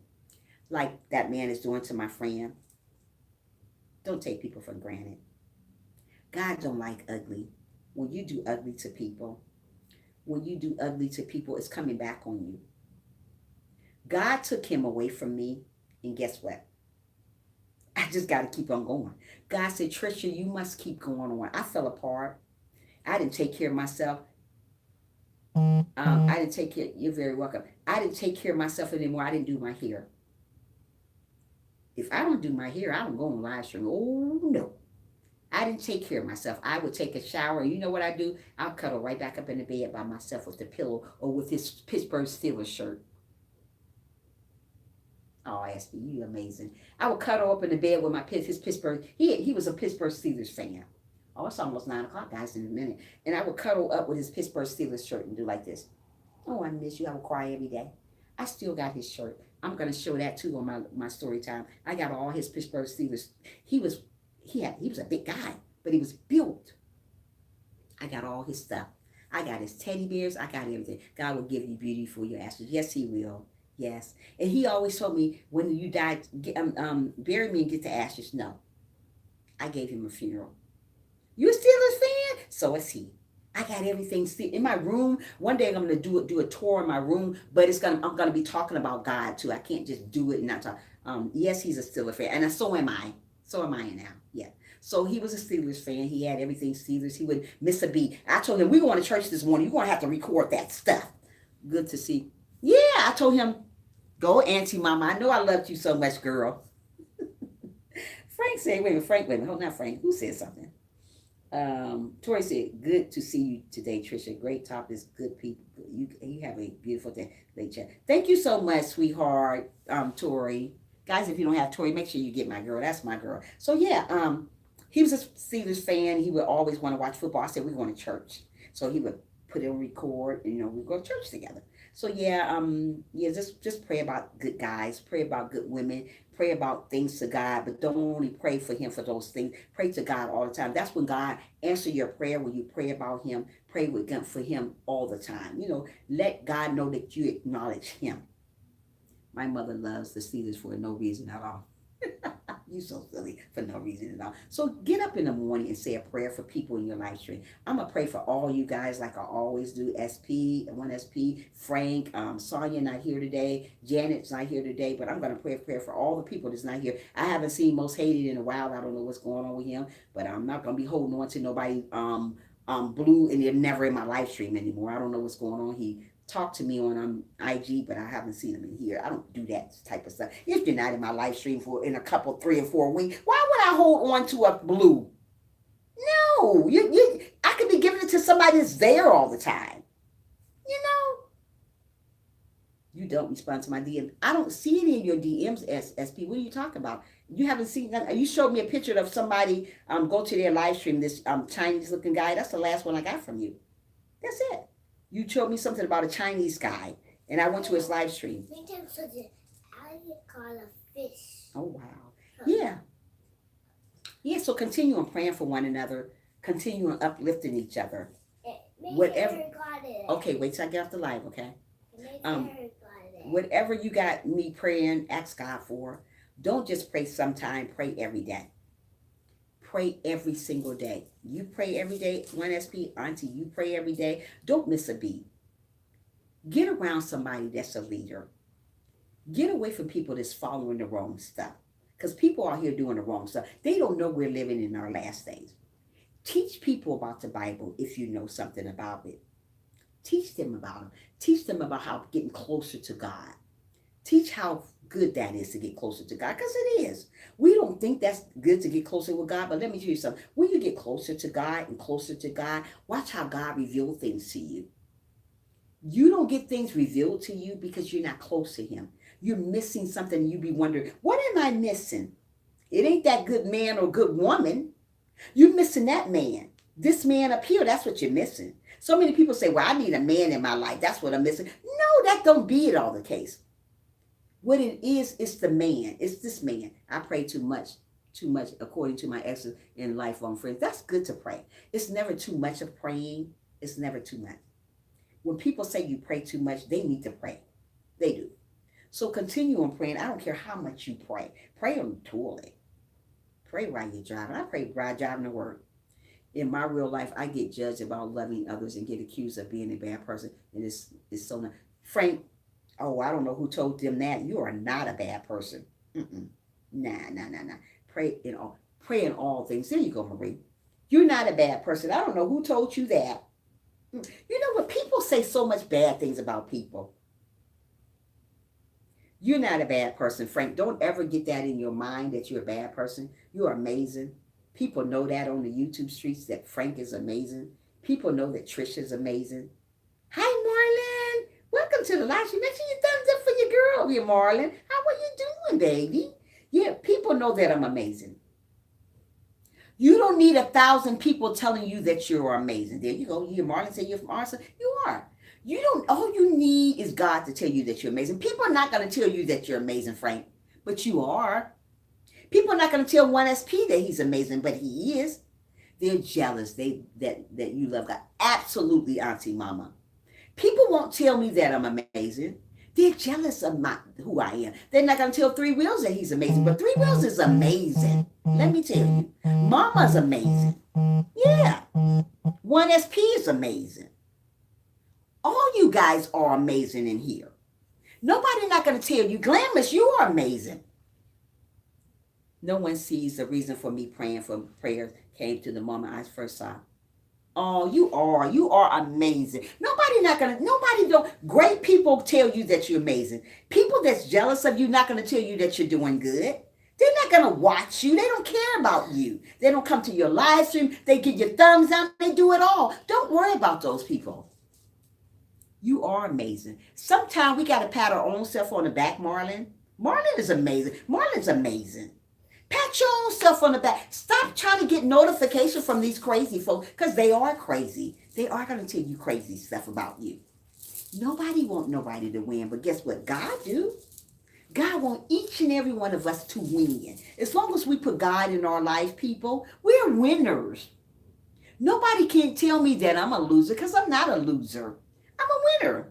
like that man is doing to my friend. Don't take people for granted. God don't like ugly. When you do ugly to people, when you do ugly to people, it's coming back on you. God took him away from me, and guess what? I just got to keep on going. God said, Tricia, you must keep going on. I fell apart. I didn't take care of myself. I didn't take care. You're very welcome. I didn't take care of myself anymore. I didn't do my hair. If I don't do my hair, I don't go on live stream. Oh no. I didn't take care of myself. I would take a shower. You know what I do? I'll cuddle right back up in the bed by myself with the pillow or with his Pittsburgh Steelers shirt. Oh, SB, you amazing. I would cuddle up in the bed with his Pittsburgh. He was a Pittsburgh Steelers fan. Oh, it's almost 9 o'clock, guys, in a minute. And I would cuddle up with his Pittsburgh Steelers shirt and do like this. Oh, I miss you. I would cry every day. I still got his shirt. I'm going to show that too on my story time. I got all his Pittsburgh Steelers. He was a big guy, but he was built. I got all his stuff. I got his teddy bears. I got everything. God will give you beauty for your ashes. Yes, he will. Yes. And he always told me, when you die, bury me and get the ashes. No. I gave him a funeral. You a Steelers fan? So is he. I got everything in my room. One day I'm going to do a tour in my room, but I'm going to be talking about God too. I can't just do it and not talk. Yes, he's a Steelers fan, and so am I. So am I now. Yeah. So he was a Steelers fan. He had everything Steelers. He would miss a beat. I told him, we're going to church this morning. You're going to have to record that stuff. Good to see. Yeah, I told him, go, Auntie Mama. I know I loved you so much, girl. Frank said, wait a minute. Hold on, Frank. Who said something? Tori said, good to see you today, Tricia. Great topics, good people. You have a beautiful day. Late chat. Thank you so much, sweetheart, Tori. Guys, if you don't have Tori, make sure you get my girl. That's my girl. So yeah, he was a Steelers fan. He would always want to watch football. I said, we're going to church. So he would put it on record, and we go to church together. So yeah, just pray about good guys, pray about good women, pray about things to God, but don't only pray for him for those things. Pray to God all the time. That's when God answers your prayer, when you pray about him, pray with God for him all the time. Let God know that you acknowledge him. My mother loves the Steelers for no reason at all. You so silly for no reason at all. So get up in the morning and say a prayer for people in your live stream. I'm going to pray for all you guys like I always do. SP, Frank, Sonia not here today. Janet's not here today, but I'm going to pray a prayer for all the people that's not here. I haven't seen Most Hated in a while. I don't know what's going on with him, but I'm not going to be holding on to nobody blue, and they're never in my live stream anymore. I don't know what's going on. He talk to me on IG, but I haven't seen him in here. I don't do that type of stuff. If you're not in my live stream in a couple, 3 or 4 weeks, why would I hold on to a blue? No, I could be giving it to somebody that's there all the time. You don't respond to my DM. I don't see any of your DMs, SP. What are you talking about? You haven't seen that? You showed me a picture of somebody go to their live stream, this Chinese looking guy. That's the last one I got from you. That's it. You showed me something about a Chinese guy, and I went to his live stream. I call a fish. Oh, wow. Yeah. Yeah, so continue on praying for one another. Continue on uplifting each other. Whatever. Okay, wait till I get off the live, okay? Whatever you got me praying, ask God for. Don't just pray sometime, pray every day. Pray every single day. You pray every day. 1SP, Auntie, you pray every day. Don't miss a beat. Get around somebody that's a leader. Get away from people that's following the wrong stuff. Because people out here doing the wrong stuff. They don't know we're living in our last days. Teach people about the Bible if you know something about it. Teach them about it. Teach them about how getting closer to God. Teach how good that is to get closer to God, because it is. We don't think that's good to get closer with God, but let me tell you something. When you get closer to God and closer to God, watch how God reveal things to you. You don't get things revealed to you because you're not close to him. You're missing something, and you be wondering, what am I missing? It ain't that good man or good woman. You're missing that man. This man up here, that's what you're missing. So many people say, well, I need a man in my life. That's what I'm missing. No, that don't be at all the case. What it is, it's the man. It's this man. I pray too much according to my exes in lifelong friends. That's good to pray. It's never too much of praying. It's never too much. When people say you pray too much, they need to pray. They do. So continue on praying. I don't care how much you pray. Pray on the toilet. Pray while you're driving. I pray while driving to work. In my real life, I get judged about loving others and get accused of being a bad person. And it's so not. Frank, oh, I don't know who told them that. You are not a bad person. Nah. Pray in all things. There you go, Marie. You're not a bad person. I don't know who told you that. You know what? People say so much bad things about people. You're not a bad person, Frank. Don't ever get that in your mind that you're a bad person. You're amazing. People know that on the YouTube streets that Frank is amazing. People know that Trisha's amazing. Hi, Marlon. Welcome to the live stream. Make sure you thumbs up for your girl here, Marlon. How are you doing, baby? Yeah, people know that I'm amazing. You don't need 1,000 people telling you that you're amazing. There you go. You hear Marlon say you're from Arkansas. You are. You don't. All you need is God to tell you that you're amazing. People are not going to tell you that you're amazing, Frank, but you are. People are not going to tell 1SP that he's amazing, but he is. They're jealous. That you love God. Absolutely, Auntie Mama. People won't tell me that I'm amazing. They're jealous of who I am. They're not going to tell Three Wheels that he's amazing, but Three Wheels is amazing. Let me tell you. Mama's amazing. Yeah. 1SP is amazing. All you guys are amazing in here. Nobody's not going to tell you, Glamorous, you are amazing. No one sees the reason for me praying for prayers came to the moment I first saw. Oh, you are amazing. Great people tell you that you're amazing. People that's jealous of you not going to tell you that you're doing good. They're not going to watch you. They don't care about you. They don't come to your live stream. They give you thumbs up. They do it all. Don't worry about those people. You are amazing. Sometimes we got to pat our own self on the back, Marlon. Marlon is amazing. Marlon's amazing. Pat your own self on the back. Stop trying to get notification from these crazy folks because they are crazy. They are going to tell you crazy stuff about you. Nobody want nobody to win, but guess what? God do. God want each and every one of us to win. As long as we put God in our life, people, we're winners. Nobody can tell me that I'm a loser because I'm not a loser. I'm a winner.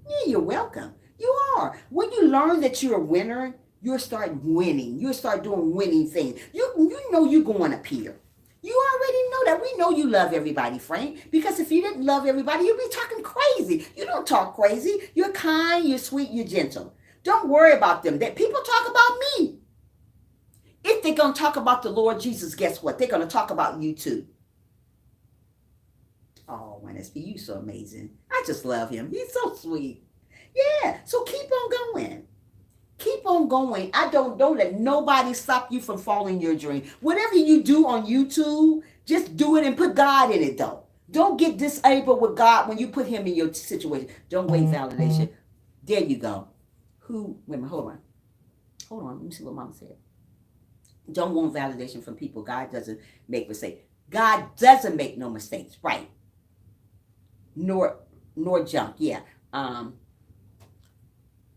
Yeah, you're welcome. You are. When you learn that you're a winner, you'll start winning. You'll start doing winning things. You know you're going up here. You already know that. We know you love everybody, Frank. Because if you didn't love everybody, you'd be talking crazy. You don't talk crazy. You're kind, you're sweet, you're gentle. Don't worry about them. That people talk about me. If they're going to talk about the Lord Jesus, guess what? They're going to talk about you too. Oh, SB, you so amazing. I just love him. He's so sweet. Yeah, so keep on going. Keep on going. Don't let nobody stop you from following your dream. Whatever you do on YouTube, just do it and put God in it, though. Don't get disabled with God when you put him in your situation. Don't wait validation. There you go. Wait a minute, hold on. Let me see what Mama said. Don't want validation from people. God doesn't make mistakes. God doesn't make no mistakes, right? Nor junk, yeah.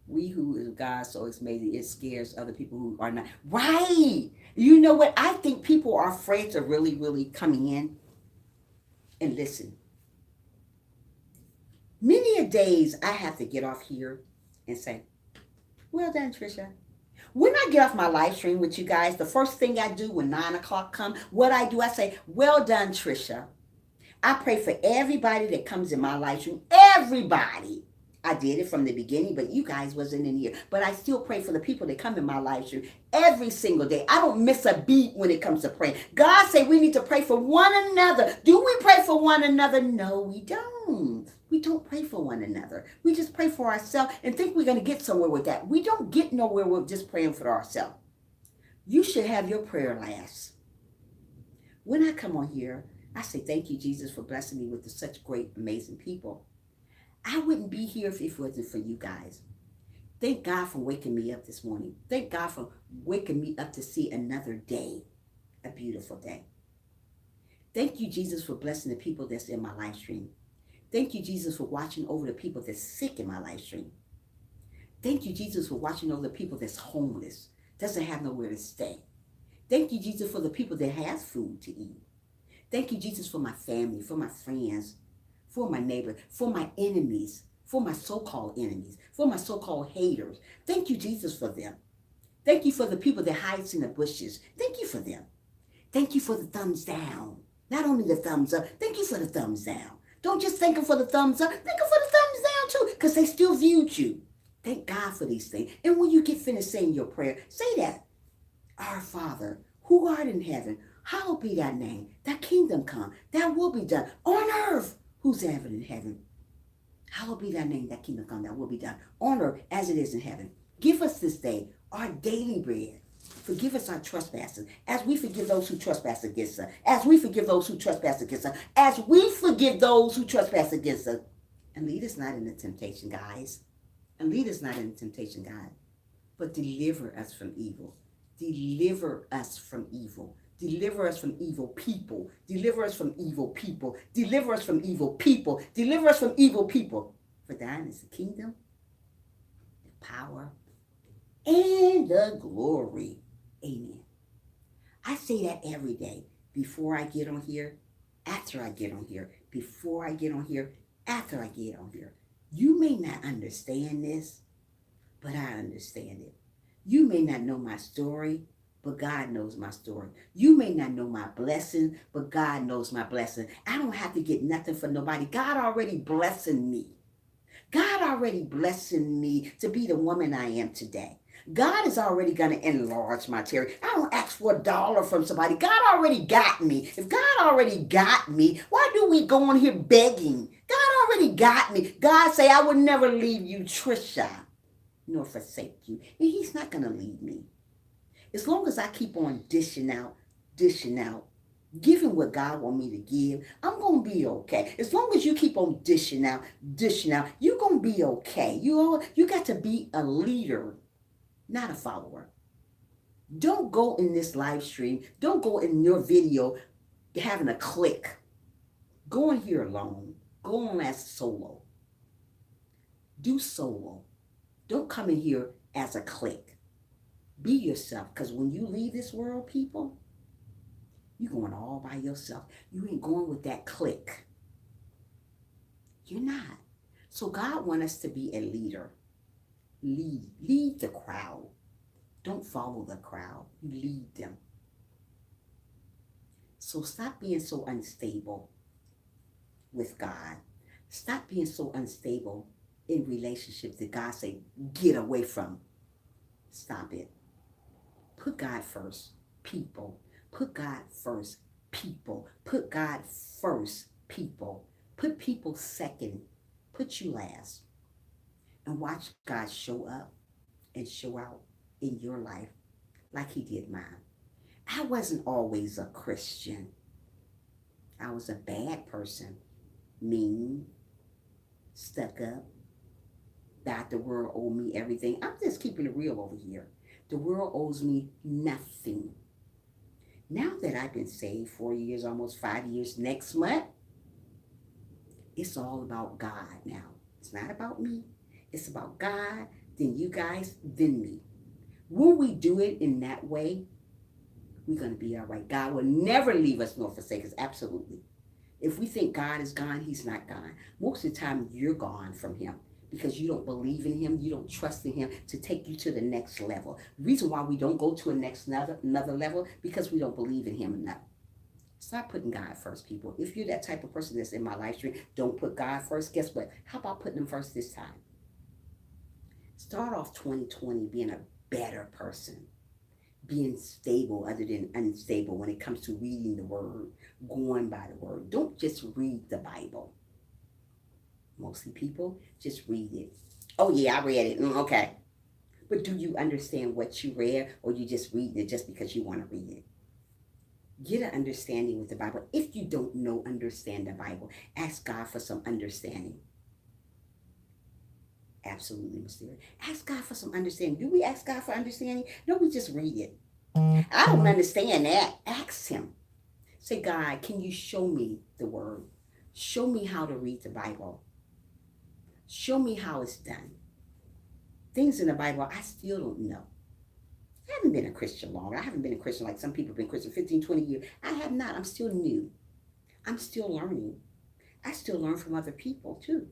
We who is God so it's amazing, it scares other people who are not. Right. You know what? I think people are afraid to really, really come in and listen. Many a days I have to get off here and say, well done, Trisha. When I get off my live stream with you guys, the first thing I do when 9 o'clock comes, I say, well done, Trisha. I pray for everybody that comes in my live stream. Everybody. I did it from the beginning, but you guys wasn't in here. But I still pray for the people that come in my live stream every single day. I don't miss a beat when it comes to praying. God say we need to pray for one another. Do we pray for one another? No, we don't. We don't pray for one another. We just pray for ourselves and think we're going to get somewhere with that. We don't get nowhere with just praying for ourselves. You should have your prayer last. When I come on here, I say, thank you, Jesus, for blessing me with such great, amazing people. I wouldn't be here if it wasn't for you guys. Thank God for waking me up this morning. Thank God for waking me up to see another day, a beautiful day. Thank you, Jesus, for blessing the people that's in my live stream. Thank you, Jesus, for watching over the people that's sick in my live stream. Thank you, Jesus, for watching over the people that's homeless, doesn't have nowhere to stay. Thank you, Jesus, for the people that has food to eat. Thank you, Jesus, for my family, for my friends, for my neighbors, for my enemies, for my so-called enemies, for my so-called haters. Thank you, Jesus, for them. Thank you for the people that hides in the bushes. Thank you for them. Thank you for the thumbs down. Not only the thumbs up, thank you for the thumbs down. Don't just thank them for the thumbs up, thank them for the thumbs down too, because they still viewed you. Thank God for these things. And when you get finished saying your prayer, say that. Our Father, who art in heaven, hallowed be thy name. Thy kingdom come, thy will be done on earth, who's ever in heaven. Hallowed be thy name, thy kingdom come, thy will be done on earth as it is in heaven. Give us this day our daily bread. Forgive us our trespasses, as we forgive those who trespass against us. As we forgive those who trespass against us. As we forgive those who trespass against us. And lead us not into temptation, guys. And lead us not into temptation, God. But deliver us from evil. Deliver us from evil. Deliver us from evil people. Deliver us from evil people. Deliver us from evil people. Deliver us from evil people. For thine is the kingdom, the power, and the glory. Amen. I say that every day. Before I get on here, after I get on here, before I get on here, after I get on here. You may not understand this, but I understand it. You may not know my story, but God knows my story. You may not know my blessing, but God knows my blessing. I don't have to get nothing for nobody. God already blessing me. God already blessing me to be the woman I am today. God is already going to enlarge my territory. I don't ask for $1 from somebody. God already got me. If God already got me, why do we go on here begging? God already got me. God say, I will never leave you, Trisha, nor forsake you. And he's not going to leave me. As long as I keep on dishing out, giving what God want me to give, I'm going to be okay. As long as you keep on dishing out, you're going to be okay. You got to be a leader, not a follower. Don't go in this live stream. Don't go in your video having a click. Go in here alone. Go on as solo. Do solo. Don't come in here as a clique. Be yourself, because when you leave this world, people, you're going all by yourself. You ain't going with that clique. You're not. So God wants us to be a leader. Lead the crowd. Don't follow the crowd. You lead them. So stop being so unstable with God. Stop being so unstable in relationships that God say, get away from. Stop it. Put God first, people. Put God first, people. Put God first, people. Put people second. Put you last. And watch God show up and show out in your life like he did mine. I wasn't always a Christian. I was a bad person. Mean, stuck up. That the world owed me everything. I'm just keeping it real over here. The world owes me nothing. Now that I've been saved 4 years, almost 5 years next month, it's all about God now. It's not about me. It's about God, then you guys, then me. When we do it in that way, we're going to be all right. God will never leave us nor forsake us. Absolutely. If we think God is gone, he's not gone. Most of the time, you're gone from him because you don't believe in him. You don't trust in him to take you to the next level. The reason why we don't go to another level, because we don't believe in him enough. Stop putting God first, people. If you're that type of person that's in my live stream, don't put God first. Guess what? How about putting him first this time? Start off 2020 being a better person. Being stable other than unstable when it comes to reading the word, going by the word. Don't just read the Bible. Mostly people just read it. Oh yeah, I read it. Okay. But do you understand what you read, or you just read it just because you want to read it? Get an understanding with the Bible. If you don't understand the Bible, ask God for some understanding. Absolutely mysterious. Ask God for some understanding. Do we ask God for understanding? No, we just read it. I don't understand that. Ask him. Say, God, can you show me the word? Show me how to read the Bible. Show me how it's done. Things in the Bible I still don't know. I haven't been a Christian long. I haven't been a Christian like some people have been Christian 15, 20 years. I have not. I'm still new. I'm still learning. I still learn from other people too.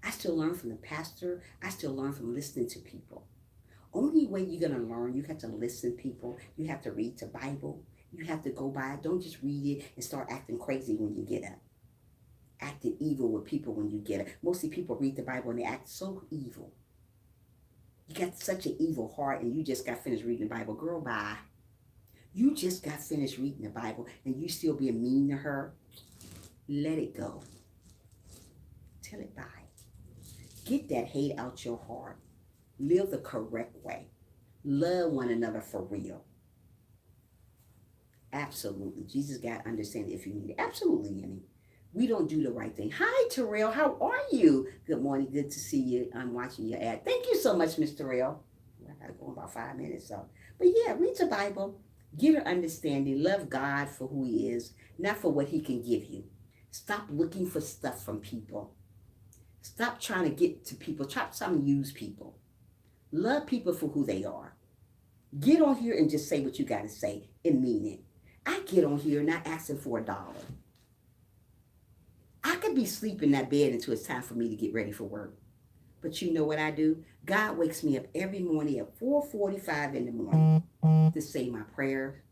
I still learn from the pastor. I still learn from listening to people. Only way you're going to learn, you have to listen to people. You have to read the Bible. You have to go by it. Don't just read it and start acting crazy when you get up. Acting evil with people when you get up. Mostly people read the Bible and they act so evil. You got such an evil heart and you just got finished reading the Bible. Girl, bye. You just got finished reading the Bible and you still being mean to her. Let it go. Tell it bye. Get that hate out your heart. Live the correct way. Love one another for real. Absolutely. Jesus got understanding if you need it. Absolutely, Yenny. We don't do the right thing. Hi, Terrell. How are you? Good morning. Good to see you. I'm watching your ad. Thank you so much, Miss Terrell. I got to go in about 5 minutes. But yeah, read the Bible. Get an understanding. Love God for who he is, not for what he can give you. Stop looking for stuff from people. Stop trying to get to people. Stop trying to use people. Love people for who they are. Get on here and just say what you got to say and mean it. I get on here not asking for $1. I could be sleeping in that bed until it's time for me to get ready for work. But you know what I do? God wakes me up every morning at 4:45 in the morning to say my prayer,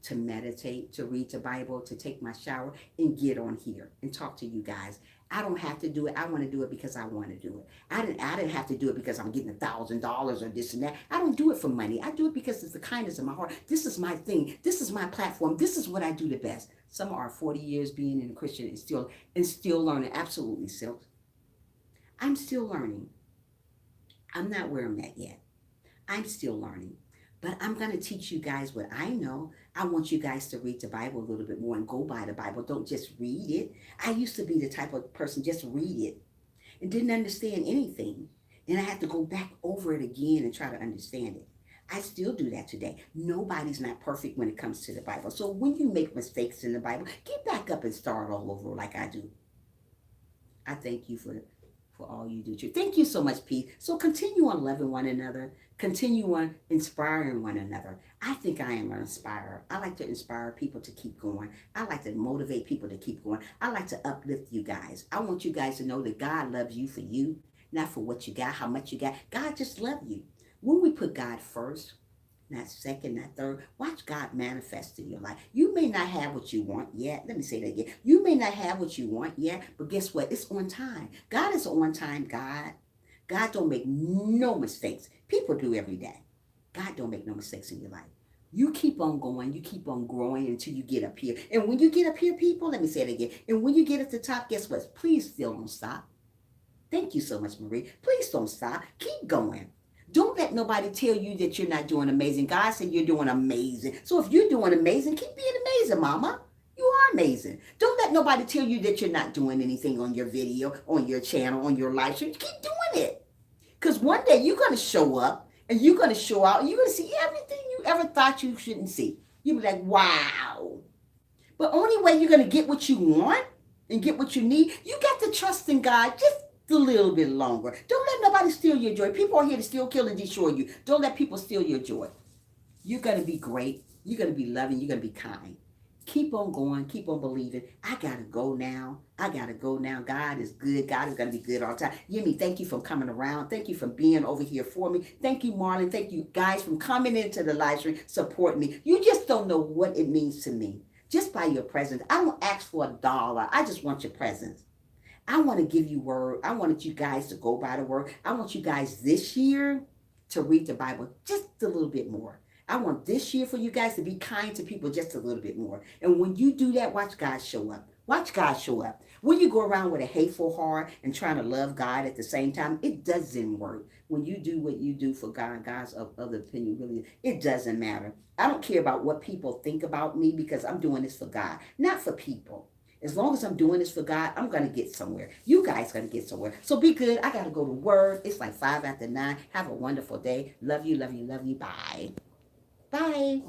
to meditate, to read the Bible, to take my shower, and get on here and talk to you guys. I don't have to do it. I want to do it because I want to do it. I didn't have to do it because I'm getting $1,000 or this and that. I don't do it for money. I do it because it's the kindness of my heart. This is my thing. This is my platform. This is what I do the best. Some are 40 years being in a Christian and still learning. Absolutely, Silk. I'm still learning. I'm not where I'm at yet. I'm still learning. But I'm going to teach you guys what I know. I want you guys to read the Bible a little bit more and go by the Bible. Don't just read it. I used to be the type of person just read it and didn't understand anything. And I had to go back over it again and try to understand it. I still do that today. Nobody's not perfect when it comes to the Bible. So when you make mistakes in the Bible, get back up and start all over like I do. I thank you for all you do. Thank you so much, Pete. So continue on loving one another. Continue on inspiring one another. I think I am an inspirer. I like to inspire people to keep going. I like to motivate people to keep going. I like to uplift you guys. I want you guys to know that God loves you for you, not for what you got, how much you got. God just loves you. When we put God first, not second, not third, watch God manifest in your life. You may not have what you want yet. Let me say that again. You may not have what you want yet, but guess what? It's on time. God is on time, God. God don't make no mistakes. People do every day. God don't make no mistakes in your life. You keep on going. You keep on growing until you get up here. And when you get up here, people, let me say it again. And when you get at the top, guess what? Please still don't stop. Thank you so much, Marie. Please don't stop. Keep going. Don't let nobody tell you that you're not doing amazing. God said you're doing amazing. So if you're doing amazing, keep being amazing, mama. You are amazing. Don't let nobody tell you that you're not doing anything on your video, on your channel, on your live stream. Keep doing it. Because one day you're going to show up and you're going to show out and you're going to see everything you ever thought you shouldn't see. You'll be like, wow. But only way you're going to get what you want and get what you need, you got to trust in God just a little bit longer. Don't let nobody steal your joy. People are here to steal, kill, and destroy you. Don't let people steal your joy. You're going to be great. You're going to be loving. You're going to be kind. Keep on going. Keep on believing. I got to go now. I got to go now. God is good. God is going to be good all the time. Yemi, thank you for coming around. Thank you for being over here for me. Thank you, Marlon. Thank you guys for coming into the live stream, support me. You just don't know what it means to me. Just by your presence. I don't ask for $1. I just want your presence. I want to give you word. I wanted you guys to go by the word. I want you guys this year to read the Bible just a little bit more. I want this year for you guys to be kind to people just a little bit more. And when you do that, watch God show up. Watch God show up. When you go around with a hateful heart and trying to love God at the same time, it doesn't work. When you do what you do for God, God's of the opinion, really, it doesn't matter. I don't care about what people think about me because I'm doing this for God, not for people. As long as I'm doing this for God, I'm going to get somewhere. You guys going to get somewhere. So be good. I got to go to work. It's like 5 after 9. Have a wonderful day. Love you, love you, love you. Bye. Bye.